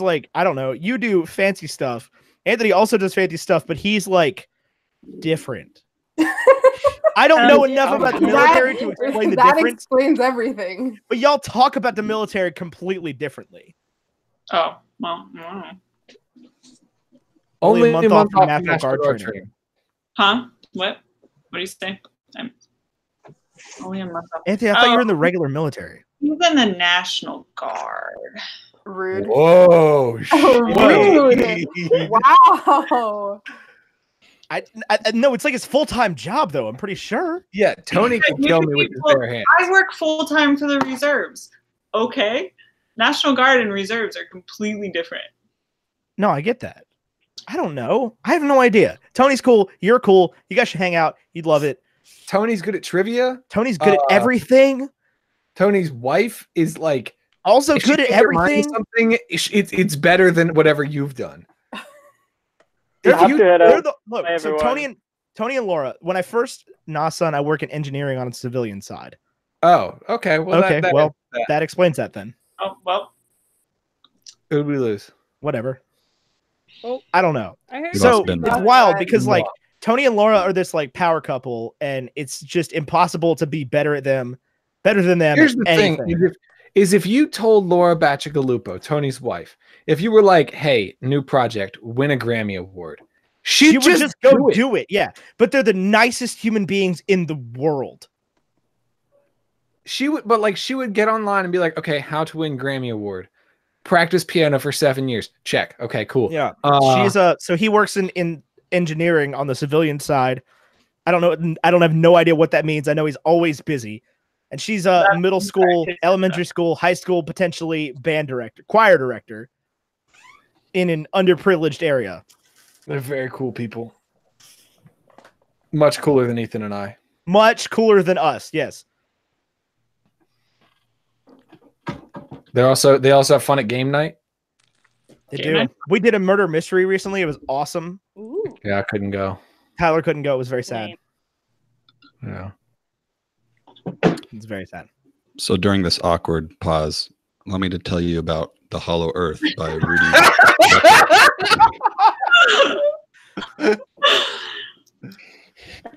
like I don't know. You do fancy stuff. Anthony also does fancy stuff, but he's like different. I don't know enough about the military to explain the difference. That
explains everything.
But y'all talk about the military completely differently.
Oh, well, I don't know.
Only a month off from National Guard training.
Huh? What? What do you say? Only a month.
Anthony, I thought you were in the regular military.
He's in the National Guard.
Rude.
Whoa.
Rude. Wow.
I no, it's like his full-time job though. I'm pretty sure.
Yeah, Tony can kill me with his bare hands.
I work full-time for the reserves. Okay? National Guard and reserves are completely different.
No, I get that. I don't know. I have no idea. Tony's cool. You're cool. You guys should hang out. You'd love it.
Tony's good at trivia.
Tony's good at everything.
Tony's wife is like
also good at everything.
Something it's better than whatever you've done.
Look, so Tony and Laura. When I first NASA and I work in engineering on the civilian side.
Oh, okay. Well,
that explains that then.
Oh well.
Who did we lose?
Whatever.
Oh,
I don't know.
I heard
So it's wild because like Tony and Laura are this like power couple, and it's just impossible to be better than them.
Here's the thing: is if you told Laura Bacigalupo, Tony's wife, if you were like, "Hey, new project, win a Grammy award," she would just go
do it. Yeah, but they're the nicest human beings in the world.
She would get online and be like, "Okay, how to win Grammy award." Practice piano for 7 years. Check. Okay, cool.
Yeah. So he works in engineering on the civilian side. I don't know. I don't have no idea what that means. I know he's always busy. And she's a middle school, elementary school, high school, potentially choir director in an underprivileged area.
They're very cool people. Much cooler than Ethan and I.
Much cooler than us. Yes.
They also have fun at game night.
They do. We did a murder mystery recently. It was awesome.
Ooh.
Yeah, I couldn't go.
Tyler couldn't go. It was very sad.
Yeah.
It's very sad.
So during this awkward pause, allow me to tell you about The Hollow Earth by Rudy.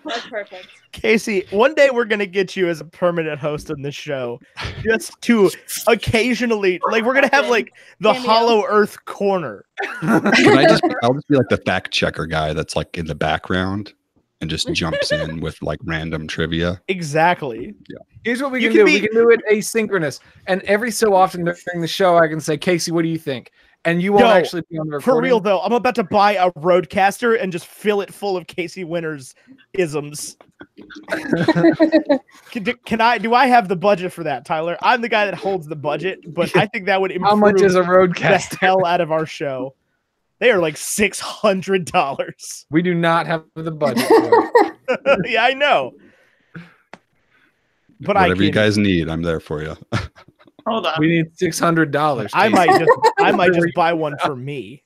That's perfect.
Casey, one day we're going to get you as a permanent host on this show just to occasionally, like, we're going to have like the Hollow Earth corner.
I'll just be like the fact checker guy that's like in the background and just jumps in with like random trivia.
Exactly.
Yeah.
Here's what we can do. We can do it asynchronous. And every so often during the show, I can say, Casey, what do you think? And you won't actually be on the recording.
For real, though, I'm about to buy a Roadcaster and just fill it full of Casey Winner's isms. Do I have the budget for that, Tyler? I'm the guy that holds the budget, but I think that would improve
How much is a Roadcaster?
The hell out of our show. They are like $600.
We do not have the budget for it.
Yeah, I know. But
whatever you guys need, I'm there for you.
Hold on.
We need $600.
I might just buy one for me.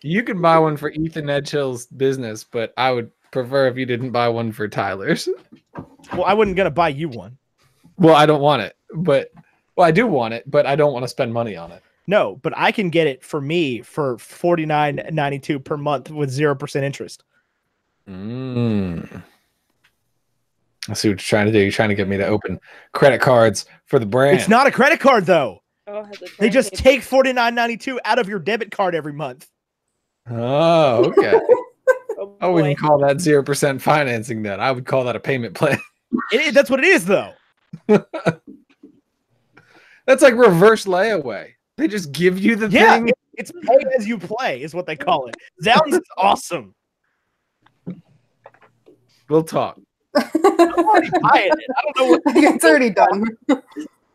You can buy one for Ethan Edgehill's business, but I would prefer if you didn't buy one for Tyler's.
Well, I wasn't gonna buy you one.
Well, I don't want it, but I do want it, but I don't want to spend money on it.
No, but I can get it for me for $49.92 per month with 0% interest.
I see what you're trying to do. You're trying to get me to open credit cards for the brand.
It's not a credit card, though.
Oh,
they just take $49.92 out of your debit card every month.
Oh, okay. I wouldn't call that 0% financing then. I would call that a payment plan.
That's what it is, though.
That's like reverse layaway. They just give you the thing.
It's pay as you play is what they call it. Sounds awesome.
We'll talk.
I'm already buying it. I don't know what
it's already done.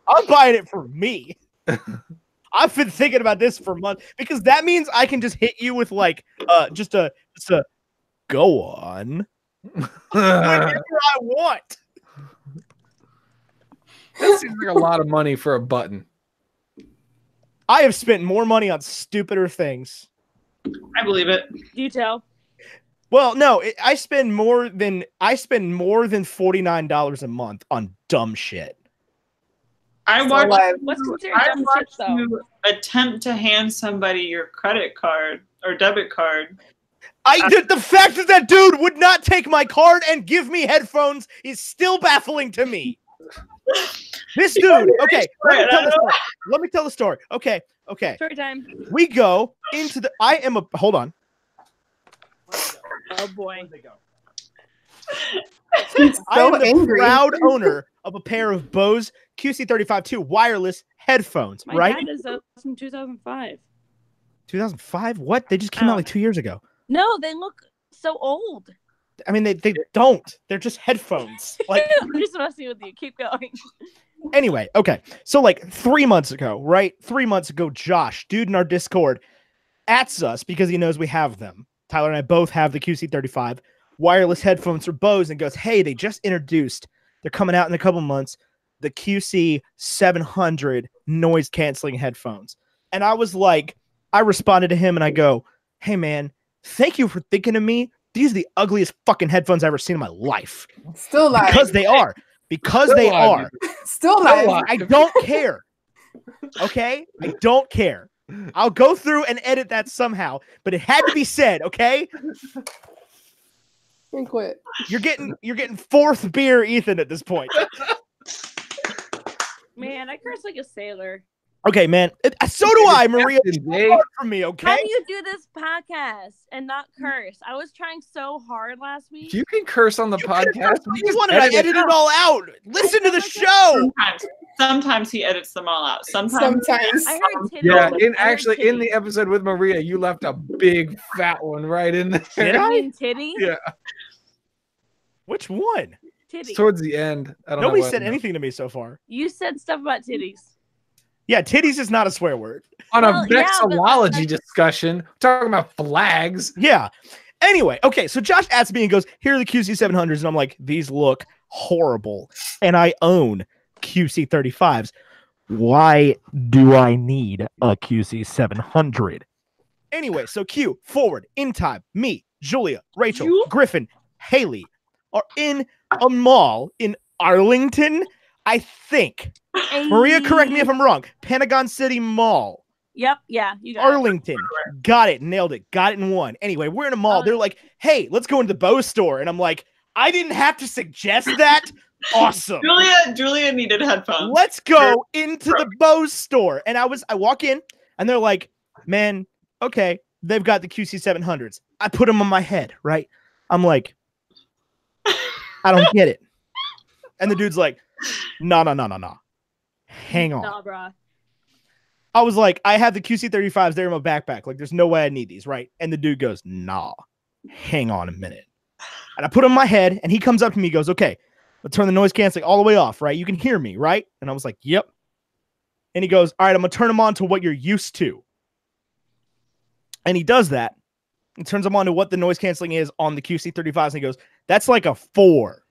I'm buying it for me. I've been thinking about this for months because that means I can just hit you with like just a go on whenever I want.
That seems like a lot of money for a button.
I have spent more money on stupider things.
I believe it.
Detail.
Well, no, I spend more than $49 a month on dumb shit.
I watched
though?
you attempt to hand somebody your credit card or debit card.
The fact that dude would not take my card and give me headphones is still baffling to me. This dude, okay, let me tell the story. Okay.
Story time.
We go into the. Hold on.
Oh boy.
I am the
angry.
proud owner of a pair of Bose QC35-2 wireless headphones,
My
right?
dad is from 2005.
2005? What? They just came out like 2 years ago.
No, they look so old.
I mean, they don't. They're just headphones. Like,
I'm just messing with you. Keep going.
anyway, okay. So like 3 months ago, right? 3 months ago, Josh, dude in our Discord, ats us because he knows we have them. Tyler and I both have the QC35 wireless headphones for Bose and goes, hey, they just introduced, they're coming out in a couple months, the QC700 noise canceling headphones. And I was like, I responded to him and I go, hey man, thank you for thinking of me. These are the ugliest fucking headphones I've ever seen in my life.
Still live.
Because they are. Because
Still
they
live.
are.
Still live.
I don't care. Okay? I don't care. I'll go through and edit that somehow, but it had to be said, okay?
And quit.
You're getting fourth beer, Ethan, at this point.
Man, I curse like a sailor.
Okay, man. So do I, Maria. It's hard for me, okay?
How do you do this podcast and not curse? I was trying so hard last week.
You can curse on the podcast.
You wanted to edit it all out. Listen to the show.
Sometimes he edits them all out. Sometimes.
I heard titties.
Yeah,
I heard
in the episode with Maria, you left a big fat one right in there.
Did I?
You mean titty?
Yeah.
Which one?
It's
Titty.
towards the end. I don't
Nobody
know.
said anything to me so far.
You said stuff about titties.
Yeah, titties is not a swear word.
On
Well,
a
yeah,
vexillology discussion, we're talking about flags.
Yeah. Anyway, okay, so Josh asks me and goes, here are the QC700s. And I'm like, these look horrible. And I own QC35s. Why do I need a QC700? Anyway, so Q, forward, in time, me, Julia, Rachel, Griffin, Haley are in a mall in Arlington, I think. Maria, correct me if I'm wrong. Pentagon City Mall.
Yep, yeah, you got
Arlington. Got it. Nailed it. Got it in one. Anyway, we're in a mall. They're like, hey, let's go into the Bose store. And I'm like, I didn't have to suggest that. Awesome.
Julia needed headphones.
Let's go into the Bose store. And I walk in and they're like, man, okay, they've got the QC700s. I put them on my head, right? I'm like, I don't get it. And the dude's like, no. Hang on.
Nah, bruh.
I was like, I have the QC35s. They're in my backpack. Like, there's no way I need these, right? And the dude goes, nah, hang on a minute. And I put them on my head, and he comes up to me, goes, okay, let's turn the noise canceling all the way off, right? You can hear me, right? And I was like, yep. And he goes, all right, I'm going to turn them on to what you're used to. And he does that. He turns them on to what the noise canceling is on the QC35s. And he goes, that's like a 4.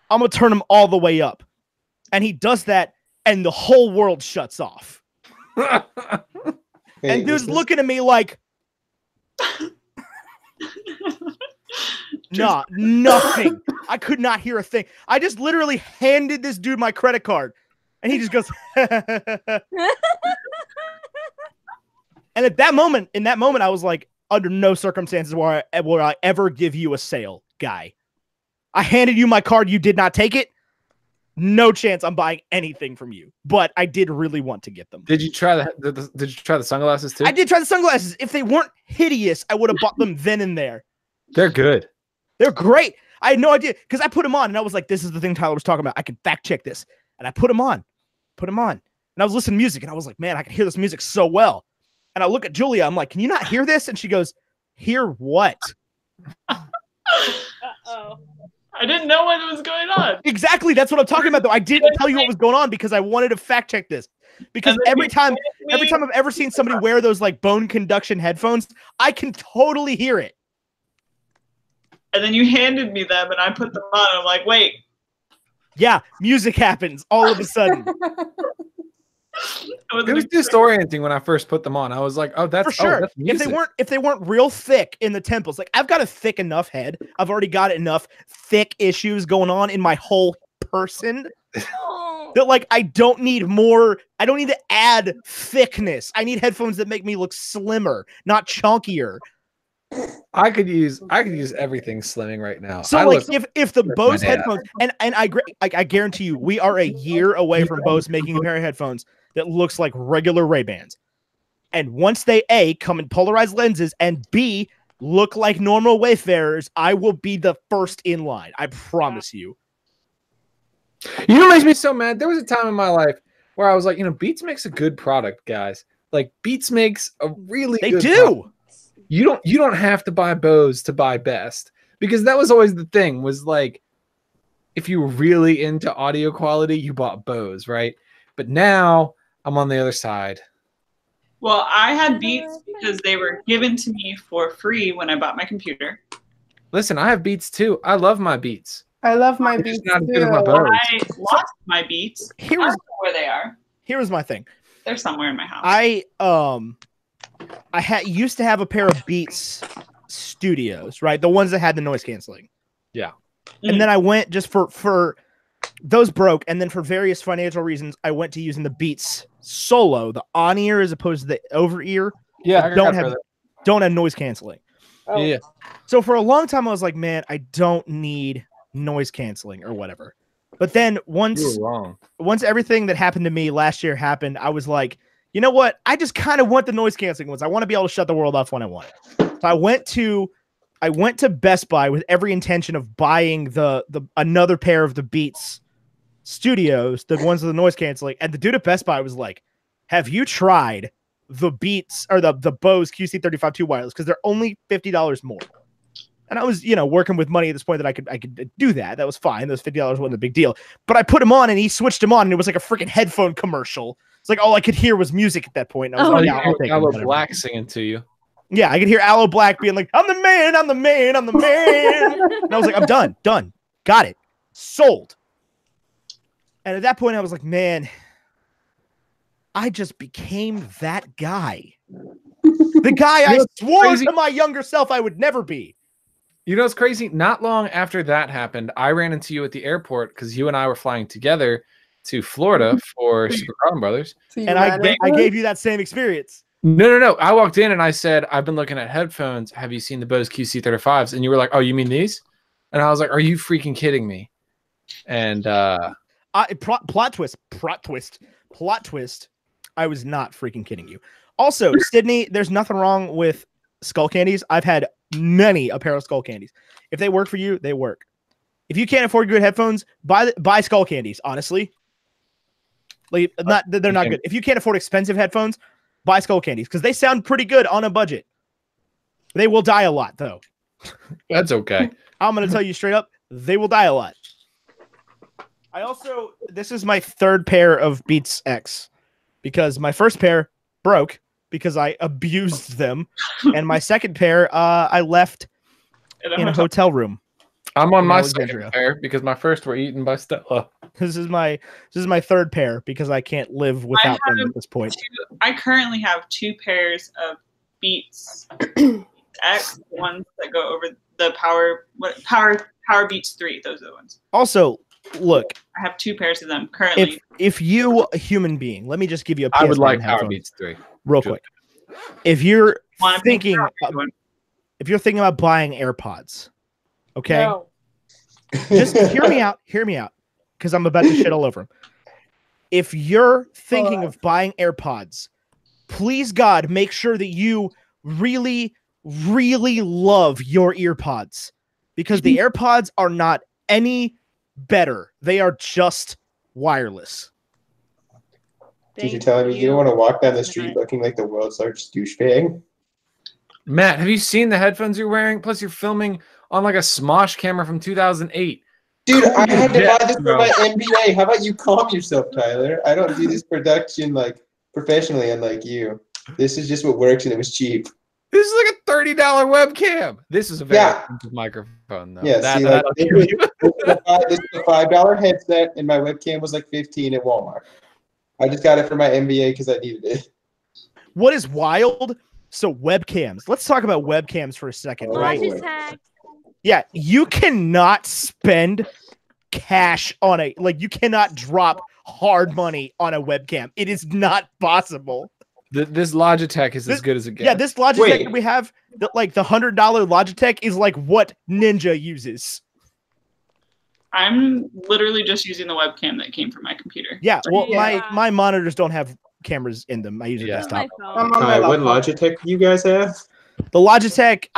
I'm going to turn them all the way up. And he does that, and the whole world shuts off. And dude's looking at me like, nah, nothing. I could not hear a thing. I just literally handed this dude my credit card, and he just goes, and at that moment, I was like, under no circumstances will I ever give you a sale, guy. I handed you my card. You did not take it. No chance I'm buying anything from you, but I did really want to get them.
Did you try did you try the sunglasses too?
I did try the sunglasses. If they weren't hideous, I would have bought them then and there.
They're good.
They're great. I had no idea because I put them on and I was like, this is the thing Tyler was talking about. I can fact check this. And I put them on. And I was listening to music and I was like, man, I can hear this music so well. And I look at Julia. I'm like, can you not hear this? And she goes, hear what?
Uh-oh.
I didn't know what was going on.
Exactly. That's what I'm talking about, though. I didn't tell you what was going on because I wanted to fact check this. Because every time I've ever seen somebody wear those like bone conduction headphones, I can totally hear it.
And then you handed me them, and I put them on. I'm like, wait.
Yeah, music happens all of a sudden.
It was disorienting when I first put them on. I was like, "Oh, that's
for sure."
That's music.
If they weren't real thick in the temples, like I've got a thick enough head. I've already got enough thick issues going on in my whole person that like I don't need more. I don't need to add thickness. I need headphones that make me look slimmer, not chunkier.
I could use everything slimming right now.
So like if the Bose headphones and I guarantee you we are a year away from Bose making a pair of headphones that looks like regular Ray-Bans. And once they A, come in polarized lenses and B, look like normal wayfarers, I will be the first in line. I promise you.
You know what makes me so mad? There was a time in my life where I was like, Beats makes a good product, guys. Like Beats makes a really good product. You don't have to buy Bose to buy Best, because that was always the thing, was like, if you were really into audio quality, you bought Bose, right? But now I'm on the other side.
Well, I had Beats because they were given to me for free when I bought my computer.
Listen, I have Beats too. I love my Beats.
I love my Beats
not as
too.
good as my Bose.
I lost my Beats. I don't know where they are.
Here was my thing.
They're somewhere in my house.
I used to have a pair of Beats Studios, right? The ones that had the noise canceling.
Yeah.
And then I went just for those broke, and then for various financial reasons, I went to using the Beats Solo, the on-ear as opposed to the over-ear.
Yeah,
don't have noise canceling.
Oh. Yeah.
So for a long time, I was like, man, I don't need noise canceling or whatever. But then once everything that happened to me last year happened, I was like, you know what? I just kind of want the noise canceling ones. I want to be able to shut the world off when I want it. So I went to Best Buy with every intention of buying the another pair of the Beats Studios, the ones with the noise canceling. And the dude at Best Buy was like, have you tried the Beats or the Bose QC35-2 wireless? Because they're only $50 more. And I was, working with money at this point that I could do that. That was fine. Those $50 wasn't a big deal. But I put him on and he switched him on and it was like a freaking headphone commercial. It's like all I could hear was music at that point. And I was like, yeah, I'll take
Aloe Black singing to you.
Yeah, I could hear Aloe Black being like, I'm the man, I'm the man, I'm the man. And I was like, I'm done. Got it. Sold. And at that point I was like, man, I just became that guy. The guy I swore to my younger self I would never be.
You know what's crazy? Not long after that happened, I ran into you at the airport because you and I were flying together to Florida for Super Carlin Brothers.
And I gave you that same experience.
No. I walked in and I said, I've been looking at headphones. Have you seen the Bose QC35s? And you were like, oh, you mean these? And I was like, are you freaking kidding me? And
plot twist. I was not freaking kidding you. Also, Sydney, there's nothing wrong with skull candies. I've had many a pair of skull candies. If they work for you, they work. If you can't afford good headphones, buy skull candies, honestly. Like they're not good. If you can't afford expensive headphones, buy skull candies because they sound pretty good on a budget. They will die a lot though.
That's okay.
I'm going to tell you straight up, they will die a lot. This is my third pair of Beats X because my first pair broke because I abused them. And my second pair, I left in a hotel room.
I'm on my second pair because my first were eaten by Stella.
This is my third pair because I can't live without them at this point.
I currently have two pairs of Beats X, ones that go over the Power Beats 3. Those are the ones.
Also, look,
I have two pairs of them currently.
If you, a human being, let me just give you a PS1
I would like
headphone
Power Beats 3
real quick. If you're thinking about buying AirPods, okay,
No.
just hear me out, because I'm about to shit all over them. If you're thinking of buying AirPods, please God, make sure that you really, really love your earpods, because the AirPods are not any better. They are just wireless.
Did you tell me you don't want to walk down the street looking like the world's largest douchebag?
Matt, have you seen the headphones you're wearing? Plus, you're filming on like a Smosh camera from 2008.
Dude, I had to buy this for my MBA. How about you calm yourself, Tyler? I don't do this production like professionally, unlike you. This is just what works, and it was cheap.
This is like a $30 webcam. This is a very expensive microphone, though.
Yeah, this is a $5 headset, and my webcam was like $15 at Walmart. I just got it for my MBA because I needed it.
What is wild? So webcams. Let's talk about webcams for a second, right? Yeah, you cannot spend cash on you cannot drop hard money on a webcam. It is not possible.
This Logitech is as good as it gets.
Yeah, this Logitech that we have, the $100 Logitech is like what Ninja uses.
I'm literally just using the webcam that came from my computer.
Yeah, well, my monitors don't have cameras in them. I use a desktop.
What Logitech you guys have?
The Logitech.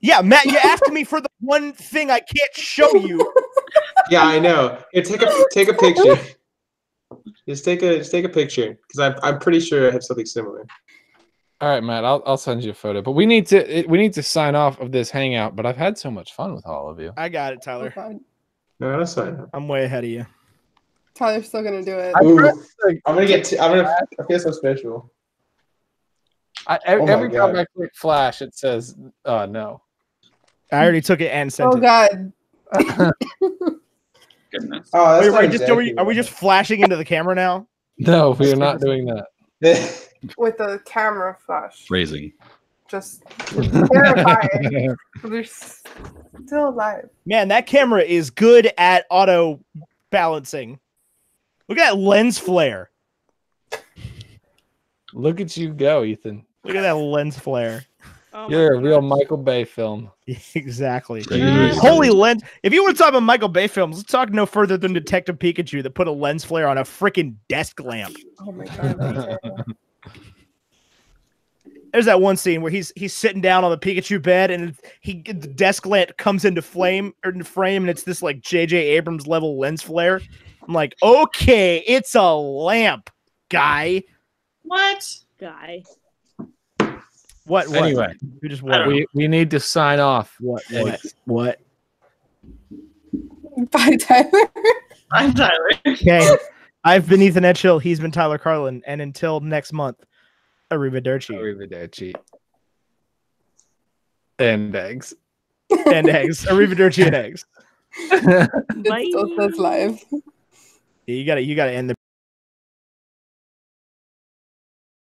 Yeah, Matt, you asked me for the one thing I can't show you.
Yeah, I know. Here, take a picture. Just take a picture because I'm pretty sure I have something similar.
All right, Matt, I'll send you a photo. But we need to sign off of this hangout. But I've had so much fun with all of you.
I got it, Tyler.
No, that's fine.
I'm way ahead of you.
Tyler's still gonna do it.
I feel so special.
Every time I click flash, it says no.
I already took it and sent it.
Oh God.
Goodness.
Oh, that's
Wait, are we just flashing into the camera now?
No, we are not doing that.
With the camera flash.
Phrasing.
Just terrifying. They're still alive.
Man, that camera is good at auto balancing. Look at that lens flare.
Look at you go, Ethan.
Look at that lens flare.
Oh
You're a real Michael Bay film.
Exactly. Holy lens. If you want to talk about Michael Bay films, let's talk no further than Detective Pikachu that put a lens flare on a freaking desk lamp.
Oh my God.
There's that one scene where he's sitting down on the Pikachu bed and the desk lamp comes into frame and it's this like J.J. Abrams level lens flare. I'm like, okay, it's a lamp, guy.
What?
Guy.
What?
Anyway,
you just
we need to sign off.
What?
Bye, Tyler.
I'm Tyler.
Okay. I've been Ethan Edgehill. He's been Tyler Carlin. And until next month, arrivederci.
Arrivederci. And eggs.
And eggs. Arrivederci and eggs.
It still says live.
Yeah, you gotta end the